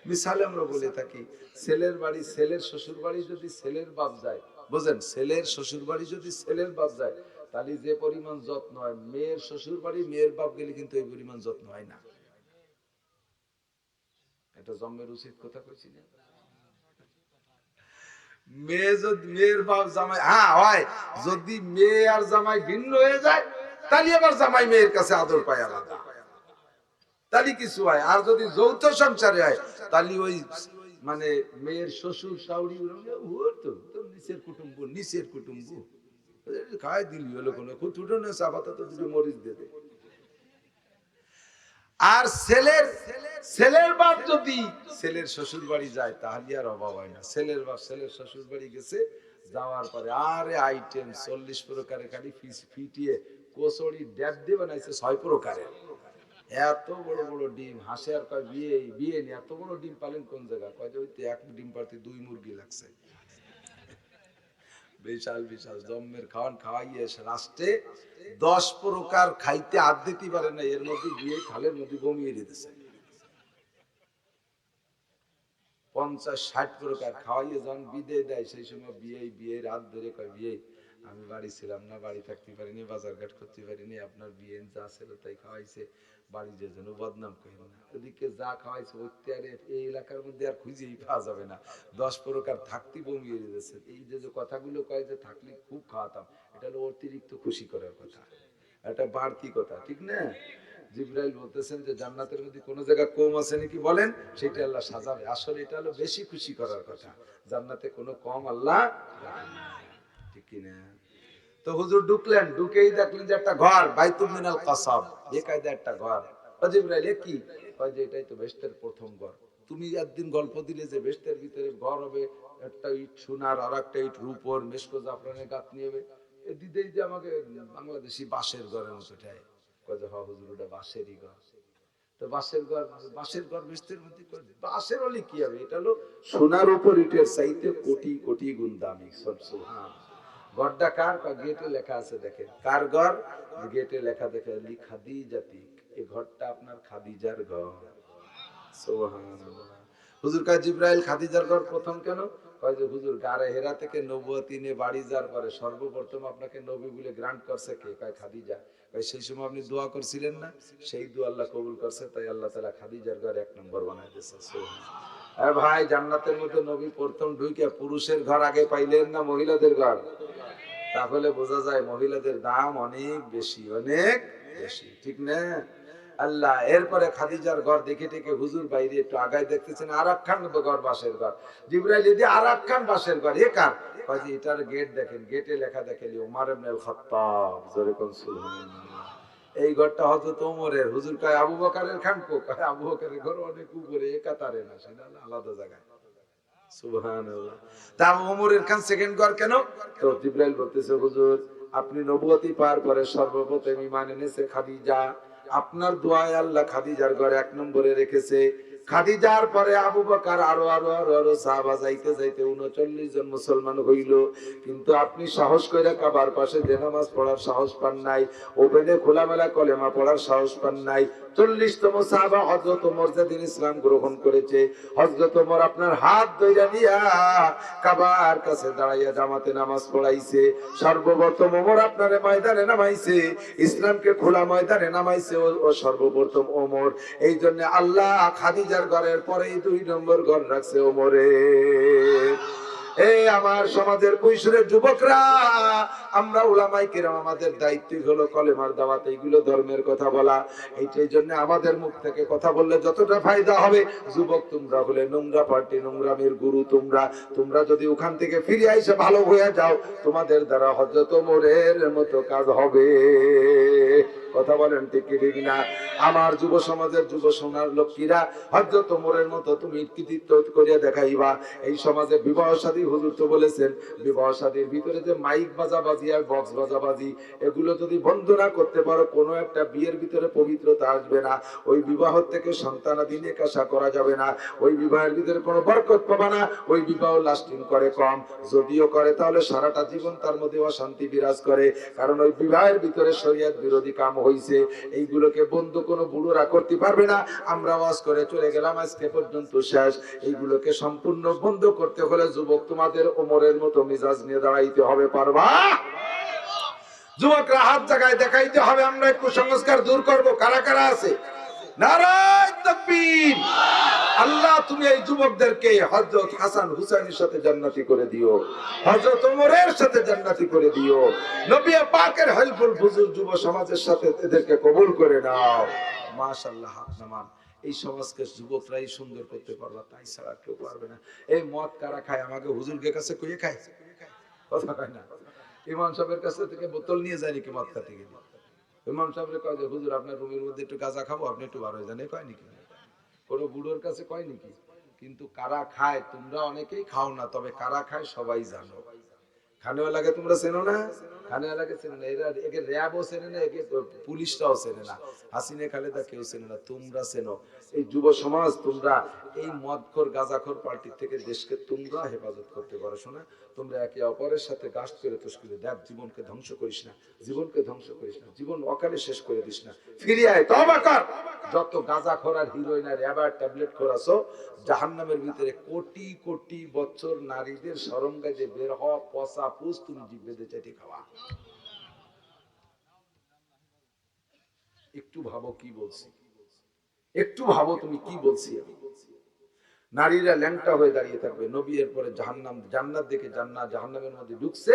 মিসালে আমরা বলে থাকি ছেলের বাড়ি ছেলের শ্বশুর বাড়ি যদি ছেলের বাপ যায় বুঝেন ছেলের শ্বশুর বাড়ি যদি ছেলের বাপ যায় তাহলে যে পরিমাণ যত্ন হয় মেয়ের শ্বশুর বাড়ি মেয়ের বাপ গেলে কিন্তু এই পরিমাণ যত্ন হয় না এটা জন্মের উচিত কথা কইছি না মেয়ে যদি মেয়ের বাপ জামাই হ্যাঁ হয় যদি মেয়ে আর জামাই ভিন্ন হয়ে যায় তাহলে আবার জামাই মেয়ের কাছে আদর পায় আলাদা তাহলে কিছু হয় আর যদি যৌথ সংসারে হয় তাহলে ওই মানে মেয়ের শ্বশুর শাশুড়ি তো নিচের কুটুম্ব খায় দিলি হলো কোনো কুটুটো না সাবাতা তো দুটো মরিচ দেবে আর ছেলের বাপ যদি ছেলের শ্বশুর বাড়ি যায় তাহলে আর অভাব হয় না ছেলের বাপ ছেলের শ্বশুর বাড়ি গেছে যাওয়ার পরে আরে আইটেম 40 প্রকারের খালি ফিটিয়ে কচুরি ড্যাব দিয়ে বানাইছে 6 প্রকারের এত বড় বড় ডিম হাসে আর কয় বিয়ে নি এত বড় ডিম পালেন কোন জায়গা কয় যে ওই এক ডিম পারতে 2 মুরগি লাগছে বিশাল বিশাল জম্মের খাওয়ান খাওয়াইয়ে রাষ্ট্রে 10 প্রকার খাইতে আর দিতে পারে না, এর মধ্যে বিয়ে খালের মধ্যে বমিয়ে দিতেছে। 50-60 প্রকার খাওয়াইয়ে যখন বিদে দেয়, সেই সময় বিয়ে রাত ধরে কয়, বিয়ে আমি বাড়ি ছিলাম না, বাড়ি থাকতে পারিনি, বাজার ঘাট করতে পারিনি, আপনার বিয়ে যা ছিল তাই খাওয়াইছে, বাড়ি যে যেন বদনাম করেন না। ওদিকে যা খাওয়াইছে ওইটারে এই এলাকার মধ্যে আর খুঁজেই পাওয়া যাবে না, 10 প্রকার থাকতে বমিয়ে দিতেছে। এই যে যে কথাগুলো কয় যে থাকলে খুব খাওয়াতাম, এটা হলো অতিরিক্ত খুশি করার কথা, এটা বাড়তি কথা, ঠিক না? জিবরাইল বলতেছেন যে জান্নাতের মধ্যে কোন জায়গা কম আছে নাকি বলেন, সেটা আল্লাহ সাজাবে। আসলে এটা হলো বেশি খুশি করার কথা, জান্নাতে কোনো কম আল্লাহ রাখেন না, ঠিক কি না? তো হুজুর ঢুকলেন, ঢুকেই দেখলেন যে একটা ঘর, বাইতুল মিনাল কাসাব, বেকায়দা একটা ঘর। জিবরাইল এ কি? কয় যে এটাই তো বেহেশতের প্রথম ঘর। তুমি একদিন গল্প দিলে যে বেহেশতের ভিতরে ঘর হবে, একটা ইট সোনার আর একটা ইট রূপোর, মেশকো জাফরানের গাঁথনি হবে, এ দিতেই যে আমাকে বাংলাদেশি বাঁশের ঘরের মতো ঠায়। কয় যে হ্যাঁ হুজুর, ওটা বাঁশেরই ঘর। তো বাঁশের ঘর বেহেশতের মধ্যে, বাঁশের হলে কি হবে? এটা হলো সোনার উপর ইটের চাইতে কোটি কোটি গুণ দামি। সুবহান। ঘরটা কার? গেটে লেখা আছে, দেখেন কার ঘর? গেটে লেখা দেখে লি খাদিজাতি, এই ঘরটা আপনার খাদিজার ঘর। সুবহানাল্লাহ। হুজুর কাছে জিবরাইল খাদিজার ঘর প্রথম কেন? কয় যে হুজুর গারে হেরা থেকে নবুয়তি নিয়ে বাড়ি যাওয়ার পরে সর্বপ্রথম আপনাকে নবী বলে গ্রান্ট করছে কে? কয় খাদিজা। কয় সেই সময় আপনি দোয়া করছিলেন না, সেই দোয়া আল্লাহ কবুল করছে, তাই আল্লাহ তাআলা খাদিজার ঘর 1 নম্বর বানায় দিয়েছে। সুবহানাল্লাহ। ভাই, জান্নাতের মধ্যে নবী প্রথম ঢুকে পুরুষের ঘর আগে পাইলেন না মহিলাদের ঘর? তাহলে বোঝা যায় মহিলাদের দাম অনেক বেশি, অনেক বেশি, ঠিক না? আল্লাহ এরপরে খাদিজার ঘর দেখে দেখে হুজুর বাইরে একটু আগায় দেখতেছেন আর একখান ঘর, বাঁশের ঘর। জিবরাইল যদি আর একখান বাঁশের ঘর, এ কার? কয় যে এটার গেট দেখেন, গেটে লেখা দেখেন ওমর ইবনে আল খাত্তাব। জোরে কোন সুবহানাল্লাহ। এই ঘরটা হযরত ওমরের। হুজুর কয় আবু বকরের খান কো? কয় আবু বকরের ঘর অনেক উপরে, এ কাতারে না, সেটা আলাদা জায়গায়। সুবহানাল্লাহ। তা ওমরের খান সেকেন্ড ঘর কেন? তো জিবরাইল বলতেছে হুজুর আপনি নবুয়তি পাওয়ার পরে সর্বপ্রথম ঈমান এনেছে খাদিজা, আপনার দোয়ায় আল্লাহ খাদিজার ঘর 1 নম্বরে রেখেছে। খাদিজার পরে আবু বকর, আরো সাহাবা যাইতে যাইতে 39 জন মুসলমান হইল, কিন্তু আপনি সাহস কইরা কাবার পাশে যে নামাজ পড়ার সাহস পান নাই, ওপেনে খোলামেলা কলেমা পড়ার সাহস পান নাই। 40তম সাহাবা হযরত ওমর যেদিন ইসলাম গ্রহণ করেছে, হযরত ওমর আপনার হাত ধইরা নিয়া কাবার কাছে দাঁড়াইয়া জামাতে নামাজ পড়াইছে। সর্বপ্রথম ওমর আপনারে ময়দানে নামাইছে, ইসলামকে খোলা ময়দানে নামাইছে ও সর্বপ্রথম ওমর। এই জন্য আল্লাহ খাদিজার ঘরের পরেই 2 নম্বর ঘর রাখছে ওমরে। এই আমার সমাজের কৈশোরের যুবকরা, আমরা উলামায়ে কেরাম, আমাদের দায়িত্বই হলো কলেমার দাওয়াত, এইগুলো ধর্মের কথা বলা। এইটাই জন্য আমাদের মুখ থেকে কথা বললে যতটা ফায়দা হবে। যুবক তোমরা হলে নোংরা পার্টি, নোংরামের গুরু তোমরা যদি ওখান থেকে ফিরে আইসে ভালো হয়ে যাও, তোমাদের দ্বারা হযরত ওমরের মতো কাজ হবে। কথা বলেন ঠিক কি ঠিক না? আমার যুব সমাজের যুব সোনার লক্ষ্মীরা, হযরত ওমরের মতো তুমি কৃতিত্ব করিয়া দেখাইবা। এই সমাজে বিবাহ শাদী, হুজুর তো বলেছেন বিবাহ শাদীর ভিতরে যে মাইক বাজাবাজি আর বক্স বাজাবাজি, এগুলো যদি বন্ধ না করতে পারো, কোনো একটা বিয়ের ভিতরে পবিত্রতা আসবে না। ওই বিবাহ থেকে সন্তানাদি নেক আশা করা যাবে না, ওই বিবাহের ভিতরে কোনো বরকত পাবা না। ওই বিবাহ লাস্টিং করে কম, যদিও করে তাহলে সারাটা জীবন তার মধ্যে অশান্তি বিরাজ করে, কারণ ওই বিবাহের ভিতরে শরীয়ত বিরোধী কাম হইছে। এইগুলোকে বন্ধ কোনো বুড়োরা করতে পারবে না। আমরা ওয়াজ করে চলে গেলাম, আজকে পর্যন্ত শেষ। এইগুলোকে সম্পূর্ণ বন্ধ করতে হলে যুবক তোমাদের ওমরের মতো মিজাজ নিয়ে দাঁড়াইতে হবে। পারবা? যুবকরা হাত জায়গায় দেখাইতে হবে, আমরা কুসংস্কার দূর করব। কারা কারা আছে? নারায়ে তাকবীর। আল্লাহ তুমি এই যুবকদেরকে হযরত হাসান হুসাইনের সাথে জান্নাতি করে দিও, হযরত ওমরের সাথে জান্নাতি করে দিও। নবী পাকের হেল্পফুল বুজুর্গ যুব সমাজের সাথে এদেরকে কবুল করে নাও। মাশাআল্লাহ। হাত নামান। এই সমাজকে যুবকরাই সুন্দর করতে পারবে, তাই ছাড়া কেউ পারবে না। এই মদ কারা খায়? আমাকে হুজুরকে কাছে কইয়ে খায়, কথা কয় না। ইমাম সাহেবের কাছে থেকে বোতল নিয়ে যায় নাকি মদ খাতে গেলে? ইমাম সাহেবের কয় যে হুজুর আপনার রুমের মধ্যে একটু গাঁজা খাবো, আপনি একটু বার হয়ে যান, কয় নাকি? কোনো বুড়োর কাছে কয় নাকি? কিন্তু কারা খায় তোমরা অনেকেই খাও না, তবে কারা খায় সবাই জানো। খানেওয়ালাকে তোমরা চেনো না? খানেওয়ালাকে চেনে না, এরা একে র্যাবও চেনে না, একে পুলিশরাও চেনে না, হাসিনা খালেদা কেউ চেনে না, তোমরা চেনো। এই যুব সমাজ তোমরা এই মদখোর গাঁজাখোর পার্টি থেকে দেশকে তোমরা হেফাজত করতে পারো। শোনা, তোমরা একে অপরের সাথে গাছ করে তোষ করে দেখ, জীবনকে ধ্বংস করিস না, জীবনকে ধ্বংস করিস না, জীবন অকালে শেষ করে দিস না, ফিরে আয়, তওবা কর। যত গাঁজাখোর আর হিরোইন আর র্যাবার ট্যাবলেট খোরাছো, জাহান্নামের ভিতরে কোটি কোটি বছর নারীদের শরম গাজে বের হওয়া পচা পুষ তুমি জিভ বেঁধে চাটি খাওয়া। একটু ভাবো কি বলছি, একটু ভাবো তুমি কি বলছি আমি। নারীরা ল্যাংটা হয়ে দাঁড়িয়ে থাকবে, নবী এর পরে জাহান্নাম জান্নাত দেখে জাহান্নামের মধ্যে ঢুকছে,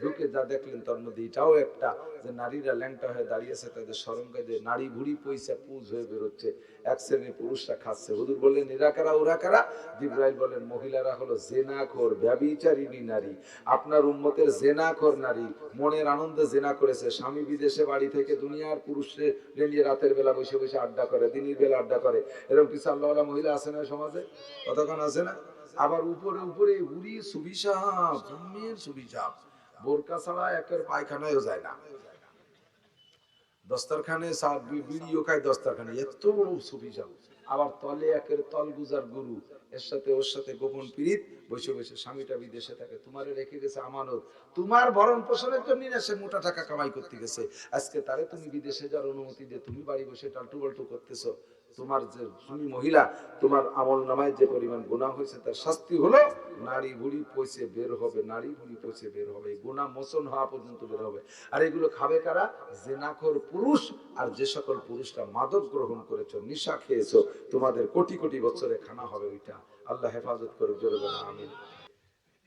ঢুকে যা দেখলেন তার মধ্যে এটাও একটা, যে নারীরা ল্যাংটা হয়ে দাঁড়িয়েছে, তাদের শরম গায়ে নারী ভুড়ি পয়সা পুজ হয়ে বেরোচ্ছে, এক শ্রেণীর পুরুষরা খাচ্ছে। হুজুর বললেন এরা কারা ওরা কারা? জিবরাইল বলেন মহিলারা হলো জেনাখোর ব্যভিচারিণী নারী। আপনার উম্মতের জেনাখোর নারী মনের আনন্দে জেনা করেছে, স্বামী বিদেশে বাড়ি থেকে দুনিয়ার পুরুষে নিয়ে রাতের বেলা বসে বসে আড্ডা করে, দিনের বেলা আড্ডা করে, এরকম কিছু আল্লাহওয়ালা মহিলা আছে না সমাজে? কতক্ষণ আছে না? আবার উপরে উপরে উড়ি সুবিশাপ, জন্মের সুবিশাপ, বোরকা ছাড়া একের পায়খানায়ও যায় না, দস্তরখানে বিড়িও খায় দস্তরখানে, এত বড় সুবিশাপ। আবার তলে একের তল গুজার গুরু, এর সাথে ওর সাথে গোপন পীড়িত, বসে বসে স্বামীটা বিদেশে থাকে, তোমারে রেখে গেছে আমানত, তোমার ভরণ পোষণের জন্য না, সে মোটা টাকা কামাই করতে গেছে, আজকে তারে তুমি বিদেশে যাওয়ার অনুমতি দিয়ে তুমি বাড়ি বসে টালটু বাল্টু করতেছো। তোমার যে তুমি মহিলা, তোমার আমল নামায় যে পরিমাণ গুনাহ হয়েছে তার শাস্তি হলো নারী ভুড়ি পয়সে বের হবে, নারী ভুড়ি পয়সে বের হবে, গুনাহ মোচন হওয়া পর্যন্ত বের হবে। আর এগুলো খাবে কারা? জেনাখোর পুরুষ। আর যে সকল পুরুষরা মাদক গ্রহণ করেছো, নেশা খেয়েছো, তোমাদের কোটি কোটি বছরে খানা হবে ওইটা। আল্লাহ হেফাজত করে, জোরে বলে আমিন।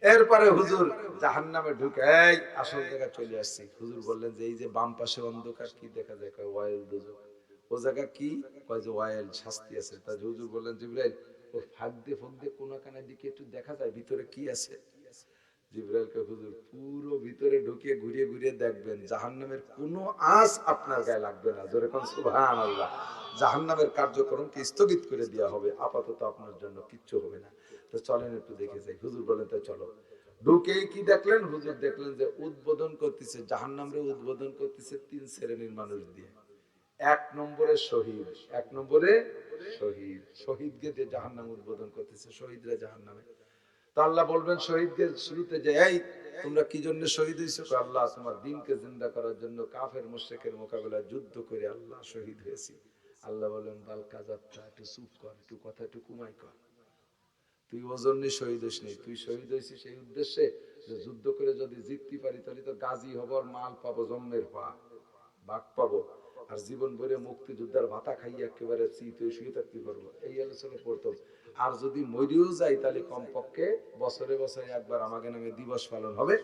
এরপরে হুজুর জাহান্নামে ঢুকে এই আসল জায়গা চলে আসছি। হুজুর বললেন যে এই যে বাম পাশে অন্ধকার কি দেখা যায়? কয় ওয়াইল দুজক। ও জায়গা কি? কয় যে ওয়াইল, শাস্তি আছে। তা হুজুর বললেন জিবরাইল ও ফাঁক দিয়ে কোন কানের দিকে একটু দেখা যায় ভিতরে কি আছে? জিবরাইলকে হুজুর পুরো ভিতরে ঢুকে ঘুরিয়ে ঘুরিয়ে দেখবেন, জাহান্নামের কোনো আঁচ আপনার গায়ে লাগবে না। জোরে কোন সুবহানাল্লাহ। জাহান্নামের কার্যক্রমকে স্থগিত করে দেওয়া হবে, আপাতত আপনার জন্য কিচ্ছু হবে না। তো চলেন একটু দেখে যাই। হুজুর বলেন তো চলো। ঢুকেই কি দেখলেন? হুজুর দেখলেন যে উদ্বোধন করতেছে, জাহান্নামরে উদ্বোধন করতেছে তিন শ্রেণীর মানুষ দিয়ে। এক নম্বরে শহীদ, এক নম্বরে শহীদ, শহীদকে দিয়ে জাহান্নাম উদ্বোধন করতেছে, শহীদরা জাহান্নামে। তো আল্লাহ বলবেন শহীদকে শুরুতে যে এই তোমরা কি জন্য শহীদ হয়েছো? আল্লাহ তোমার দ্বীনকে জিন্দা করার জন্য কাফের মুশরিকের মোকাবেলায় যুদ্ধ করে আল্লাহ শহীদ হয়েছি। আল্লাহ বলেন বাল কাযাবতা, একটু চুপ কর, একটু কথা একটু কুমাই কর, তুই ওজন্য শহীদ হইস নি, তুই শহীদ হয়েছিস এই উদ্দেশ্যে যে যুদ্ধ করে যদি জিততে পারি তাহলে তো গাজী হব, মাল পাবো, জন্মের ভাগ পাবো, আর জীবন ভরে মুক্তিযোদ্ধার ভাতা খাইয়ে একেবারে চিত শুয়ে থাকতে পারবো, এই আলোচনা করতাম। আর যদি মরিও যাই তাহলে কমপক্ষে বছরে বছরে একবার আমাকে নামে দিবস পালন হবে,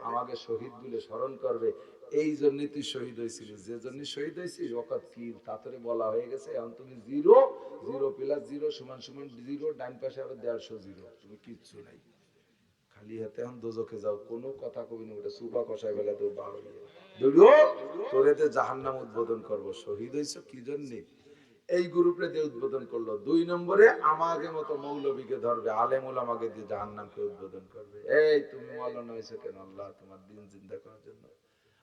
আমাকে শহীদ বলে স্মরণ করবে। এই জন্যই তুই শহীদ হয়েছিলি, যে জন্য শহীদ হয়েছিস ওকাত কিল, তাতে বলা হয়ে গেছে এখন তুমি জিরো, জিরো প্লাস জিরো সমান সমান জিরো, ডান পাশে আরো 150 জিরো, তুমি কিচ্ছু নাই, খালি হাতে এখন দোজখে যাও, কোনো কথা কবি না, ওটা সুপা কষায় ফেলা তো বার হয়ে দুটো তোরে জাহান্নাম উদ্বোধন করবো। শহীদ হয়েছ কি জন্য? এই গ্রুপে দিয়ে উদ্বোধন করলো। 2 নম্বরে আমাকে মতো মৌলবীকে ধরবে, আলেম ওলামাকে দিয়ে জাহান্নামকে উদ্বোধন করবে। এই তুমি মাওলানা হয়েছে কেন? আল্লাহ তোমার দিন জিন্দা করার জন্য।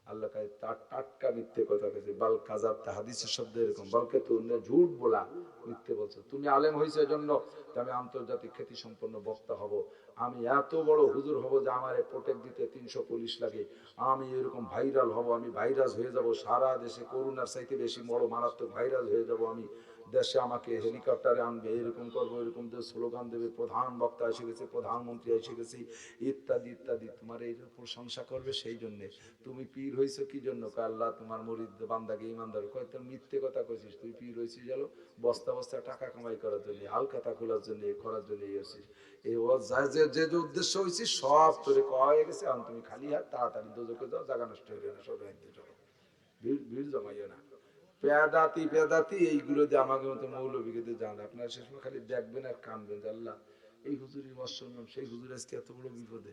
আল্লাহ কাছে তার টাটকা মিথ্যে কথা কেছে, বাল কাযাবতা, হাদিসের শব্দ এরকম, বলকে তুমি ঝুট বলা, মিথ্যে বলছো। তুমি আলেম হয়েছে জন্য আমি আন্তর্জাতিক খ্যাতি সম্পন্ন বক্তা হব, আমি এত বড় হুজুর হব যে আমার প্রোটেক্ট দিতে 300 পুলিশ লাগে, আমি এরকম ভাইরাল হব, আমি ভাইরাস হয়ে যাব, সারা দেশে করোনার চাইতে বেশি বড় মারাত্মক ভাইরাস হয়ে যাব আমি, দেশে আমাকে হেলিকপ্টারে আনবে, এরকম করবো, এরকম স্লোগান দেবে, প্রধান বক্তা এসে গেছে, প্রধানমন্ত্রী এসে গেছে, ইত্যাদি ইত্যাদি। তোমার এই প্রশংসা করবে সেই জন্য। তুমি পীর হয়েছো কি জন্য? আল্লাহ তোমার মুরিদ বান্দাকে ইমানদার কয়, তোর মিথ্যে কথা কইছিস, তুই পীর হয়েছিস গেল বস্তা বস্তা টাকা কামাই করার জন্য, হালখাতা খোলার জন্য, করার জন্য এসেছিস। এই যে যে উদ্দেশ্য হয়েছিস সব তোরে কওয়া হয়ে গেছে, এখন তুমি খালি হাত তাড়াতাড়ি দোজখে যাও, জায়গা নষ্ট হয়ে না, সব একদিন চলো, ভিড় জমাইও না। পেদাতি পেদাতি এইগুলো দিয়ে আমাকে মতো মৌলবীকে দিয়ে যান, আপনারা শেষ সময় খালি দেখবেন আর কানবেন যে আল্লাহ এই হুজুরের ওয়াজ শুনলাম, সেই হুজুর আজকে এত বড় বিপদে।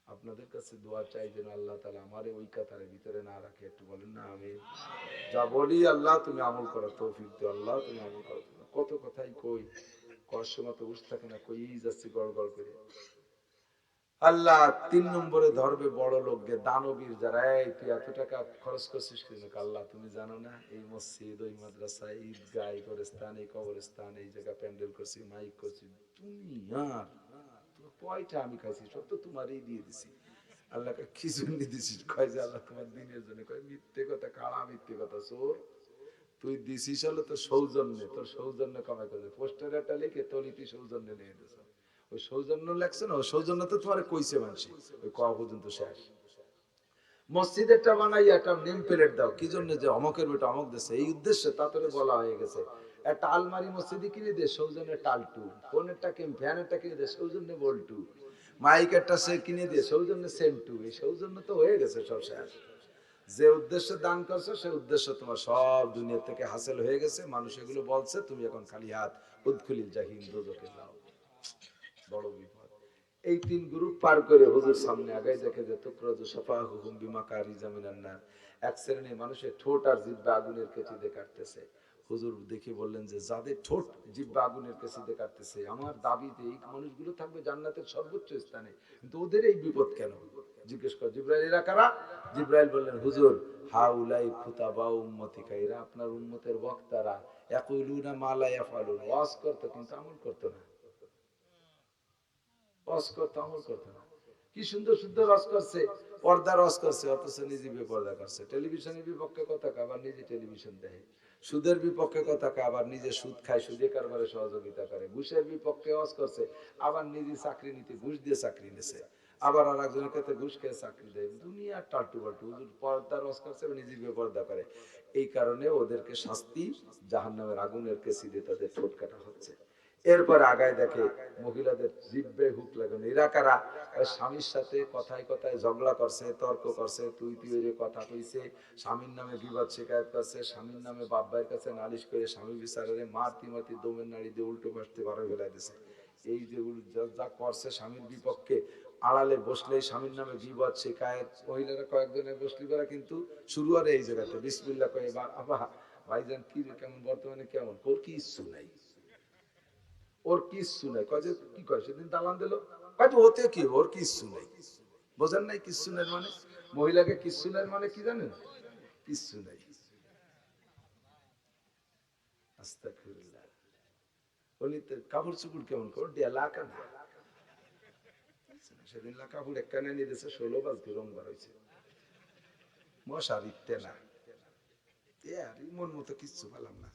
আপনাদের কাছে দোয়া চাই যেন আল্লাহ তাআলা আমারে ওই কাতারের ভিতরে না রাখে, একটু বলেন না আমিন। যা বলি আল্লাহ তুমি আমল করার তৌফিক দিও, আল্লাহ তুমি আমল করো। কত কথাই কই, কষ্ট মতো উঠ থাকে না, কই যাচ্ছে গড় গড় করে। আল্লাহ ৩ নম্বরে ধরবে বড় লোককে, দানবীর যারা। এই তুই এত টাকা খরচ করছিস কেন? আল্লাহ তুমি জানো না এই মসজিদ, ওই মাদ্রাসা, ঈদগাহ, এই গোরস্থান, এই কবরস্থান, এই জায়গা প্যান্ডেল করছি, মাইক করছি, দুনিয়ার কয়টা আমি খাইছি, সব তো তোমারই দিয়ে দিছি। আল্লাহকে কি জন্য দিছিস? কয় যে আল্লাহ তোমার দিনের জন্য। কয় মিথ্যে কথা, কাড়া মিথ্যে কথা, চোর। তুই দিছিস হলো তোর সৌজন্যে, তোর সৌজন্য কামাই করে। পোস্টার একটা লিখে তলিটি সৌজন্য নিয়ে দিস, ওই সৌজন্য লেখছে না, ওই সৌজন্য তো তোমার কইছে মানছি, ওই কওয়া পর্যন্ত শেষ। মসজিদ একটা বানাই, একটা নেম প্লেট দাও, কি জন্য? যে অমকের বেটা অমক দেশে, এই উদ্দেশ্যে তাড়াতাড়ি বলা হয়ে গেছে। একটা আলমারি মসজিদে কিনে দে, সৌজন্যে টালটু। ফোনেরটা কিনে, ফ্যানেরটা কিনে দে, সৌজন্যে বল্টু। মাইক একটা সে কিনে দিয়ে, সৌজন্যে সেন্টু। এই সৌজন্য তো হয়ে গেছে সব শেষ। যে উদ্দেশ্যে দান করছো সেই উদ্দেশ্য তোমার সব দুনিয়া থেকে হাসিল হয়ে গেছে। মানুষ এগুলো বলছে, তুমি এখন খালি হাত উদখুলিল জাহিম, দোজখে যাও। বড় বিপদ। এই ৩ গ্রুপ পার করে হুজুর সামনে আগায় দেখে যে তুকরাজু সাফাহুহুম বিমাকারিজা মিনান নার। এক শ্রেণীর মানুষের ঠোঁট আর জিহ্বা আগুনের কেচিতে কাটতেছে। হুজুর দেখে বললেন যে যাদের ঠোঁট জিহ্বা আগুনের কেচিতে কাটতেছে, আমার দাবিতে এই মানুষগুলো থাকবে জান্নাতের সর্বোচ্চ স্থানে, কিন্তু ওদের এই বিপদ কেন? জিজ্ঞেস কর জিবরাইল, এরা কারা? জিবরাইল বললেন, হুজুর হাউলাই খুতাবা উম্মতিকা, এরা আপনার উম্মতের বক্তারা। ইয়াকুলুনা মা লা ইয়াফালুন, ওয়াজ করতে কিন্তু আমল করতে না। ওয়াজ করতে আমল করতে না। কি সুন্দর সুন্দর ওয়াজ করছে, পর্দার ওয়াজ করছে, অথচ নিজে বেপর্দা করছে। টেলিভিশনের বিপক্ষে কথা কয়, আবার নিজে টেলিভিশন দেখে। সুদের বিপক্ষে কথা কয়, আবার নিজে সুদ খায়, সুদে কারবারে সহযোগিতা করে। ঘুষের বিপক্ষে ওয়াজ করছে, আবার নিজে চাকরি নিতে ঘুষ দিয়ে চাকরি নিছে, আবার আর একজনের কাছে ঘুষ খেয়ে চাকরি দেয়। দুনিয়ার টাল্টু বাল্টু। হুজুর পর্দার ওয়াজ করছে, নিজে বেপর্দা করে। এই কারণে ওদেরকে শাস্তি জাহান্নামের আগুনের কেসিতে তাদের ঠোঁট কাটা হচ্ছে। এরপর আগায় দেখে মহিলাদের জিব্বে হুক লাগানো। এরা কারা? স্বামীর সাথে কথায় কথায় ঝগড়া করছে, তর্ক করছে, তুই তুই কথা কইছে, স্বামীর নামে গীবত শিকায়ত করছে, স্বামীর নামে বাপ ভাইয়ের কাছে নালিশ করে স্বামী বিচারে মারতি মারতি দমের নাড়ি দিয়ে উল্টো পাশতে ঘরে ফেলাই দিছে। এই যে যা করছে স্বামীর বিপক্ষে, আড়ালে বসলেই স্বামীর নামে গীবত শিকায়ত। মহিলারা কয়েকজনের বসলি করা কিন্তু শুরু আর এই জায়গাতে বিসমিল্লাহ কয়ে, আবা ভাইজান কি কেমন, বর্তমানে কেমন? ওর কি ইচ্ছু নাই, ওর কিচ্ছু নাই। কয় যে কি কয়, সেদিন দালান দিল, কয় যে ওতে কি, ওর কিচ্ছু নাই। বোঝেন নাই কিচ্ছু নাই মানে? মহিলাকে কিচ্ছু নাই মানে কি জানেন? কিচ্ছু নাই। আস্তাগফিরুল্লাহ। উনি তো কাপড় চুপড় কেমন করে দিয়া লাকা না। সেদিন কাপড় একখানে নিয়ে দিয়েছে, 16 বালতি রং বার হয়েছে, মশার ইত্যে না। মন মতো কিচ্ছু পেলাম না।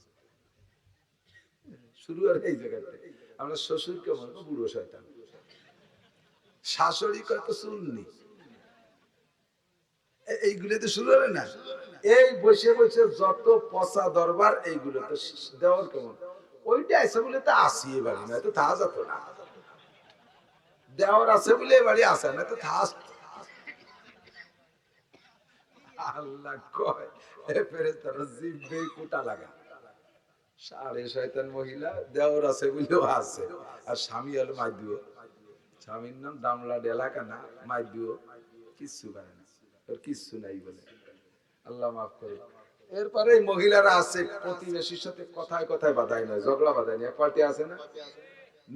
শুরু আর এই জায়গাতে। আমরা শ্বশুর কেমন, বুড়ো শয়তান। শাশুড়ি কত শুননি, এইগুলোতে শুরু হবে না। এই বসে বসে যত পচা দরবার, এইগুলোতে দেওয়ার কেমন, ওইটা আছে বলে তো আসি এ বাড়ি, না তো থা যেত না। দেওয়ার আছে বলে এ বাড়ি আসে না তো থা। আল্লাহ কয় এ ফেরেশতারা জিভে কুটা লাগা। সাড়ে শয়তান মহিলা, দেওর আছে বলেও আছে, আর স্বামী হলো মাইদুও। স্বামীর নাম দামলা এলাকা না, মাইদুও। কিচ্ছু পারে না, ওর কিচ্ছু নাই বলে। আল্লাহ মাফ করে। এরপরে মহিলারা আছে প্রতিবেশীর সাথে কথায় কথায় বাধাই নয়, ঝগড়া বাধাই নয়। এক পার্টি আছে না,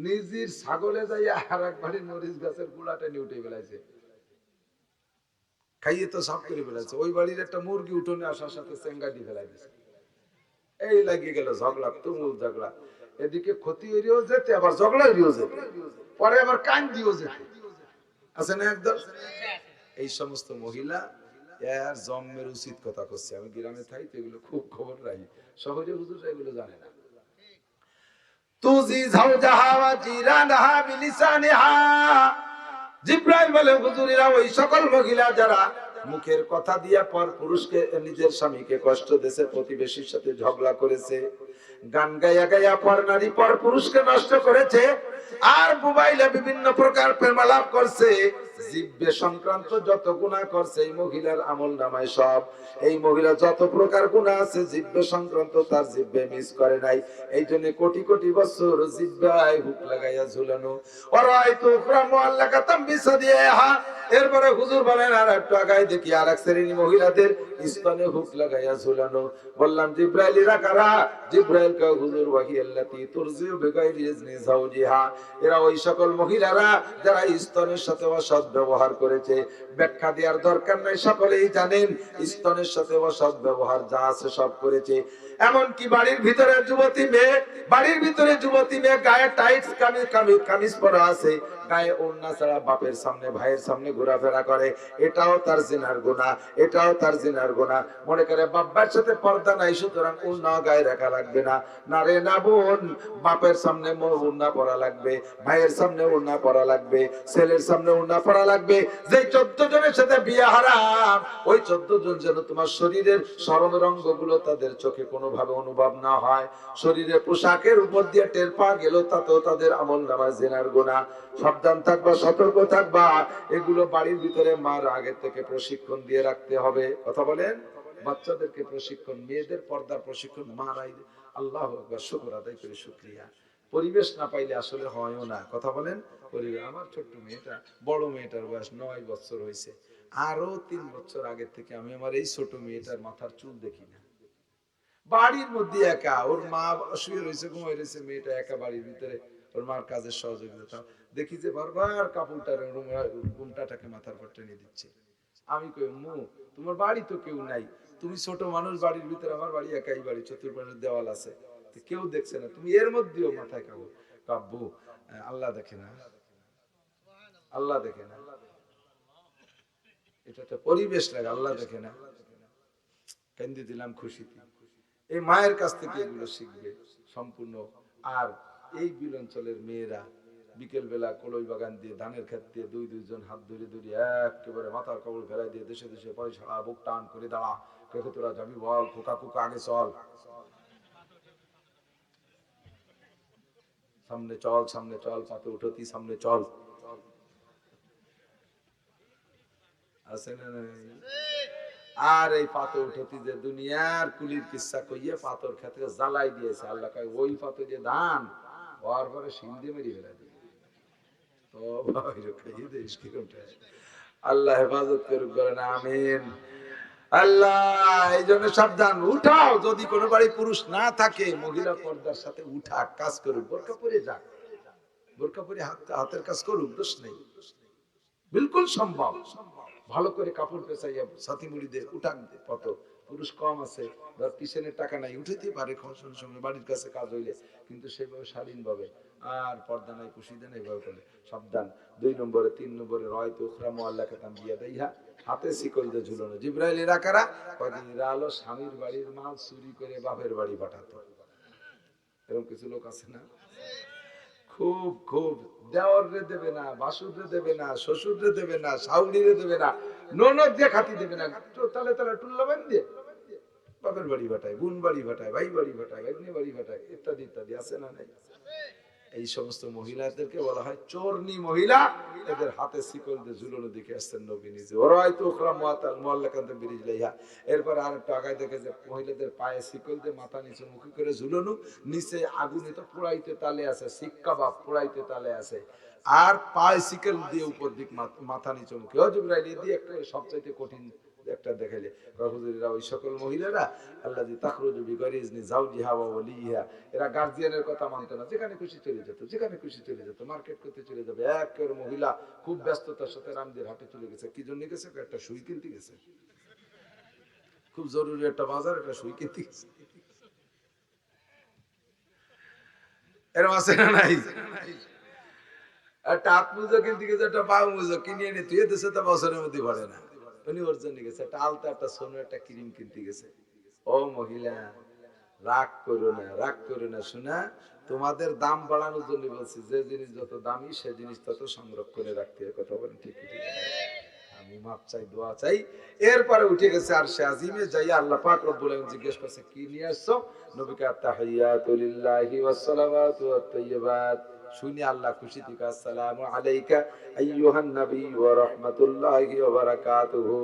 নিজের ছাগলে যাইয়া আর এক বাড়ির মরিচ গাছের গুড়াটা নিয়ে উঠে ফেলাইছে, খাইয়ে তো সাফ করে ফেলাইছে। ওই বাড়ির একটা মুরগি উঠোনে আসার সাথে চেঙ্গাটি ফেলাই দিছে। এই লাগিয়ে গেল ঝগড়া, তুমুল ঝগড়া। এদিকে ক্ষতি হইলেও যেতে, আবার ঝগড়া হইলেও যেতে, পরে আবার কান দিয়েও যেতে, আছে না একদম। এই সমস্ত মহিলা এর জন্মের উচিত কথা করছে। আমি গ্রামে থাকি তো এগুলো খুব খবর রাখি, সহজে হুজুররা এগুলো জানে না। তুজি জাওজাহা ওয়া জিরানাহা বিলিসানিহা। জিবরাইল বলে, হুজুরেরা ওই সকল মহিলা যারা মুখের কথা দিয়া পর পুরুষকে, নিজের স্বামীকে কষ্ট দিয়েছে, প্রতিবেশীর সাথে ঝগড়া করেছে, গান গাইয়া গাইয়া পর নারী পর পুরুষকে নষ্ট করেছে, আর মোবাইলে বিভিন্ন প্রকার প্রেমালাপ করছে, জিহ্বে সংক্রান্ত যত গুনাহ করছে এই মহিলার আমলনামায় সব। এই মহিলা যত প্রকার গুনাহ আছে জিহ্বে সংক্রান্ত, তার জিহ্বে মিস করে নাই। এই জন্য কোটি কোটি বছর জিহ্বায় হুক লাগাইয়া ঝুলানো। ওরাইতু ক্রামু আল্লাকাতাম বিসাদিহা, এরপরে হুজুর বলেন আর একটু আগায় দেখি আর এক শ্রেণী মহিলাদের স্তনে হুক লাগাইয়া ঝুলানো। বললাম জিব্রাইলেরা কারা? জিব্রাইল কয় হুজুর ওয়াহিয়াল্লাতি তুরজিউ বিগাইরি ইজনি যাওজিহা, এরা ওই সকল মহিলারা যারা স্তনের সাথে অসৎ ব্যবহার করেছে। ব্যাখ্যা দেওয়ার দরকার নাই, সকলেই জানেন স্তনের সাথে অসৎ ব্যবহার যা আছে সব করেছে। এমনকি বাড়ির ভিতরে যুবতী মেয়ে, বাড়ির ভিতরে যুবতী মেয়ে গায়ে টাইটস কামিজ পরা আছে, গায়ে ওড়না ছাড়া বাপের সামনে ভাইয়ের সামনে ঘোরাফেরা করে, এটাও তার জিনার গুনাহ, এটাও তার জিনার গুনাহ। মনে করে বাবার সাথে পর্দা নাই সুতরাং ওড়না গায়ে রাখা লাগবে না। না রে না বোন, বাপের সামনে ওড়না পরা লাগবে, ভাইয়ের সামনে ওড়না পরা লাগবে, ছেলের সামনে ওড়না পরা লাগবে। যে 14 জনের সাথে বিয়ে হারাম, ওই 14 জন যেন তোমার শরীরের সরমরঙ্গ গুলো তাদের চোখে কোনোভাবে অনুভব না হয়। শরীরে পোশাকের উপর দিয়ে টের পা গেল তাতেও তাদের আমল নামায় জিনার গুনাহ। সাবধান থাকবা, সতর্ক থাকবা। এগুলো বাড়ির ভিতরে মার আগে থেকে প্রশিক্ষণ দিয়ে রাখতে হবে। কথা বলেন, বাচ্চাদেরকে প্রশিক্ষণ, মেয়েদের পর্দার প্রশিক্ষণ মারাই। আল্লাহু আকবার, শুকর আদায় করি, শুকরিয়া। পরিবেশ না পাইলে আসলে হয়ও না। কথা বলেন, পরিবেশ। আমার ছোট্ট মেয়েটা, বড় মেয়েটার বয়স 9 বছর হয়েছে। আরো 3 বছর আগে থেকে আমি আমার এই ছোট মেয়েটার মাথার চুল দেখি না। বাড়ির মধ্যে একা, ওর মা শুয়ে রয়েছে, ঘুমাই রয়েছে, মেয়েটা একা বাড়ির ভিতরে ওর মার কাজের সহযোগিতা। দেখি যে বারবার কাপড়টার ঘুমটাটাকে মাথার পর টেনে দিচ্ছে। আমি কই মু, তোমার বাড়ি তো কেউ নাই, তুমি ছোট মানুষ বাড়ির ভিতরে, আমার বাড়ি একাই বাড়ি, চতুর্পাশে দেওয়াল আছে, কেউ দেখছে না, তুমি এর মধ্যেও মাথায় কাপড়। কাব্বু, আল্লাহ দেখে না, আল্লাহ দেখে না, এটা একটা পরিবেশ লাগে, আল্লাহ দেখে না। কেন্দ্রে দিলাম খুশিতে। এই মায়ের কাছ থেকে এগুলো শিখবে সম্পূর্ণ। আর এই বিল অঞ্চলের মেয়েরা বিকেল বেলা কলই বাগান দিয়ে ধানের ক্ষেত দিয়ে দুইজন হাত ধরে ধরে একেবারে মাথার কাপড় ফেলাই দিয়ে দেশে দেশে পয়সা বুক টান করে দাঁড়া, কেকে তোরা যাবি বল, খোকা খোকা আগে চল, সামনে চল, সামনে চল, পাতে উঠতি সামনে চল। আছে না নাই? আর এই পাথর উঠতি যে দুনিয়ার কুলির কিচ্ছা কইয়ে পাথর খেতে জ্বালাই দিয়েছে। আল্লাহ কয় ওই পাথর যে ধান হওয়ার পরে সিন্ধে মেরি ফেলা দিয়ে। তো দেশ কিরমটা, আল্লাহ হেফাজত করুক, করেন আমিন। আল্লাহ এই জন্য সাবধান, উঠাও। যদি কোনো বাড়ি পুরুষ না থাকে, মহিলা পর্দার সাথে উঠা কাজ করুক, বোরকা পরে যাক, বোরকা পরে হাতের কাজ করুক, দোষ নেই, বিলকুল সম্ভব। ভালো করে কাপড় পেঁচাইয়া সাথী মুড়িদের উঠান। কত পুরুষ কম আছে, ধর পিছনের টাকা নাই, উঠাইতে পারে সঙ্গে বাড়ির কাছে কাজ হইলে, কিন্তু সেভাবে স্বাধীন ভাবে আর পর্দা নাই, কুশিদা নাই, ভাবে করে সাবধান। 2 নম্বরে 3 নম্বরে রয়তো উখরামু আল্লাহকে তাম দিয়া দেইহা, হাতে শিকল দিয়ে ঝুলানো। জিব্রাইল এরা কারা? কয়দিন এরা হলো স্বামীর বাড়ির মাল চুরি করে বাপের বাড়ি পাঠাতো। এরকম কিছু লোক আছে না? খুব খুব দেওয়ারে দেবে না, বাসুরে দেবে না, শ্বশুরে দেবে না, শাউরিরে দেবে না, ননদ দিয়ে খাতি দেবে না, তালে তালে টুল্লাবেন দিয়ে বাপের বাড়ি পাঠায়, বোন বাড়ি পাঠায়, ভাই বাড়ি পাঠায়, ভাগ্নি বাড়ি পাঠায়, ইত্যাদি ইত্যাদি। আছে না নাই? এই সমস্ত মহিলাদেরকে বলা হয় চোরনি মহিলা। এদের হাতে শিকল দিয়ে ঝুলানো দেখে আসছেন নবী নিজে। ওরা হয়তো ওখরা মুআতাল মুআল্লাকাত বিরিজলাইহা। এরপর আর একটা আগায় দেখে যে মহিলাদের পায়ে শিকল দিয়ে মাথা নিচে মুখী করে ঝুলানো, নিচে আগুনে তো পোড়াইতে তালে আছে, শিক কাবাব পোড়াইতে তালে আছে, আর পায়ে শিকল দিয়ে উপর দিক মাথা নিচে মুখী। ও জিবরাইল, দিয়ে একটা সবচাইতে কঠিন একটা দেখাইলে হুজুরেরা ওই সকল মহিলারা আল্লাযী তাখরুজু বিগাইরি ইজনি যাওজিহা ওয়া ওয়ালিহা, এরা গার্জিয়ানের কথা মানতো না, যেখানে খুশি চলে যেত, যেখানে খুশি চলে যেত, মার্কেট করতে চলে যাবে। একের মহিলা খুব ব্যস্ততার সাথে রামদের হাটে চলে গেছে। কি জন্য গেছে? একটা সুই কিনতে গেছে, খুব জরুরি একটা বাজার, একটা সুই কিনতে গেছে। এরকম আছে না নাই? একটা হাত মুজো কিনতে গেছে, একটা পা মুজো কিনে এনে তুই দেশে তো বছরের মধ্যে ভরে না, উনি ওর জন্য গেছে। একটা আলতা, একটা সোনো, একটা ক্রিম কিনতে গেছে। ও মহিলা, রাগ করো না, রাগ করো না শোনা, তোমাদের দাম বাড়ানোর জন্য বলছি, যে জিনিস যত দামি সে জিনিস তত সংরক্ষণে রাখতে হবে। কথা বলেন ঠিক ঠিক? আমি মাপ চাই, দোয়া চাই। এরপরে উঠে গেছে আর সে আজিমে যাই আল্লাহ পাক রব্বুল আলামিন জিজ্ঞেস করছে কি নিয়ে আসছো? নবীকে আত্তাহিয়াতু লিল্লাহি ওয়াস সালাওয়াতু ওয়াত তাইয়্যিবাত। শুনি আল্লাহ খুশি থেকে আসসালামু আলাইকা আইয়ুহান নবী ওয়া রাহমাতুল্লাহি ওয়া বারাকাতুহু।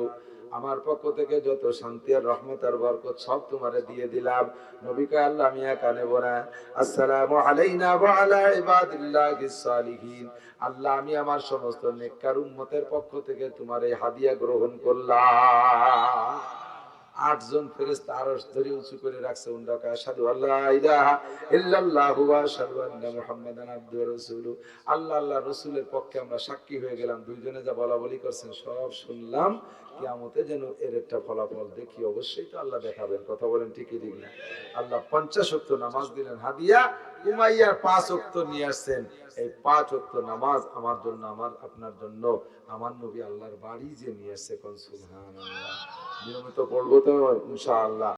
আমার পক্ষ থেকে যত শান্তি আর রহমত আর বরকত সব তোমারে দিয়ে দিলাম। নবী কয় আল্লাহ আমি একা নেব না। আসসালামু আলাইনা ওয়া আলা ইবাদিল্লাহিস সালিহিন। আল্লাহ আমি আমার সমস্ত নেককার উম্মতের পক্ষ থেকে তোমার এই হাদিয়া গ্রহণ করলাম। 8 জন ফেরেশতা আরশ ধরে উঁচু করে রাখছে, উন্ডাকা আশহাদু আল্লা ইলাহা ইল্লাল্লাহু ওয়া আশহাদু আন্না মুহাম্মাদান আবদুহু ওয়া রাসূলুহু। আল্লাহ আল্লাহ রাসূলের পক্ষে আমরা সাক্ষী হয়ে গেলাম। দুইজনে যা বলাবলি করছেন সব শুনলাম। কিয়ামতে যেন এর একটা ফলাফল দেখি, অবশ্যই তো আল্লাহ দেখাবেন। কথা বলেন ঠিকই ঠিক না? আল্লাহ 50 ওয়াক্ত নামাজ দিলেন হাদিয়া, উমাইয়ার 5 ওয়াক্ত নিয়ে আসছেন। এই 5 ওয়াক্ত নামাজ আমার জন্য, আমার আপনার জন্য, আমার নবী আল্লাহর বাড়ি যে নিয়ে আসছে। কোন সুবহানাল্লাহ। নিয়মিত পড়বো তো ইনশাআল্লাহ।